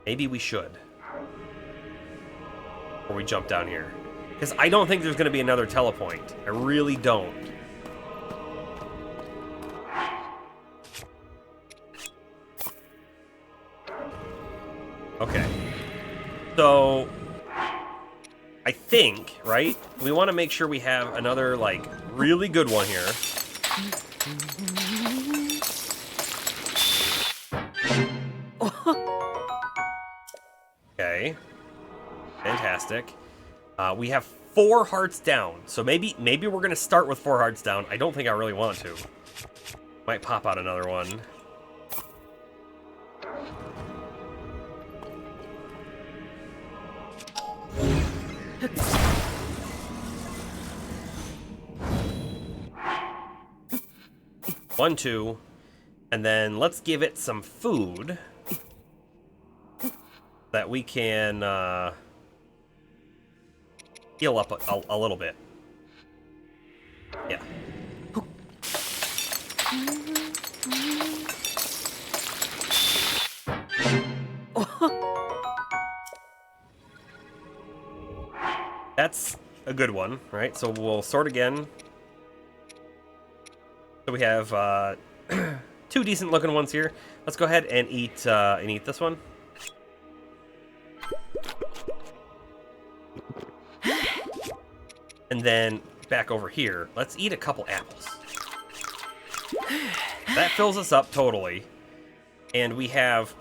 Maybe we should. Before we jump down here. Because I don't think there's going to be another telepoint. I really don't. Okay. So, I think, right? We want to make sure we have another, like, really good one here. Okay. Fantastic. We have 4 hearts down, so maybe we're gonna start with 4 hearts down. I don't think I really want to. Might pop out another one. One, 2, and then let's give it some food that we can heal up a little bit. Yeah. That's a good one, right? So we'll sort again. So we have 2 decent looking ones here. Let's go ahead and eat this one. And then back over here, let's eat a couple apples. That fills us up totally. And we have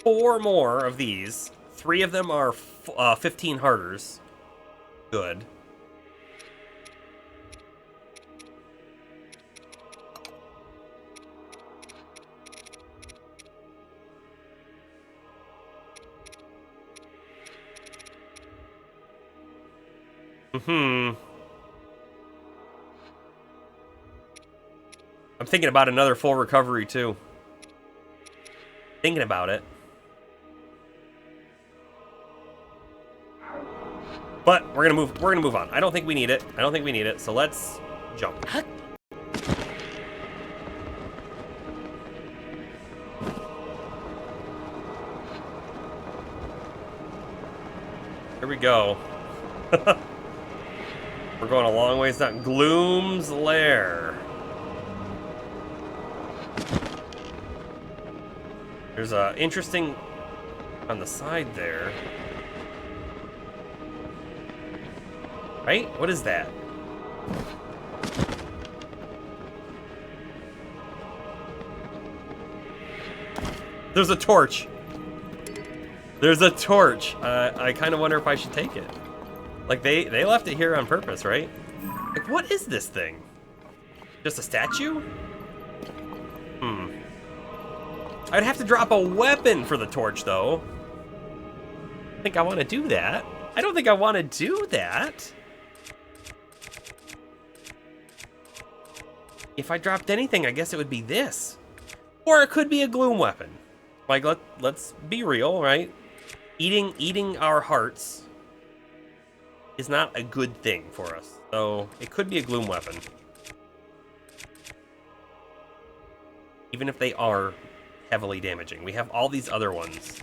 4 more of these. 3 of them are 15 hearters. Good. I'm thinking about another full recovery too. Thinking about it. But we're gonna move on. I don't think we need it. So let's jump. Here we go. We're going a long ways down. Gloom's Lair. There's a interesting on the side there. Right? What is that? There's a torch. There's a torch. I kind of wonder if I should take it. Like, they left it here on purpose, right? Like, what is this thing? Just a statue? I'd have to drop a weapon for the torch, though. I think I want to do that. I don't think I want to do that. If I dropped anything, I guess it would be this. Or it could be a gloom weapon. Like, let's be real, right? Eating our hearts is not a good thing for us. So, it could be a gloom weapon. Even if they are heavily damaging. We have all these other ones.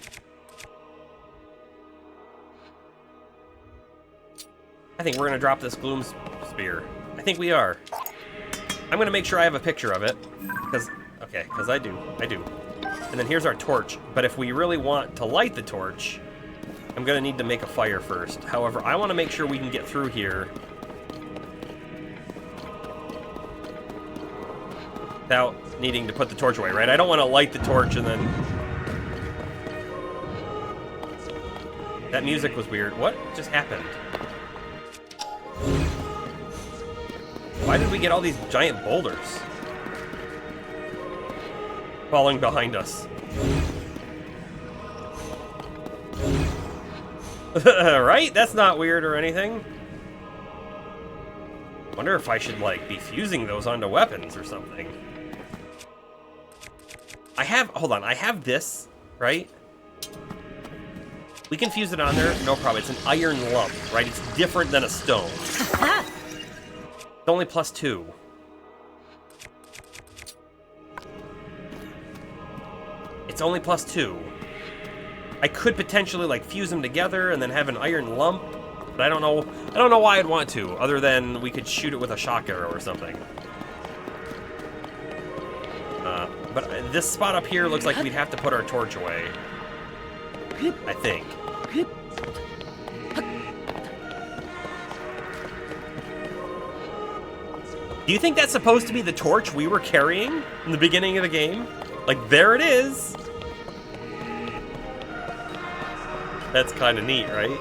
I think we're going to drop this gloom spear. I think we are. I'm going to make sure I have a picture of it. Because I do. And then here's our torch. But if we really want to light the torch, I'm going to need to make a fire first. However, I want to make sure we can get through here without needing to put the torch away, right? I don't want to light the torch and then... That music was weird. What just happened? Why did we get all these giant boulders falling behind us? Right? That's not weird or anything. Wonder if I should, like, be fusing those onto weapons or something. Hold on, I have this, right? We can fuse it on there, no problem. It's an iron lump, right? It's different than a stone. It's only +2. It's only +2. I could potentially like fuse them together and then have an iron lump, but I don't know why I'd want to, other than we could shoot it with a shock arrow or something. But this spot up here looks like we'd have to put our torch away. I think. Do you think that's supposed to be the torch we were carrying in the beginning of the game? Like, there it is! That's kind of neat, right?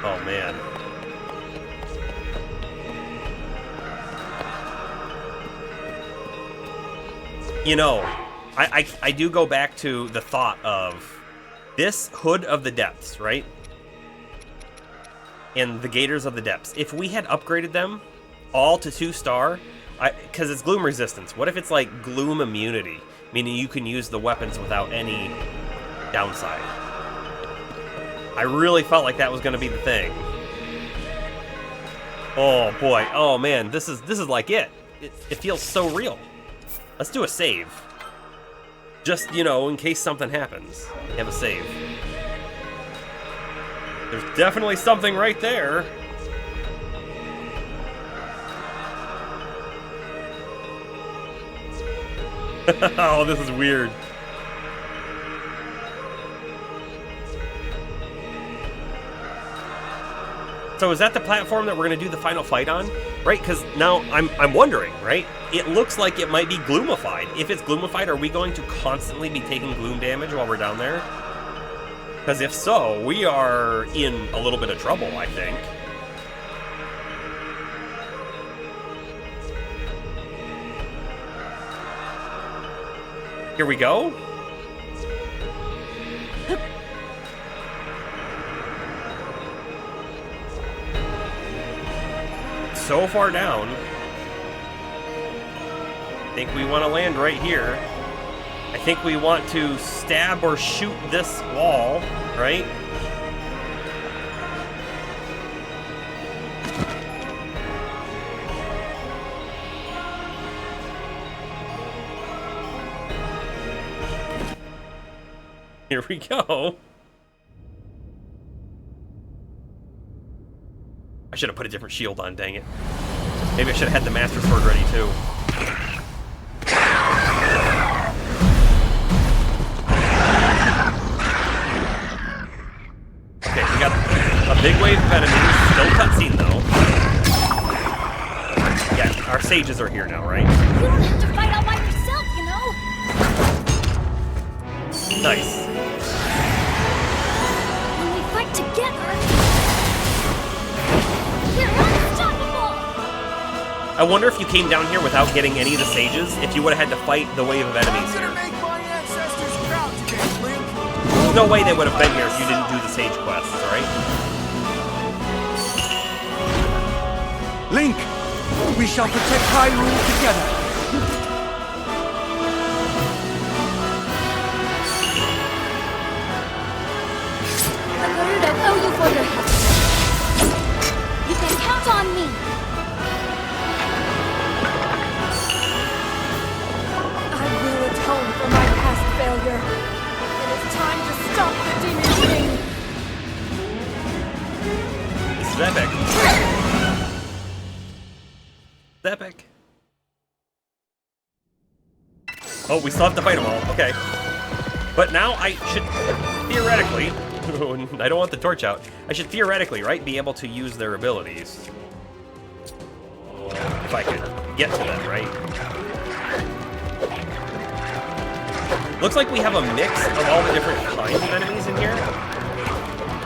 Oh, man. You know, I do go back to the thought of this Hood of the Depths, right? And the Gators of the Depths. If we had upgraded them all to 2-star, because it's gloom resistance, what if it's like gloom immunity? Meaning you can use the weapons without any downside. I really felt like that was going to be the thing. Oh boy, oh man, this is like it. It feels so real. Let's do a save. Just, you know, in case something happens. Have a save. There's definitely something right there. Oh, this is weird. So is that the platform that we're going to do the final fight on? Right, because now I'm wondering, right? It looks like it might be gloomified. If it's gloomified, are we going to constantly be taking gloom damage while we're down there? Because if so, we are in a little bit of trouble, I think. Here we go. So far down. I think we want to land right here. I think we want to stab or shoot this wall, right? Here we go. I should have put a different shield on, dang it. Maybe I should have had the Master Sword ready too. Okay, we got a big wave of enemies. Still cutscene though. Yeah, our sages are here now, right? You don't have to fight all by yourself, you know? Nice. When we fight together, we're unstoppable! I wonder if you came down here without getting any of the sages, if you would have had to fight the wave of enemies here. Make my ancestors proud today, Link. There's no way they would have been here if you didn't do the sage quests, alright? Link, we shall protect Hyrule together. I owe you for your help. You can count on me. I will atone for my past failure. It is time to stop the Demon King. This is epic. It's epic. Oh, we still have to fight them all. Okay. But now I should theoretically... I don't want the torch out. I should theoretically, right, be able to use their abilities. If I could get to them, right? Looks like we have a mix of all the different kinds of enemies in here.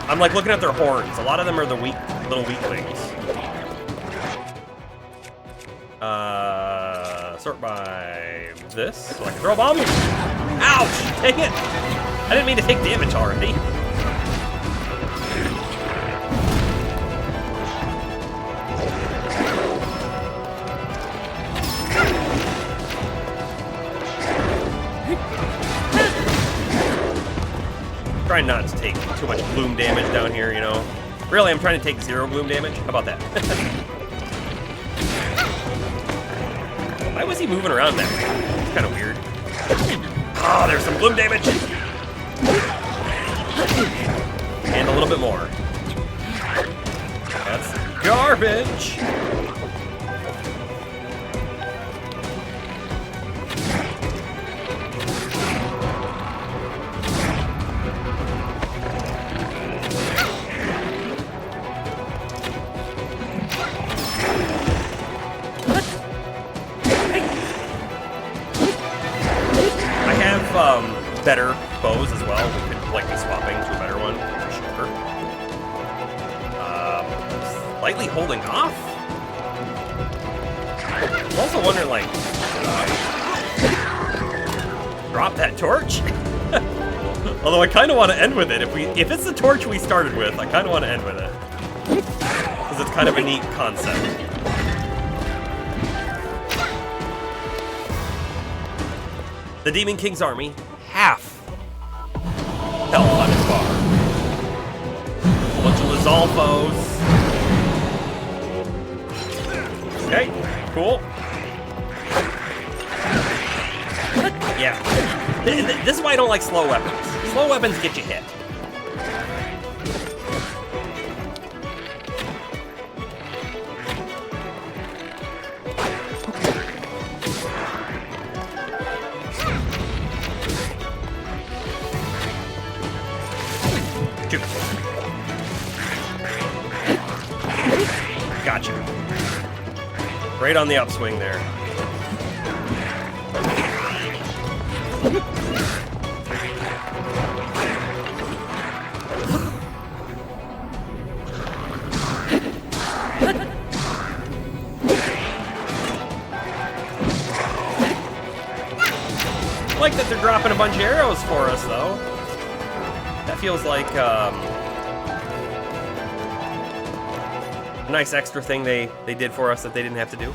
I'm like looking at their horns. A lot of them are the weak, little weaklings. Sort by this. So I can throw a bomb. Ouch! Dang it! I didn't mean to take damage already. trying not to take too much gloom damage down here, you know. Really, I'm trying to take 0 gloom damage. How about that? Why was he moving around that way? It's kind of weird. Oh, there's some gloom damage. And a little bit more. That's garbage. Better bows as well. We could like be swapping to a better one for sure. Slightly holding off. I'm also wondering, like, drop that torch. Although I kind of want to end with it. If it's the torch we started with, I kind of want to end with it because it's kind of a neat concept. The Demon King's army. Half health on his bar. A bunch of Lizalfos. Okay, cool. Yeah. This is why I don't like slow weapons. Slow weapons get you hit. Gotcha. Right on the upswing there. I like that they're dropping a bunch of arrows for us, though. That feels like a nice extra thing they did for us that they didn't have to do.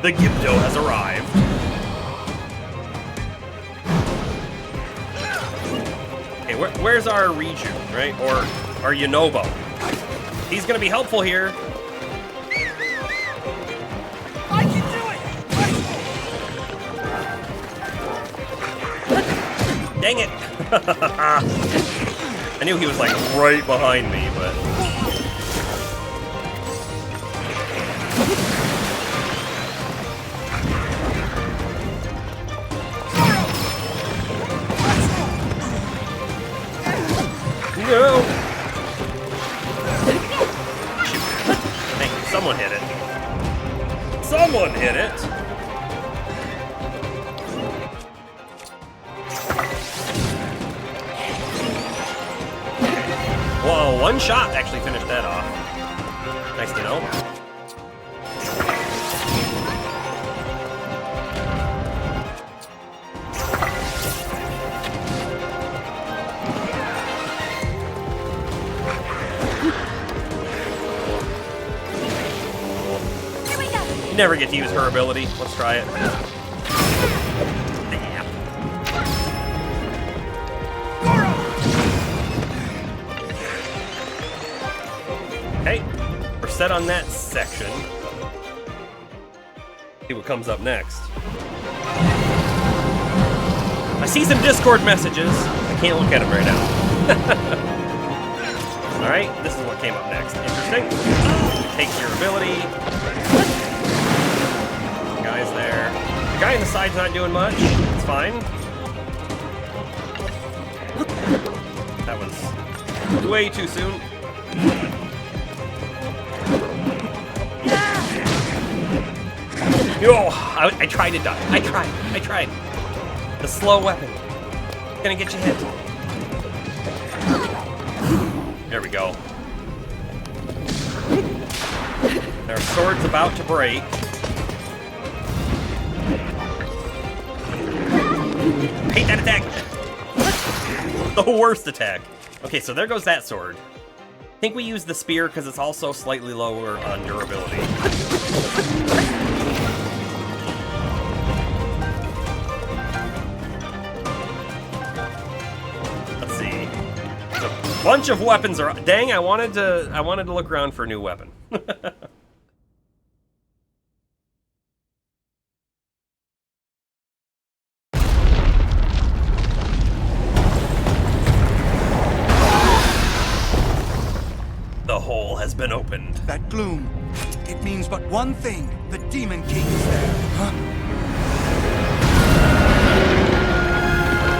The Gypto has arrived. Okay, where's our Riju, right? Or our Yunobo? He's gonna be helpful here. I can do it! Dang it! I knew he was like right behind me, but... No! Shoot. Thank you. Someone hit it. Someone hit it! Whoa, one shot actually finished that off. Nice to know. Here we go. Never get to use her ability. Let's try it. Damn. Okay, we're set on that section. See what comes up next. I see some Discord messages. I can't look at them right now. Alright, this is what came up next. Interesting. Takes your ability. Guy's there. The guy on the side's not doing much. It's fine. That was way too soon. Oh, I tried to die. I tried. The slow weapon. Gonna get you hit. There we go. Our sword's about to break. I hate that attack. The worst attack. Okay, so there goes that sword. I think we use the spear because it's also slightly lower on durability. Bunch of weapons are. Dang! I wanted to look around for a new weapon. The hole has been opened. That gloom, it means but one thing. The Demon King is there. Huh?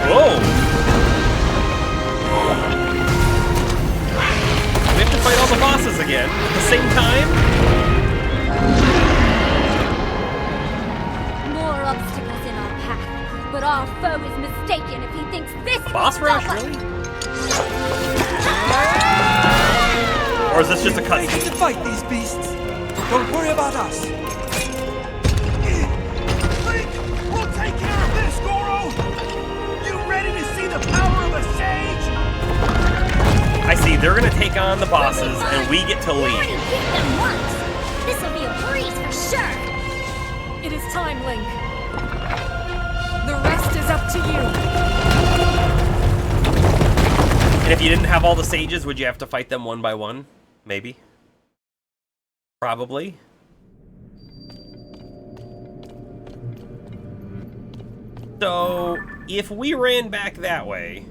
Whoa! We have to fight all the bosses again at the same time? More obstacles in our path, but our foe is mistaken if he thinks this Boss will rush, stop us. really? Or is this just a They cutscene? get to fight these beasts. Don't worry about us. Link, we'll take care of this, Goro! You ready to see the power of a sage? I see, they're gonna take on the bosses, and we get to We already lead. beat them once. This'll be a breeze for sure. It is time, Link. The rest is up to you. And if you didn't have all the sages, would you have to fight them one by one? Maybe. Probably. So, if we ran back that way,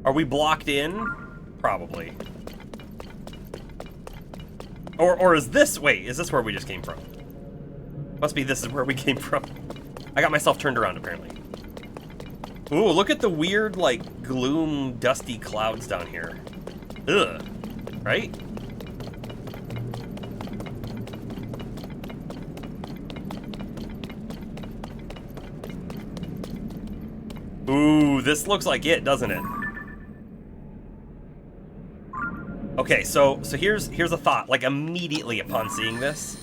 are we blocked in? Probably. Or is this, wait, is this where we just came from? Must be this is where we came from. I got myself turned around, apparently. Ooh, look at the weird, like, gloom, dusty clouds down here. Ugh. Right? Ooh, this looks like it, doesn't it? Okay, so here's a thought. Like, immediately upon seeing this,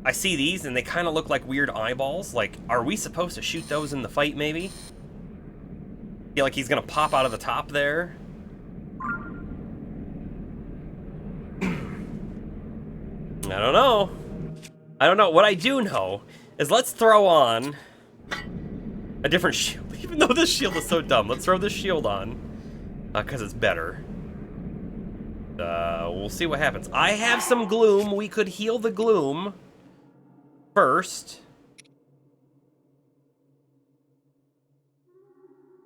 I see these and they kind of look like weird eyeballs. Like, are we supposed to shoot those in the fight, maybe? Feel like he's gonna pop out of the top there. I don't know. I don't know. What I do know is let's throw on a different shield. Even though this shield is so dumb, let's throw this shield on. Because it's better. We'll see what happens. I have some gloom. We could heal the gloom first.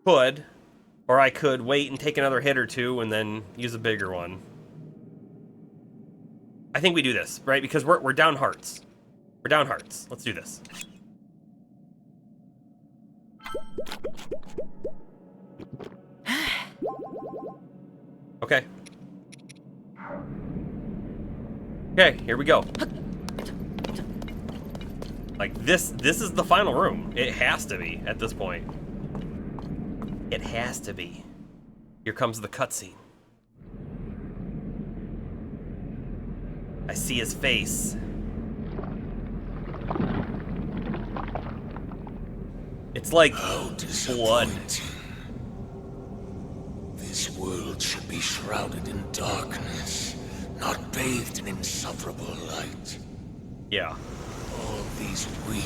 Could. Or I could wait and take another hit or two and then use a bigger one. I think we do this, right? Because we're down hearts. We're down hearts. Let's do this. Okay. Okay, here we go. Like, this is the final room. It has to be at this point. It has to be. Here comes the cutscene. I see his face. It's like blood. Disappointing. This world should be shrouded in darkness, not bathed in insufferable light. Yeah. All these weak,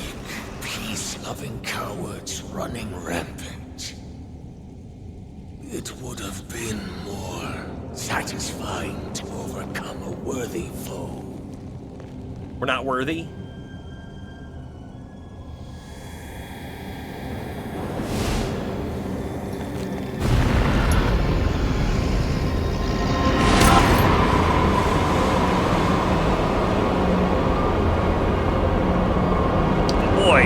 peace-loving cowards running rampant. It would have been more satisfying to overcome a worthy foe. We're not worthy? Boy.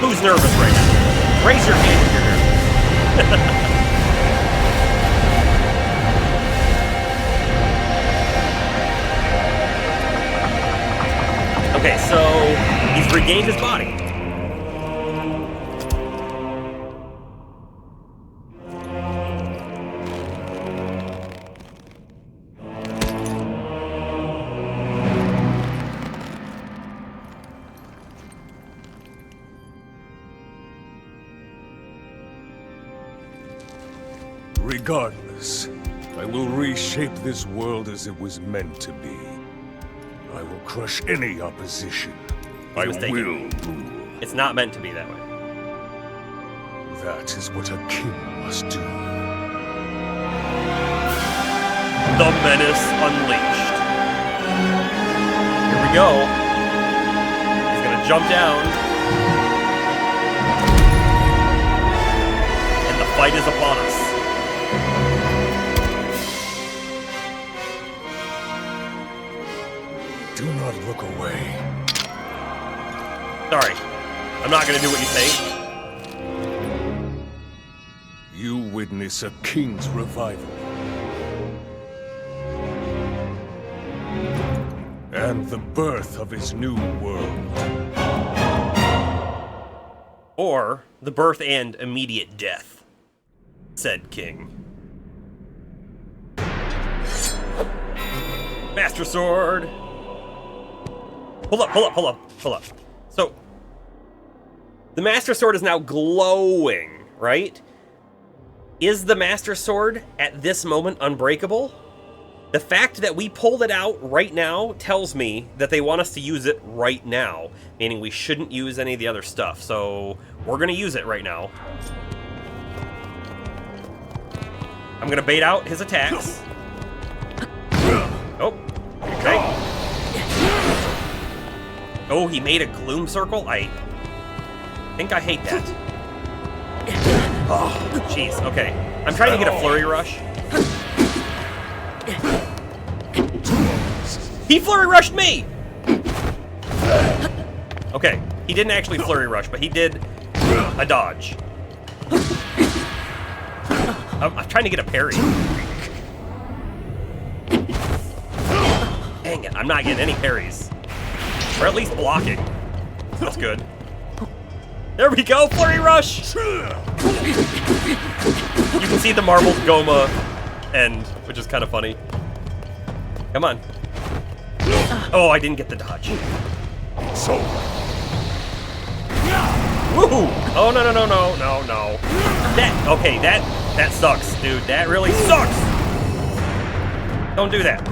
Who's nervous right now? Raise your hand if you're nervous. Okay, so he's regained his body. Regardless, I will reshape this world as it was meant to be. I will crush any opposition. I mistaken. will rule. It's not meant to be that way. That is what a king must do. The Menace Unleashed. Here we go. He's gonna jump down. And the fight is upon us. Do not look away. Sorry. I'm not gonna do what you say. You witness a king's revival. And the birth of his new world. Or the birth and immediate death, said King. Master Sword! Hold up. So, the Master Sword is now glowing, right? Is the Master Sword at this moment unbreakable? The fact that we pulled it out right now tells me that they want us to use it right now, meaning we shouldn't use any of the other stuff. So we're going to use it right now. I'm going to bait out his attacks. Oh, okay. Oh, he made a gloom circle? I think I hate that. Oh, jeez, okay. I'm trying to get a flurry rush. He flurry rushed me! Okay, he didn't actually flurry rush, but he did a dodge. I'm trying to get a parry. Dang it, I'm not getting any parries. Or at least blocking. That's good. There we go, flurry rush! You can see the marbled Goma end, which is kind of funny. Come on. Oh, I didn't get the dodge. So. Woohoo! Oh, no. That sucks, dude. That really sucks! Don't do that.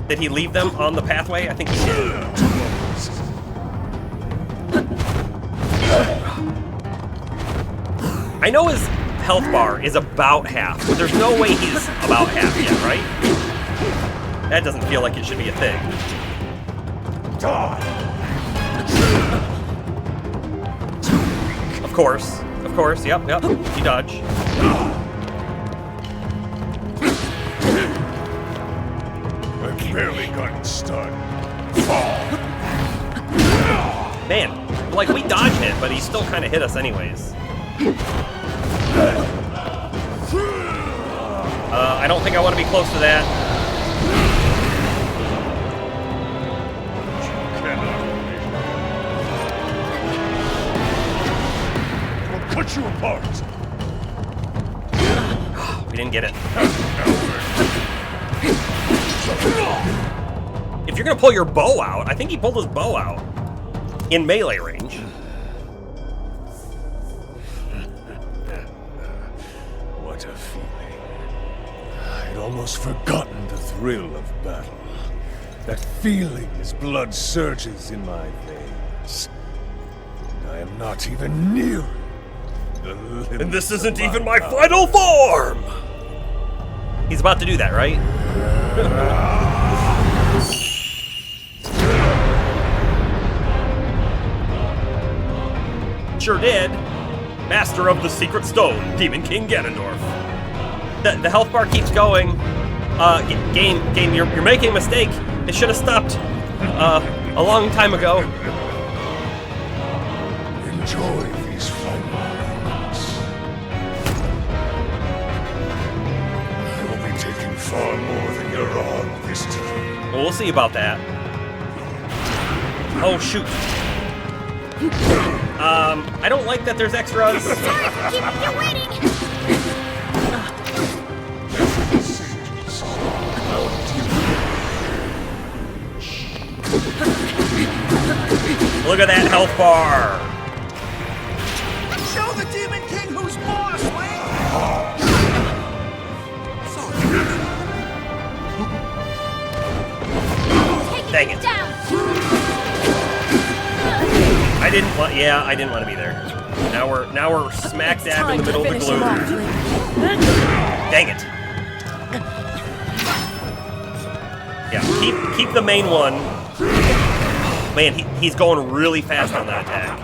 Did he leave them on the pathway? I think he did. I know his health bar is about half, but there's no way he's about half yet, right? That doesn't feel like it should be a thing. Of course, yep, you dodge. I barely got stunned. Man, like we dodge hit, but he still kind of hit us anyways. I don't think I want to be close to that. We'll cut you apart. We didn't get it. If you're gonna pull your bow out, I think he pulled his bow out in melee range. What a feeling. I'd almost forgotten the thrill of battle. That feeling as blood surges in my veins. And I am not even near the limit. And this isn't even my final form! He's about to do that, right? Sure did. Master of the Secret Stone, Demon King Ganondorf. The health bar keeps going. Game, you're making a mistake. It should have stopped a long time ago. Enjoy these final moments. I will be taking far more than your arm this time. Well, we'll see about that. Oh, shoot. I don't like that there's extras. Keep you waiting! Look at that health bar. Show the Demon King who's boss, Link! Dang it. I didn't want to be there. Now we're smack dab in the middle of the Finish gloom. him off, Link. Dang it. Yeah, keep the main one. Man, he's going really fast on that attack.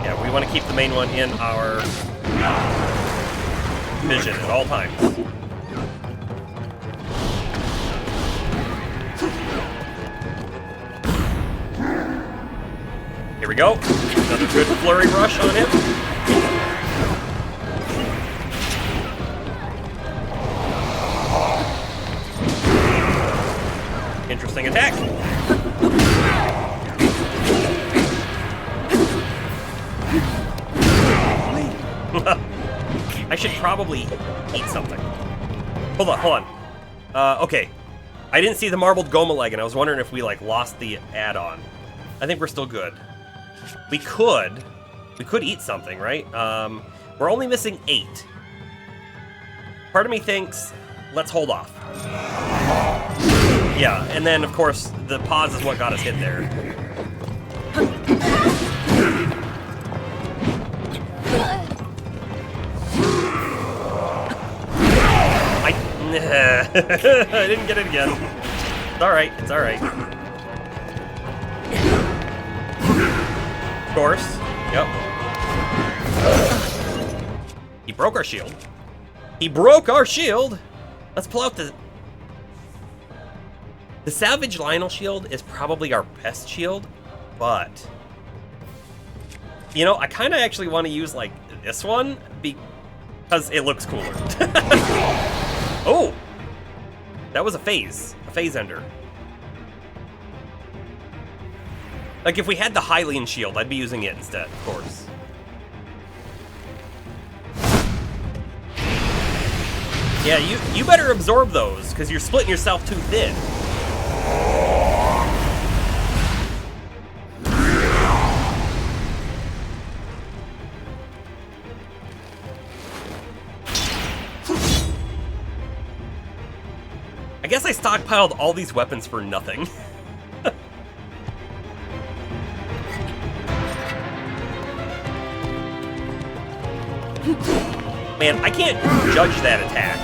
Yeah, we want to keep the main one in our vision at all times. Here we go. Another good flurry rush on him. Interesting attack. I should probably eat something. Hold on. Okay. I didn't see the marbled Goma leg, and I was wondering if we, like, lost the add-on. I think we're still good. We could eat something, right? We're only missing 8. Part of me thinks, let's hold off. Yeah, and then, of course, the pause is what got us hit there. I didn't get it again. It's alright, it's alright. Of course. Yep. He broke our shield. He broke our shield! Let's pull out the Savage Lionel shield is probably our best shield, but you know, I kind of actually want to use like this one because it looks cooler. Oh, that was a phase ender. Like if we had the Hylian shield, I'd be using it instead, of course. Yeah, you better absorb those because you're splitting yourself too thin. I guess I stockpiled all these weapons for nothing. Man, I can't judge that attack.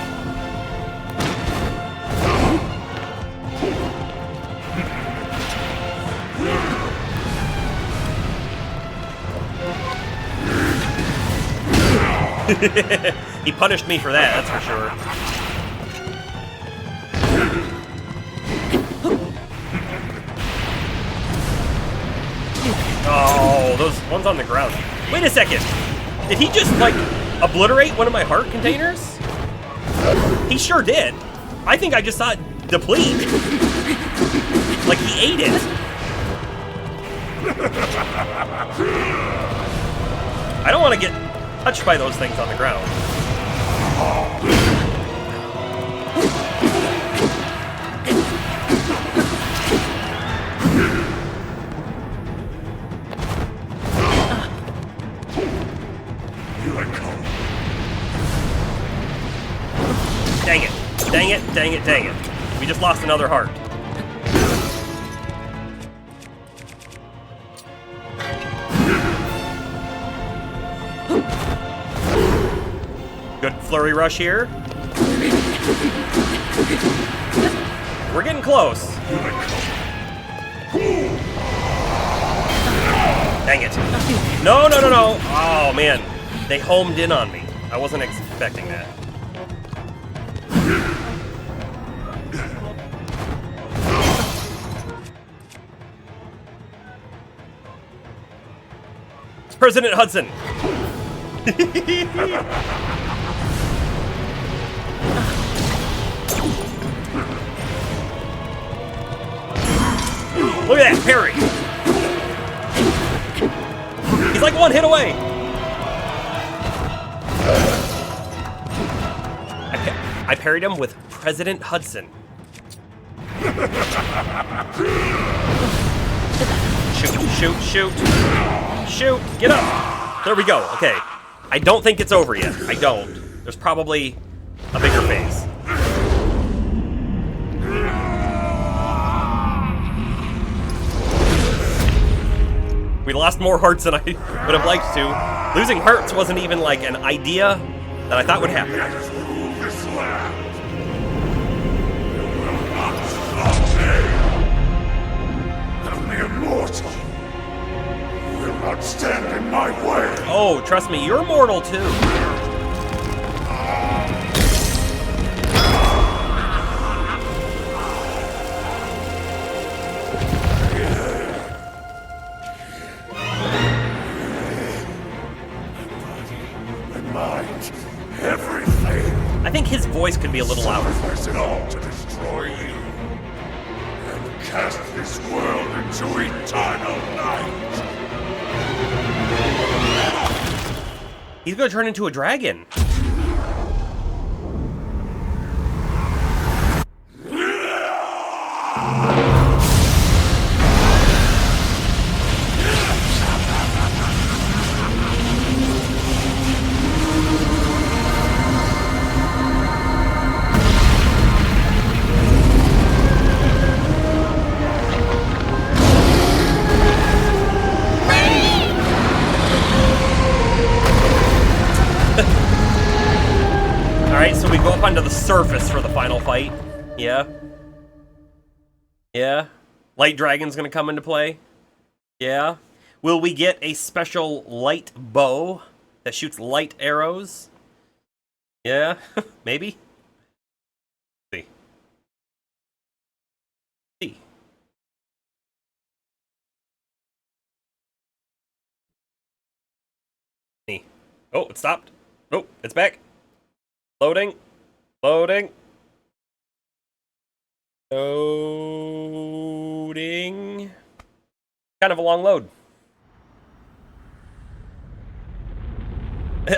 He punished me for that, that's for sure. Oh, those ones on the ground. Wait a second. Did he just, like, obliterate one of my heart containers? He sure did. I think I just saw it deplete. Like, he ate it. I don't want to get touched by those things on the ground. Dang it. Dang it, dang it, dang it. We just lost another heart. Good flurry rush here. We're getting close. Dang it. No, no, no, no. Oh, man. They homed in on me. I wasn't expecting that. It's President Hudson. Look at that, parry. He's like one hit away. I parried him with President Hudson. Shoot, shoot, shoot. Shoot, get up. There we go, okay. I don't think it's over yet. I don't. There's probably a bigger phase. We lost more hearts than I would have liked to. Losing Hertz wasn't even like an idea that I thought would happen. Yet rule this land. You will not stop me. The mere mortal will not stand in my way. Oh, trust me, you're mortal too. I think his voice could be a little louder. Sacrifice it all to destroy you and cast this world into eternal night. He's gonna turn into a dragon. Alright, so we go up onto the surface for the final fight. Yeah. Yeah. Light Dragon's gonna come into play. Yeah. Will we get a special light bow that shoots light arrows? Yeah. Maybe. See. See. See. Oh, it stopped. Oh, it's back. Loading. Loading. Loading. Kind of a long load.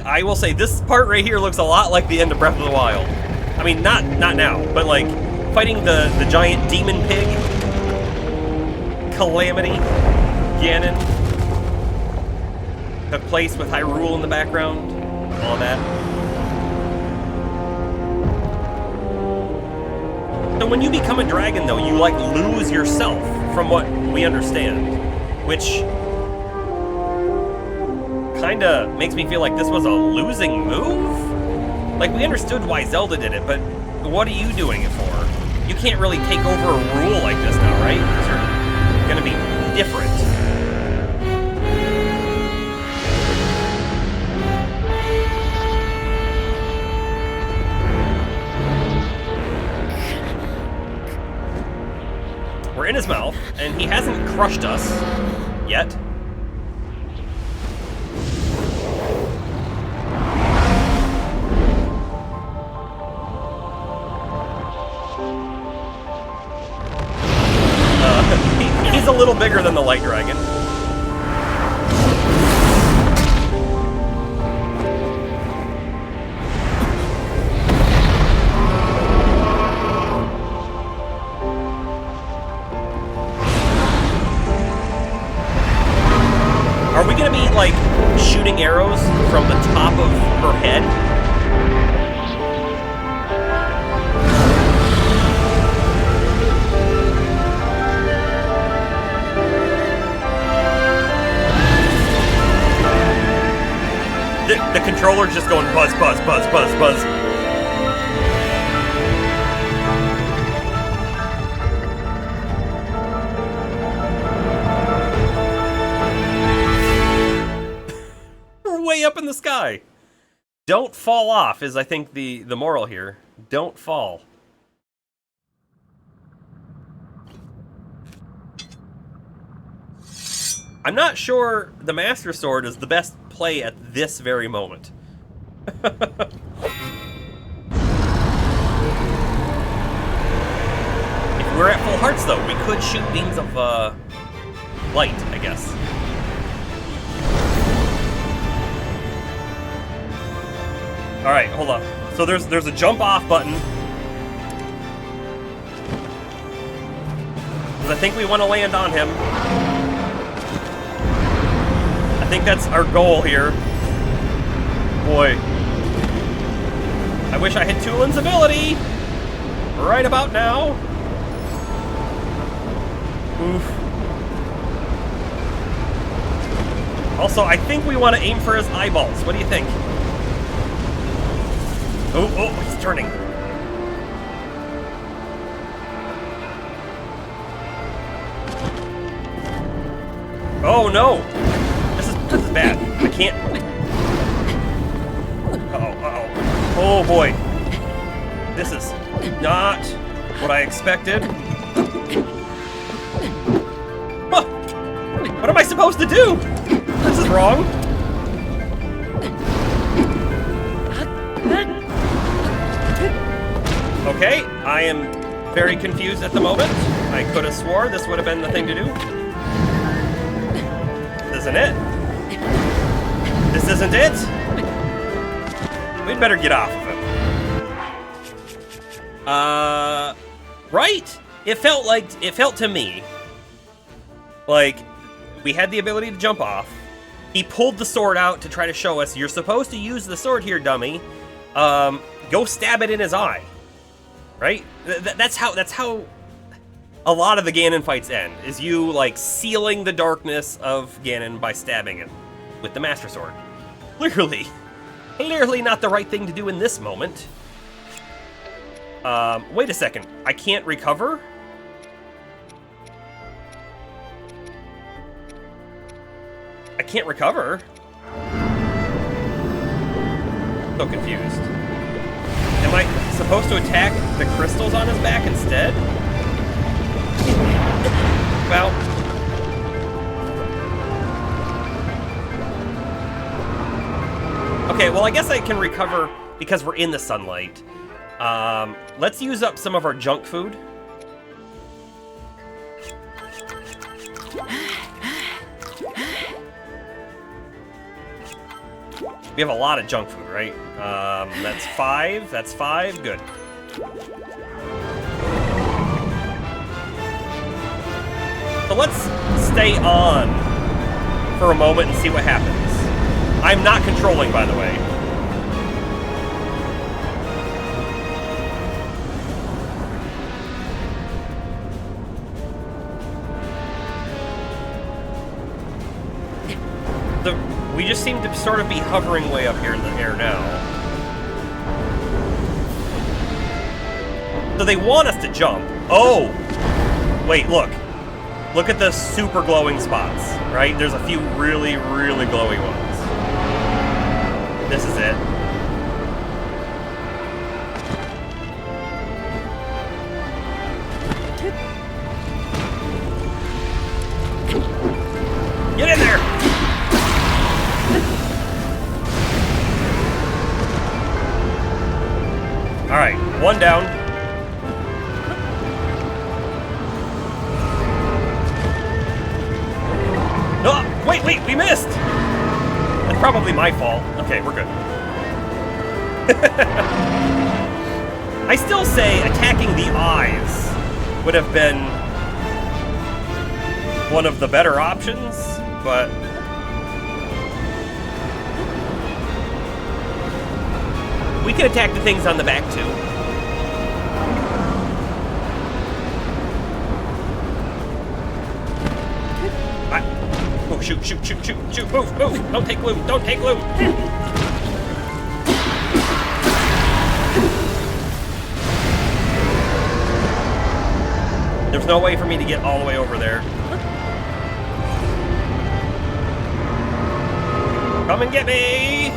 I will say, this part right here looks a lot like the end of Breath of the Wild. I mean, not now, but like, fighting the giant demon pig. Calamity. Ganon. Took place with Hyrule in the background. All that. So when you become a dragon, though, you, like, lose yourself, from what we understand. Which kinda makes me feel like this was a losing move? Like, we understood why Zelda did it, but what are you doing it for? You can't really take over a rule like this now, right? Because you're gonna be different. We're in his mouth, and he hasn't crushed us yet. He's a little bigger than the Light Dragon. Are we gonna be, like, shooting arrows from the top of her head? The controller's just going buzz, buzz, buzz, buzz, buzz. We're way up in the sky. Don't fall off is, I think, the moral here. Don't fall. I'm not sure the Master Sword is the best play at this very moment. If we're at full hearts, though, we could shoot beams of light, I guess. All right, hold up. So there's a jump off button. 'Cause I think we want to land on him. I think that's our goal here. Boy. I wish I had Tulin's ability right about now. Oof. Also, I think we want to aim for his eyeballs. What do you think? Oh, he's turning. Oh no! This is bad. I can't. Uh-oh. Oh boy. This is not what I expected. Huh. What am I supposed to do? This is wrong. Okay, I am very confused at the moment. I could have swore this would have been the thing to do. This isn't it. This isn't it. We'd better get off of him. Right? It felt to me like we had the ability to jump off. He pulled the sword out to try to show us, you're supposed to use the sword here, dummy. Go stab it in his eye. Right? That's how a lot of the Ganon fights end, is you, like, sealing the darkness of Ganon by stabbing him with the Master Sword. Clearly not the right thing to do in this moment. Wait a second. I can't recover? I can't recover? So confused. Am I supposed to attack the crystals on his back instead? Well... Okay, well I guess I can recover because we're in the sunlight. Let's use up some of our junk food. We have a lot of junk food, right? That's 5. That's 5. Good. So let's stay on for a moment and see what happens. I'm not controlling, by the way. We just seem to sort of be hovering way up here in the air now. So they want us to jump. Oh! Wait, look. Look at the super glowing spots, right? There's a few really, really glowy ones. This is it. Get in there! Alright, one down. Oh, wait, we missed! That's probably my fault. Okay, we're good. I still say attacking the eyes would have been one of the better options, but... we can attack the things on the back, too. Oh, shoot. Move. Don't take loot. There's no way for me to get all the way over there. Come and get me!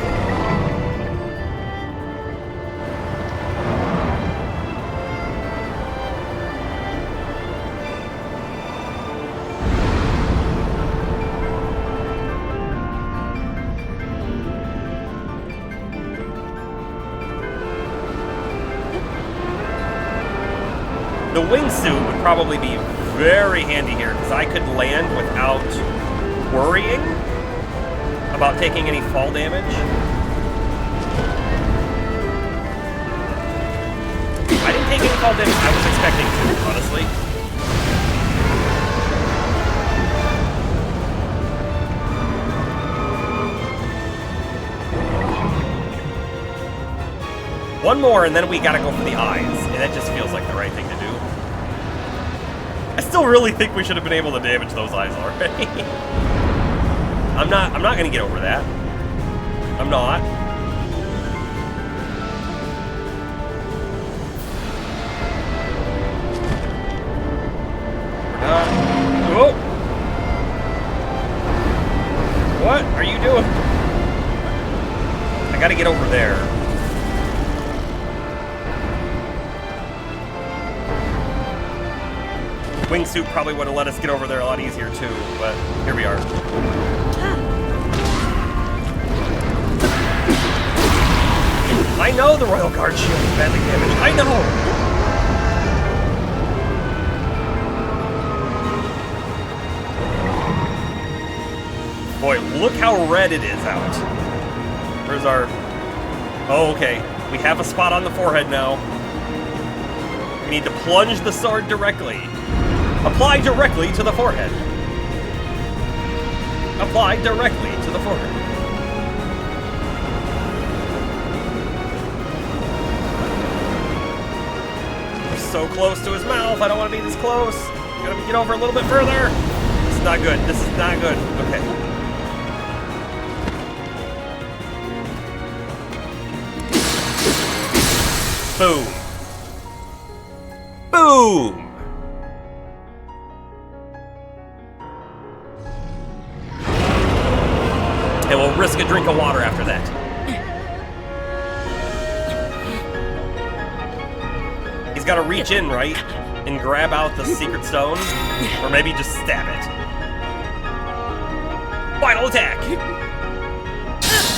The wingsuit would probably be very handy here, because I could land without worrying about taking any fall damage. I didn't take any fall damage. I was expecting to, honestly. One more, and then we gotta go for the eyes, and that just feels like the right thing to do. I still really think we should have been able to damage those eyes already. I'm not gonna get over that. I'm not. Whoa! What are you doing? I gotta get over there. Wingsuit probably would have let us get over there a lot easier too, but here we are. I know the Royal Guard shield is badly damaged. I know! Boy, look how red it is out. Where's our... Oh, okay. We have a spot on the forehead now. We need to plunge the sword directly. Apply directly to the forehead. Apply directly to the forehead. We're so close to his mouth. I don't want to be this close. Gotta get over a little bit further. This is not good. This is not good. Okay. Boom. Boom! And we'll risk a drink of water after that. He's got to reach in, right? And grab out the secret stone? Or maybe just stab it. Final attack!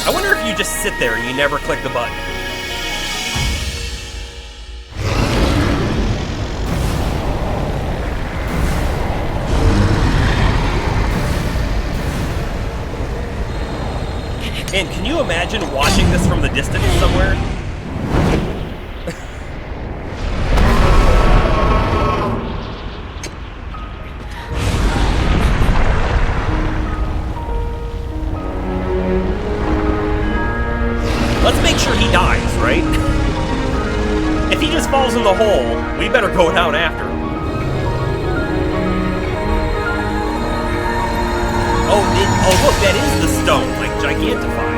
I wonder if you just sit there and you never click the button. And can you imagine watching this from the distance somewhere? Let's make sure he dies, right? If he just falls in the hole, we better go down after him. Oh, look, that is the stone, like, gigantified.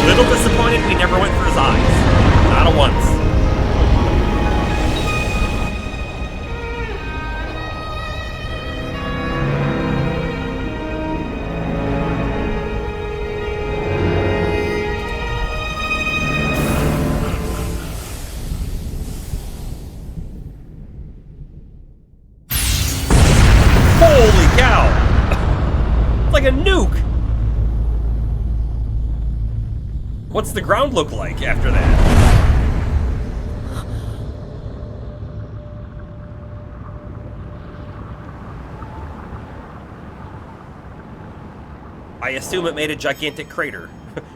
Little disappointed we never went for his eyes. Not once. Holy cow! It's like a nuke! What's the ground look like after that? I assume it made a gigantic crater.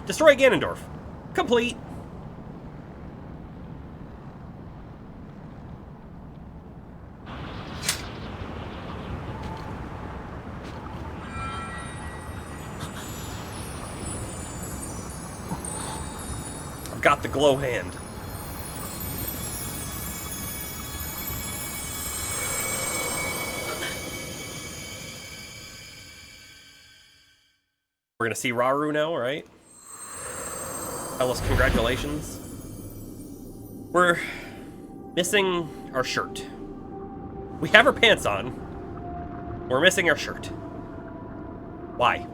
Destroy Ganondorf. Complete. Got the glow hand. We're gonna see Rauru now, right? Tell us congratulations. We're missing our shirt. We have our pants on. We're missing our shirt. Why?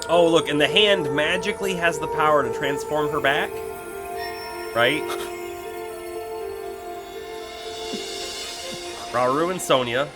Oh, look, and the hand magically has the power to transform her back. Right? Rauru and Sonia.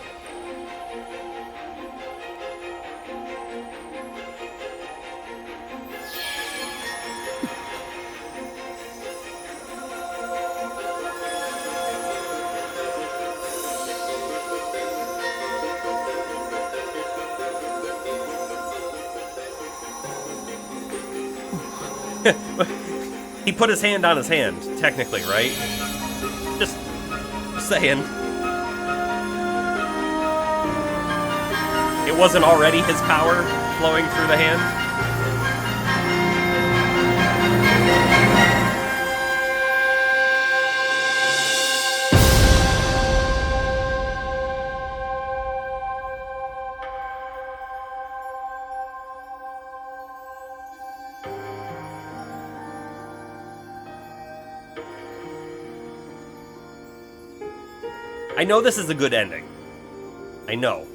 He put his hand on his hand, technically, right? Just saying. It wasn't already his power flowing through the hand? I know this is a good ending. I know.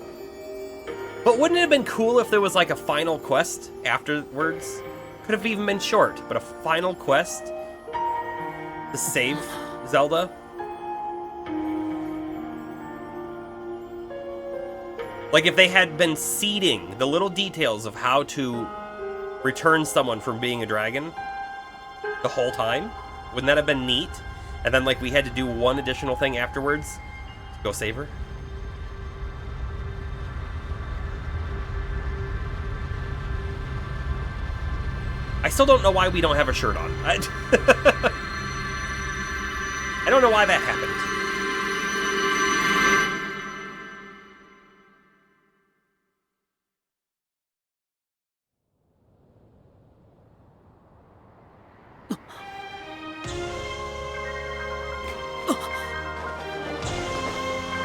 But wouldn't it have been cool if there was like a final quest afterwards? Could have even been short, but a final quest to save Zelda? Like if they had been seeding the little details of how to return someone from being a dragon the whole time, wouldn't that have been neat? And then like we had to do one additional thing afterwards? Go save her? I still don't know why we don't have a shirt on. I don't know why that happened.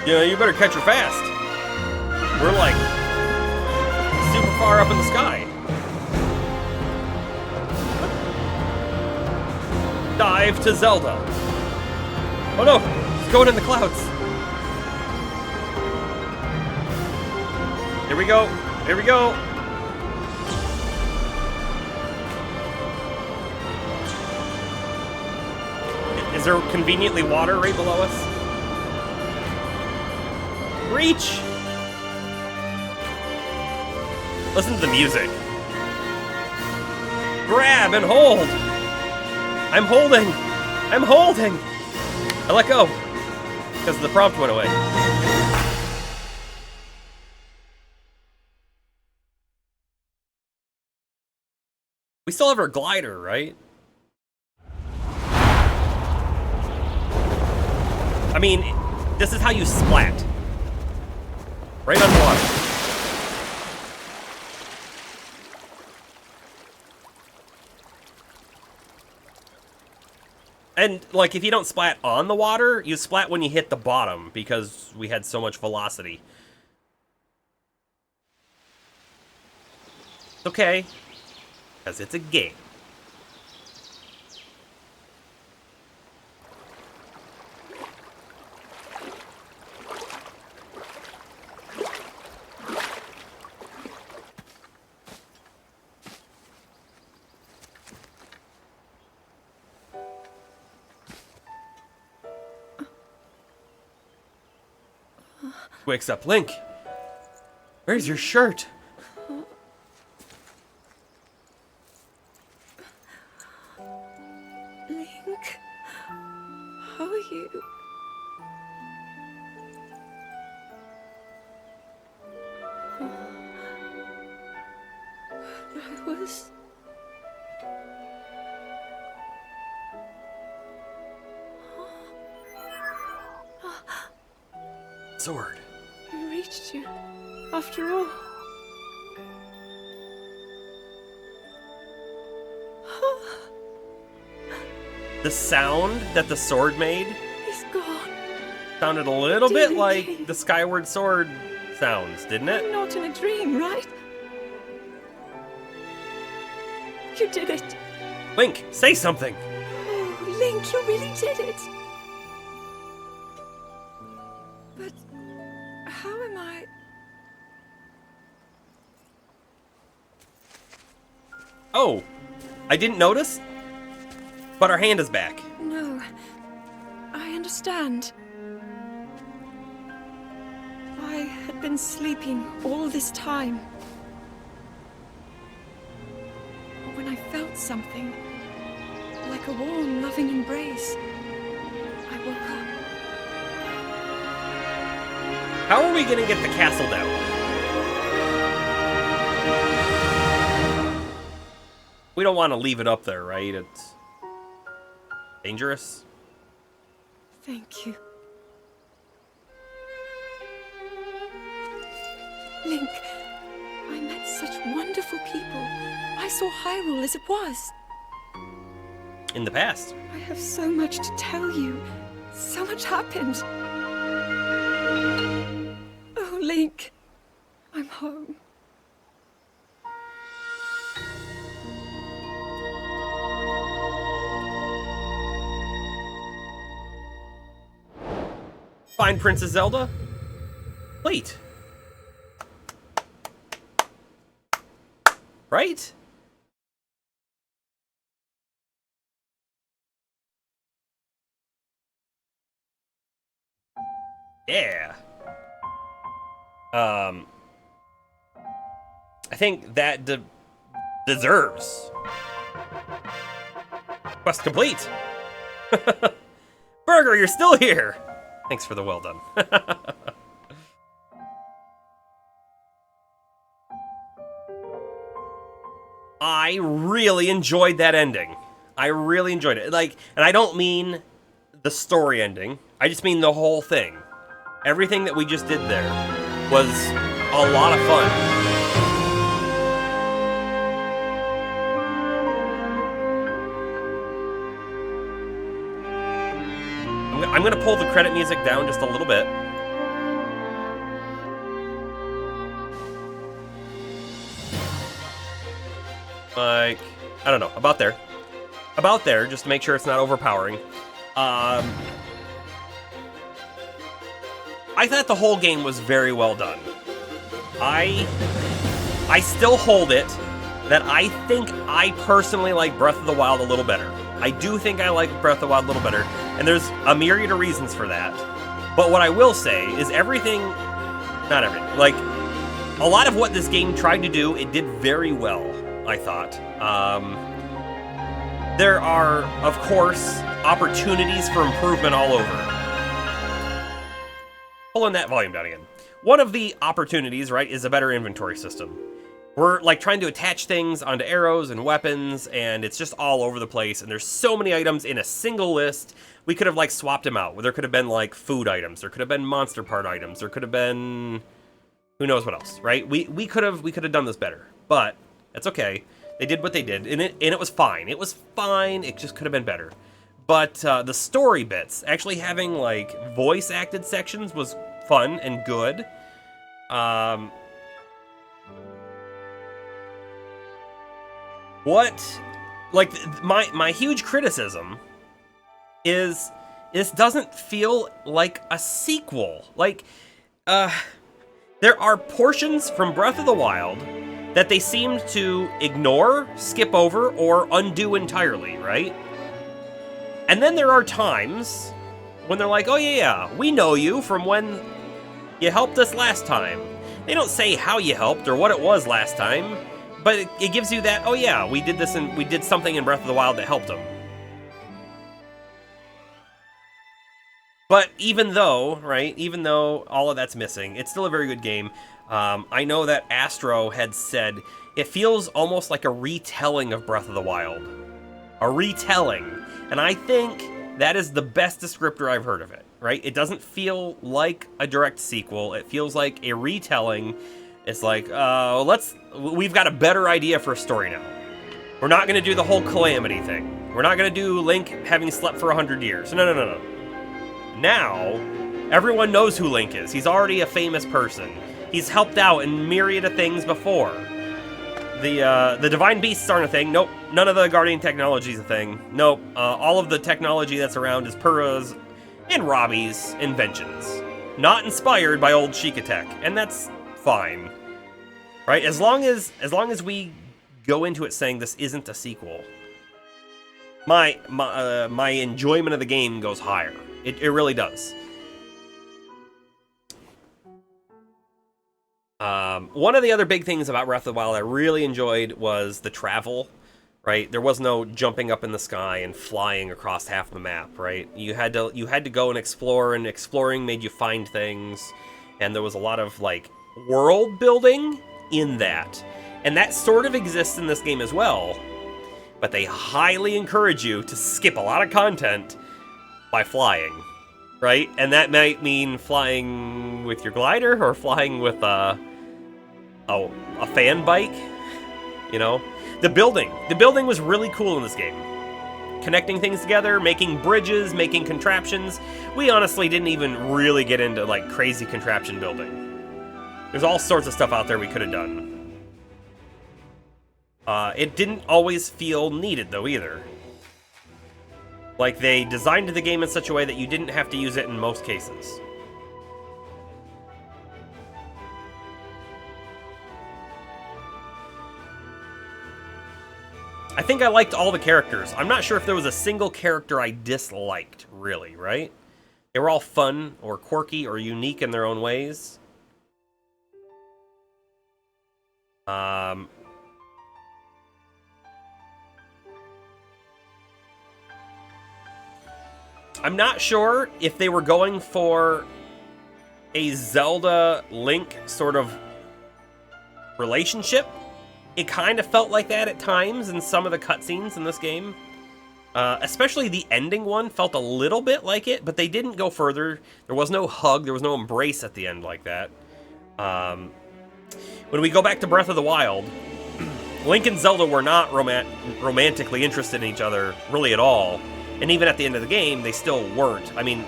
Yeah, you better catch her fast. We're like super far up in the sky. Dive to Zelda. Oh no, she's going in the clouds. Here we go. Here we go. Is there conveniently water right below us? Reach! Listen to the music. Grab and hold! I'm holding! I'm holding! I let go. Because the prompt went away. We still have our glider, right? I mean, this is how you splat. Right on water. And, like, if you don't splat on the water, you splat when you hit the bottom, because we had so much velocity. It's okay. Because it's a game. Wakes up Link. Where's your shirt? Link, how are you? I was... Sword. I reached you, after all. The sound that the sword made He's gone. sounded a little bit Demon like King. the Skyward Sword sounds, didn't I'm it? not in a dream, right? You did it. Link, say something! Oh, Link, you really did it. But how am I... Oh, I didn't notice, but our hand is back. No, I understand. I had been sleeping all this time. When I felt something, like a warm, loving embrace, I woke up. How are we gonna get the castle down? we don't want to leave it up there, right? It's dangerous. Thank you. Link, I met such wonderful people. I saw Hyrule as it was. In the past. I have so much to tell you. So much happened. Oh, Link, I'm home. Find Princess Zelda? Wait. Right? Yeah. I think that deserves. Quest complete. Burger, you're still here. Thanks for the well done. I really enjoyed that ending. I really enjoyed it. Like, and I don't mean the story ending. I just mean the whole thing. Everything that we just did there was a lot of fun. I'm gonna pull the credit music down just a little bit. Like, I don't know, about there. About there, just to make sure it's not overpowering. I thought the whole game was very well done. I still hold it that I think I personally like Breath of the Wild a little better. I do think I like Breath of the Wild a little better, and there's a myriad of reasons for that. But what I will say is everything, not everything, like, a lot of what this game tried to do, it did very well, I thought. There are, of course, opportunities for improvement all over. Pulling that volume down again. One of the opportunities, right, is a better inventory system. We're like trying to attach things onto arrows and weapons, and it's just all over the place, and there's so many items in a single list. We could have like swapped them out. There could have been like food items, there could have been monster part items, there could have been who knows what else, right? We could have done this better, but that's okay. They did what they did, and it was fine. It was fine. It just could have been better. But the story bits, actually having like voice acted sections was fun and good. My huge criticism is this doesn't feel like a sequel. Like, there are portions from Breath of the Wild that they seemed to ignore, skip over, or undo entirely, right? And then there are times when they're like, oh yeah, we know you from when you helped us last time. They don't say how you helped or what it was last time, but it gives you that, oh yeah, we did this and we did something in Breath of the Wild that helped them. But even though all of that's missing, it's still a very good game. I know that Astro had said it feels almost like a retelling of Breath of the Wild. A retelling. And I think that is the best descriptor I've heard of it, right? It doesn't feel like a direct sequel. It feels like a retelling. It's like, we've got a better idea for a story now. We're not going to do the whole Calamity thing. We're not going to do Link having slept for 100 years. No. Now, everyone knows who Link is. He's already a famous person. He's helped out in myriad of things before. The Divine Beasts aren't a thing. Nope. None of the Guardian technology is a thing. Nope. All of the technology that's around is Purah's and Robbie's inventions. Not inspired by old Sheikah tech. And that's fine. Right? As long as we go into it saying this isn't a sequel, my enjoyment of the game goes higher. It really does. One of the other big things about Breath of the Wild I really enjoyed was the travel, right? There was no jumping up in the sky and flying across half the map, right? You had to go and explore, and exploring made you find things, and there was a lot of like world building in that. And that sort of exists in this game as well. but they highly encourage you to skip a lot of content by flying, right? And that might mean flying with your glider or flying with a fan bike, you know? The building was really cool in this game. Connecting things together, making bridges, making contraptions. We honestly didn't even really get into like crazy contraption building. There's all sorts of stuff out there we could have done. It didn't always feel needed though either. Like they designed the game in such a way that you didn't have to use it in most cases. I think I liked all the characters. I'm not sure if there was a single character I disliked, really, right? They were all fun, or quirky, or unique in their own ways. I'm not sure if they were going for a Zelda-Link sort of relationship. It kind of felt like that at times in some of the cutscenes in this game. Especially the ending one felt a little bit like it, but they didn't go further. There was no hug, there was no embrace at the end like that. When we go back to Breath of the Wild, Link and Zelda were not romantically interested in each other really at all. And even at the end of the game, they still weren't. I mean,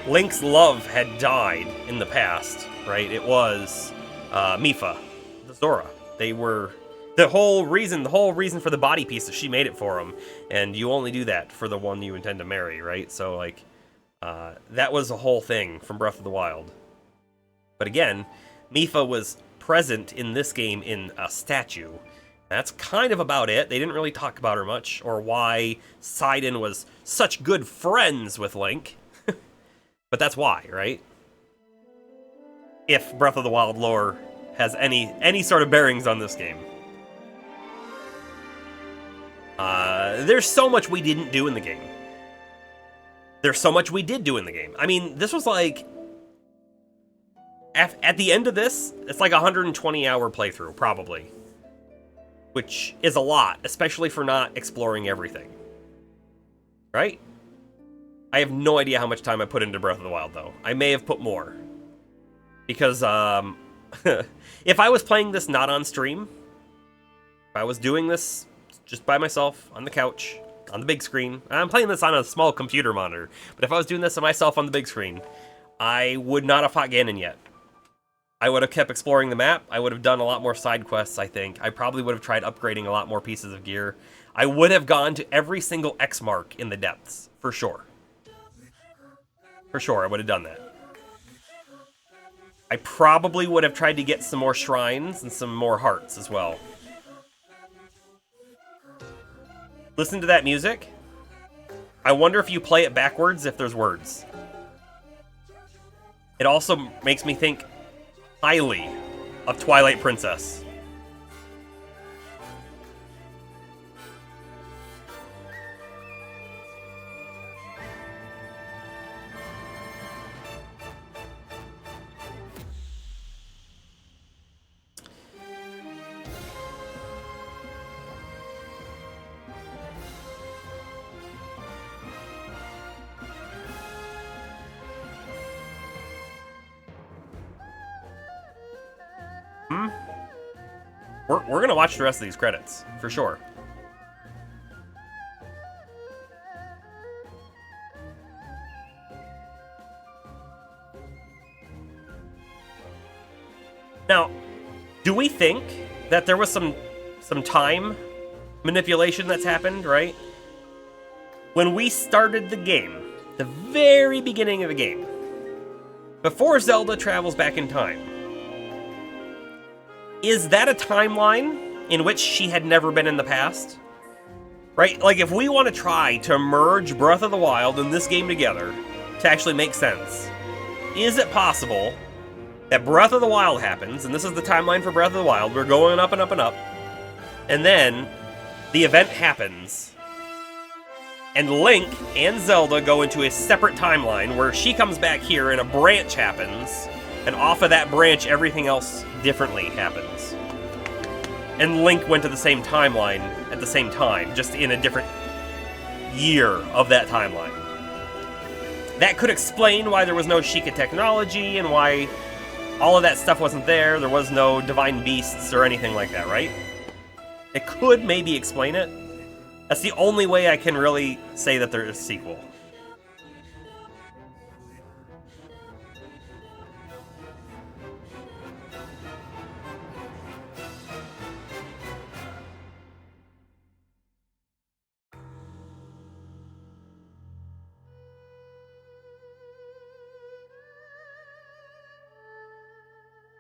Link's love had died in the past, right? It was Mipha, the Zora. They were the whole reason for the body piece that she made it for him. And you only do that for the one you intend to marry, right? So like, that was a whole thing from Breath of the Wild. But again, Mipha was present in this game in a statue. That's kind of about it. They didn't really talk about her much, or why Sidon was such good friends with Link. But that's why, right? If Breath of the Wild lore has any sort of bearings on this game. There's so much we didn't do in the game. There's so much we did do in the game. I mean, this was like... At the end of this, it's like a 120-hour playthrough, probably. Which is a lot, especially for not exploring everything. Right? I have no idea how much time I put into Breath of the Wild, though. I may have put more. Because, if I was playing this not on stream, if I was doing this just by myself, on the couch, on the big screen, I'm playing this on a small computer monitor, but if I was doing this to myself on the big screen, I would not have fought Ganon yet. I would have kept exploring the map. I would have done a lot more side quests, I think. I probably would have tried upgrading a lot more pieces of gear. I would have gone to every single X mark in the depths, for sure. For sure, I would have done that. I probably would have tried to get some more shrines and some more hearts as well. Listen to that music. I wonder if you play it backwards if there's words. It also makes me think highly of Twilight Princess. We're gonna watch the rest of these credits, for sure. Now, do we think that there was some time manipulation that's happened, right? When we started the game, the very beginning of the game, before Zelda travels back in time, is that a timeline in which she had never been in the past? Right? Like, if we want to try to merge Breath of the Wild and this game together to actually make sense, is it possible that Breath of the Wild happens, and this is the timeline for Breath of the Wild, we're going up and up and up, and then the event happens, and Link and Zelda go into a separate timeline where she comes back here and a branch happens, and off of that branch everything else differently happens. and Link went to the same timeline at the same time, just in a different year of that timeline. That could explain why there was no Sheikah technology and why all of that stuff wasn't there. There was no divine beasts or anything like that, right? It could maybe explain it. That's the only way I can really say that there is a sequel.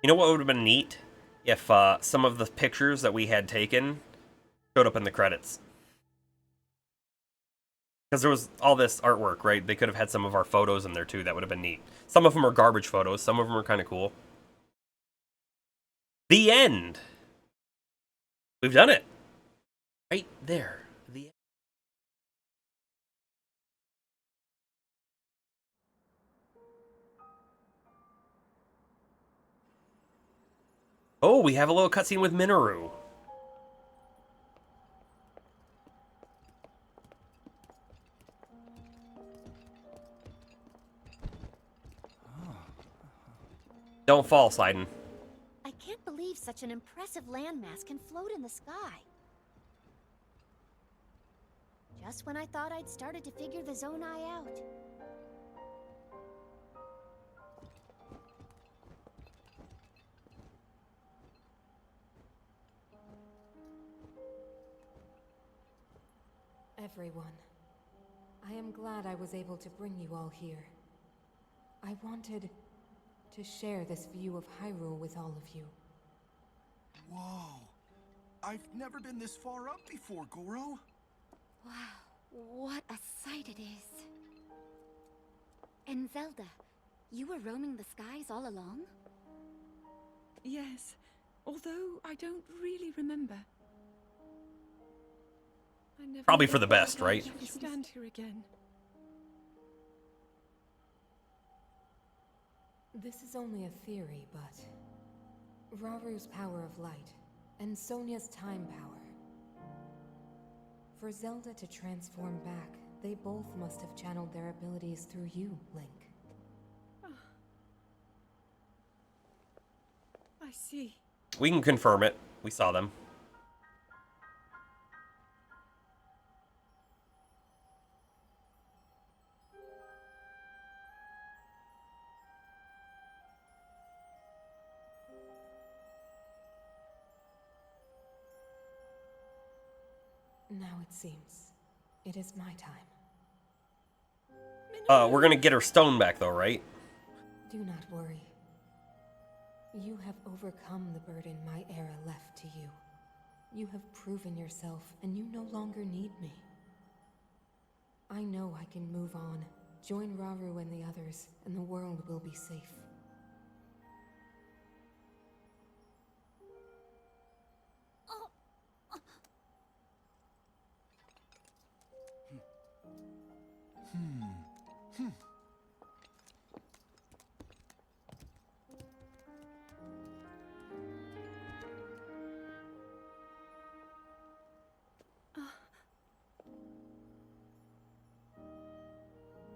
You know what would have been neat? If some of the pictures that we had taken showed up in the credits. Because there was all this artwork, right? They could have had some of our photos in there too. That would have been neat. Some of them are garbage photos. Some of them are kind of cool. The end. We've done it. Right there. The end. Oh, we have a little cutscene with Minoru. Don't fall, Sidon. I can't believe such an impressive landmass can float in the sky. Just when I thought I'd started to figure the Zonai out. Everyone, I am glad I was able to bring you all here. I wanted to share this view of Hyrule with all of you. Whoa! I've never been this far up before, Goro. Wow, what a sight it is. And Zelda, you were roaming the skies all along? Yes, although I don't really remember. I never Probably for thought the best, I'd right? actually stand here again. This is only a theory, but Raru's power of light and Sonia's time power. For Zelda to transform back, they both must have channeled their abilities through you, Link. I see. We can confirm it. We saw them. Now it seems it is my time. We're gonna get her stone back though, right? Do not worry. You have overcome the burden my era left to you. You have proven yourself, and you no longer need me. I know I can move on, join Raru and the others, and the world will be safe.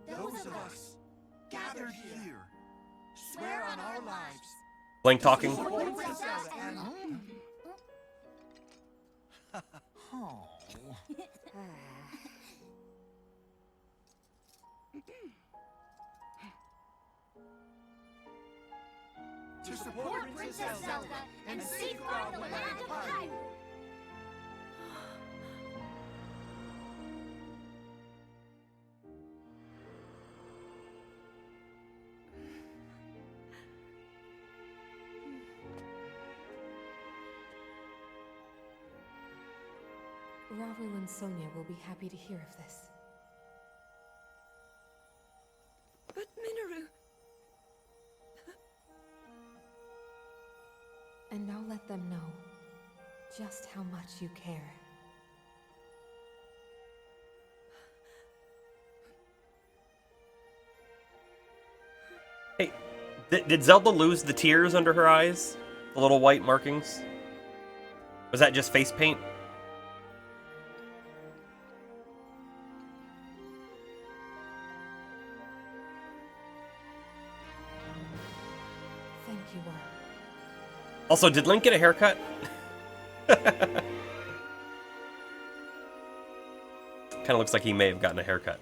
Those of us gathered here swear on our lives. Link talking. To support Princess Zelda and safeguard the land of Hyrule. Raru and Sonia will be happy to hear of this. But Minoru... And I'll let them know just how much you care. Hey, did Zelda lose the tears under her eyes? The little white markings? Was that just face paint? Thank you all. Also, did Link get a haircut? Kind of looks like he may have gotten a haircut.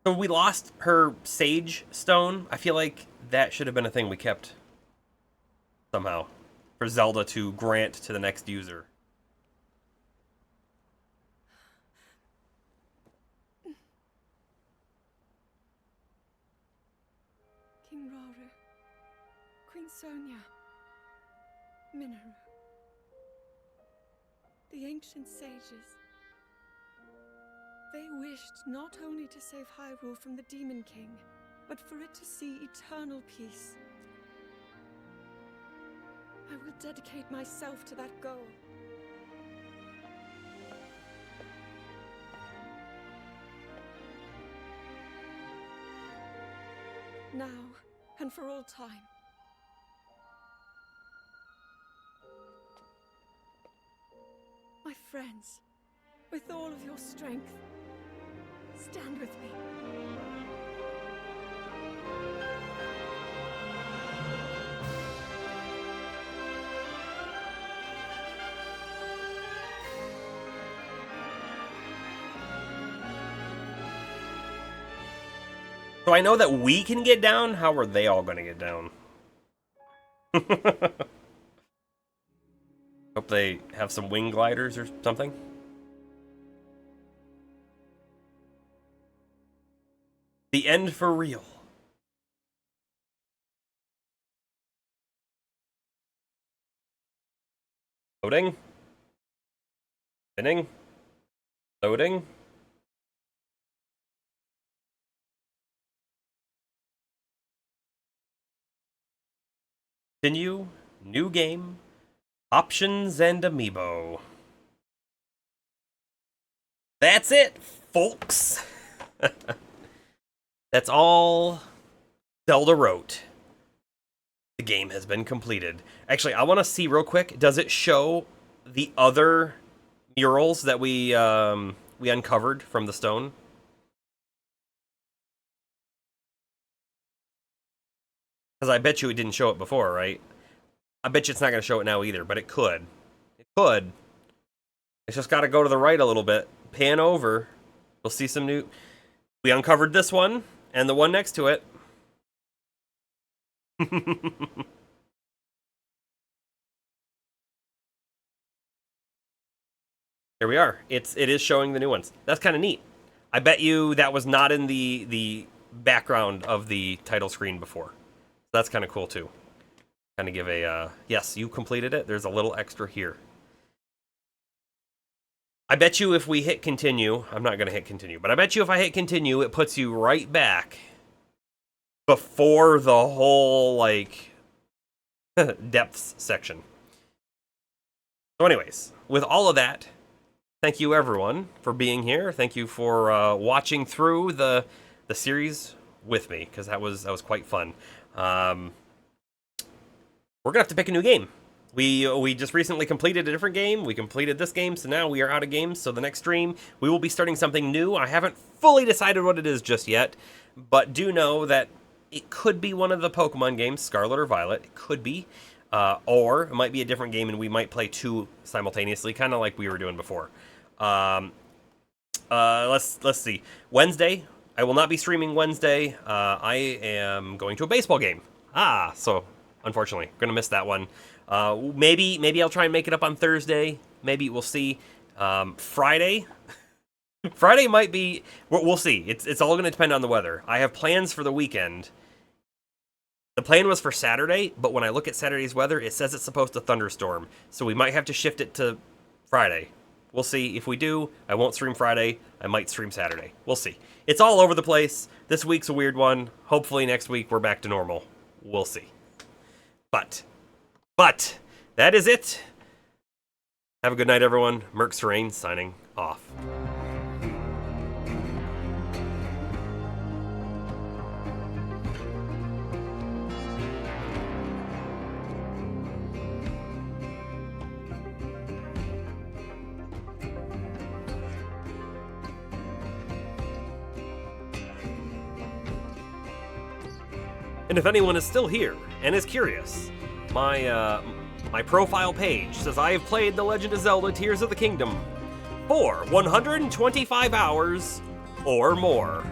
So we lost her Sage Stone. I feel like that should have been a thing we kept somehow for Zelda to grant to the next user. King Rauru, Queen Sonia, Minoru, the ancient sages. They wished not only to save Hyrule from the Demon King, but for it to see eternal peace. I will dedicate myself to that goal. Now, and for all time. My friends, with all of your strength, stand with me. So I know that we can get down. How are they all going to get down? Hope they have some wing gliders or something. The end for real. Loading. Spinning. Loading. Continue. New game. Options and amiibo. That's it, folks. That's all Zelda wrote. The game has been completed. Actually, I want to see real quick. Does it show the other murals that we uncovered from the stone? Because I bet you it didn't show it before, right? I bet you it's not going to show it now either, but it could. It could. It's just got to go to the right a little bit. Pan over. We'll see some new... We uncovered this one, and the one next to it. Here we are. It is showing the new ones. That's kind of neat. I bet you that was not in the background of the title screen before. That's kind of cool too. Kind of give a yes, you completed it. There's a little extra here. I bet you if we hit continue, I'm not going to hit continue, but I bet you if I hit continue, it puts you right back before the whole, like, depths section. So anyways, with all of that, thank you everyone for being here. Thank you for watching through the series with me, because that was quite fun. We're gonna have to pick a new game. We just recently completed a different game. We completed this game, so now we are out of games. So the next stream, we will be starting something new. I haven't fully decided what it is just yet, but do know that it could be one of the Pokemon games, Scarlet or Violet. It could be, or it might be a different game, and we might play two simultaneously, kind of like we were doing before. Let's see. Wednesday, I will not be streaming Wednesday. I am going to a baseball game. So unfortunately, going to miss that one. Maybe I'll try and make it up on Thursday. Maybe we'll see. Friday might be. We'll see. It's all going to depend on the weather. I have plans for the weekend. The plan was for Saturday, but when I look at Saturday's weather, it says it's supposed to thunderstorm. So we might have to shift it to Friday. We'll see. If we do, I won't stream Friday. I might stream Saturday. We'll see. It's all over the place. This week's a weird one. Hopefully next week we're back to normal. We'll see. But that is it. Have a good night, everyone. Merc Serene signing off. And if anyone is still here and is curious, my profile page says I have played The Legend of Zelda Tears of the Kingdom for 125 hours or more.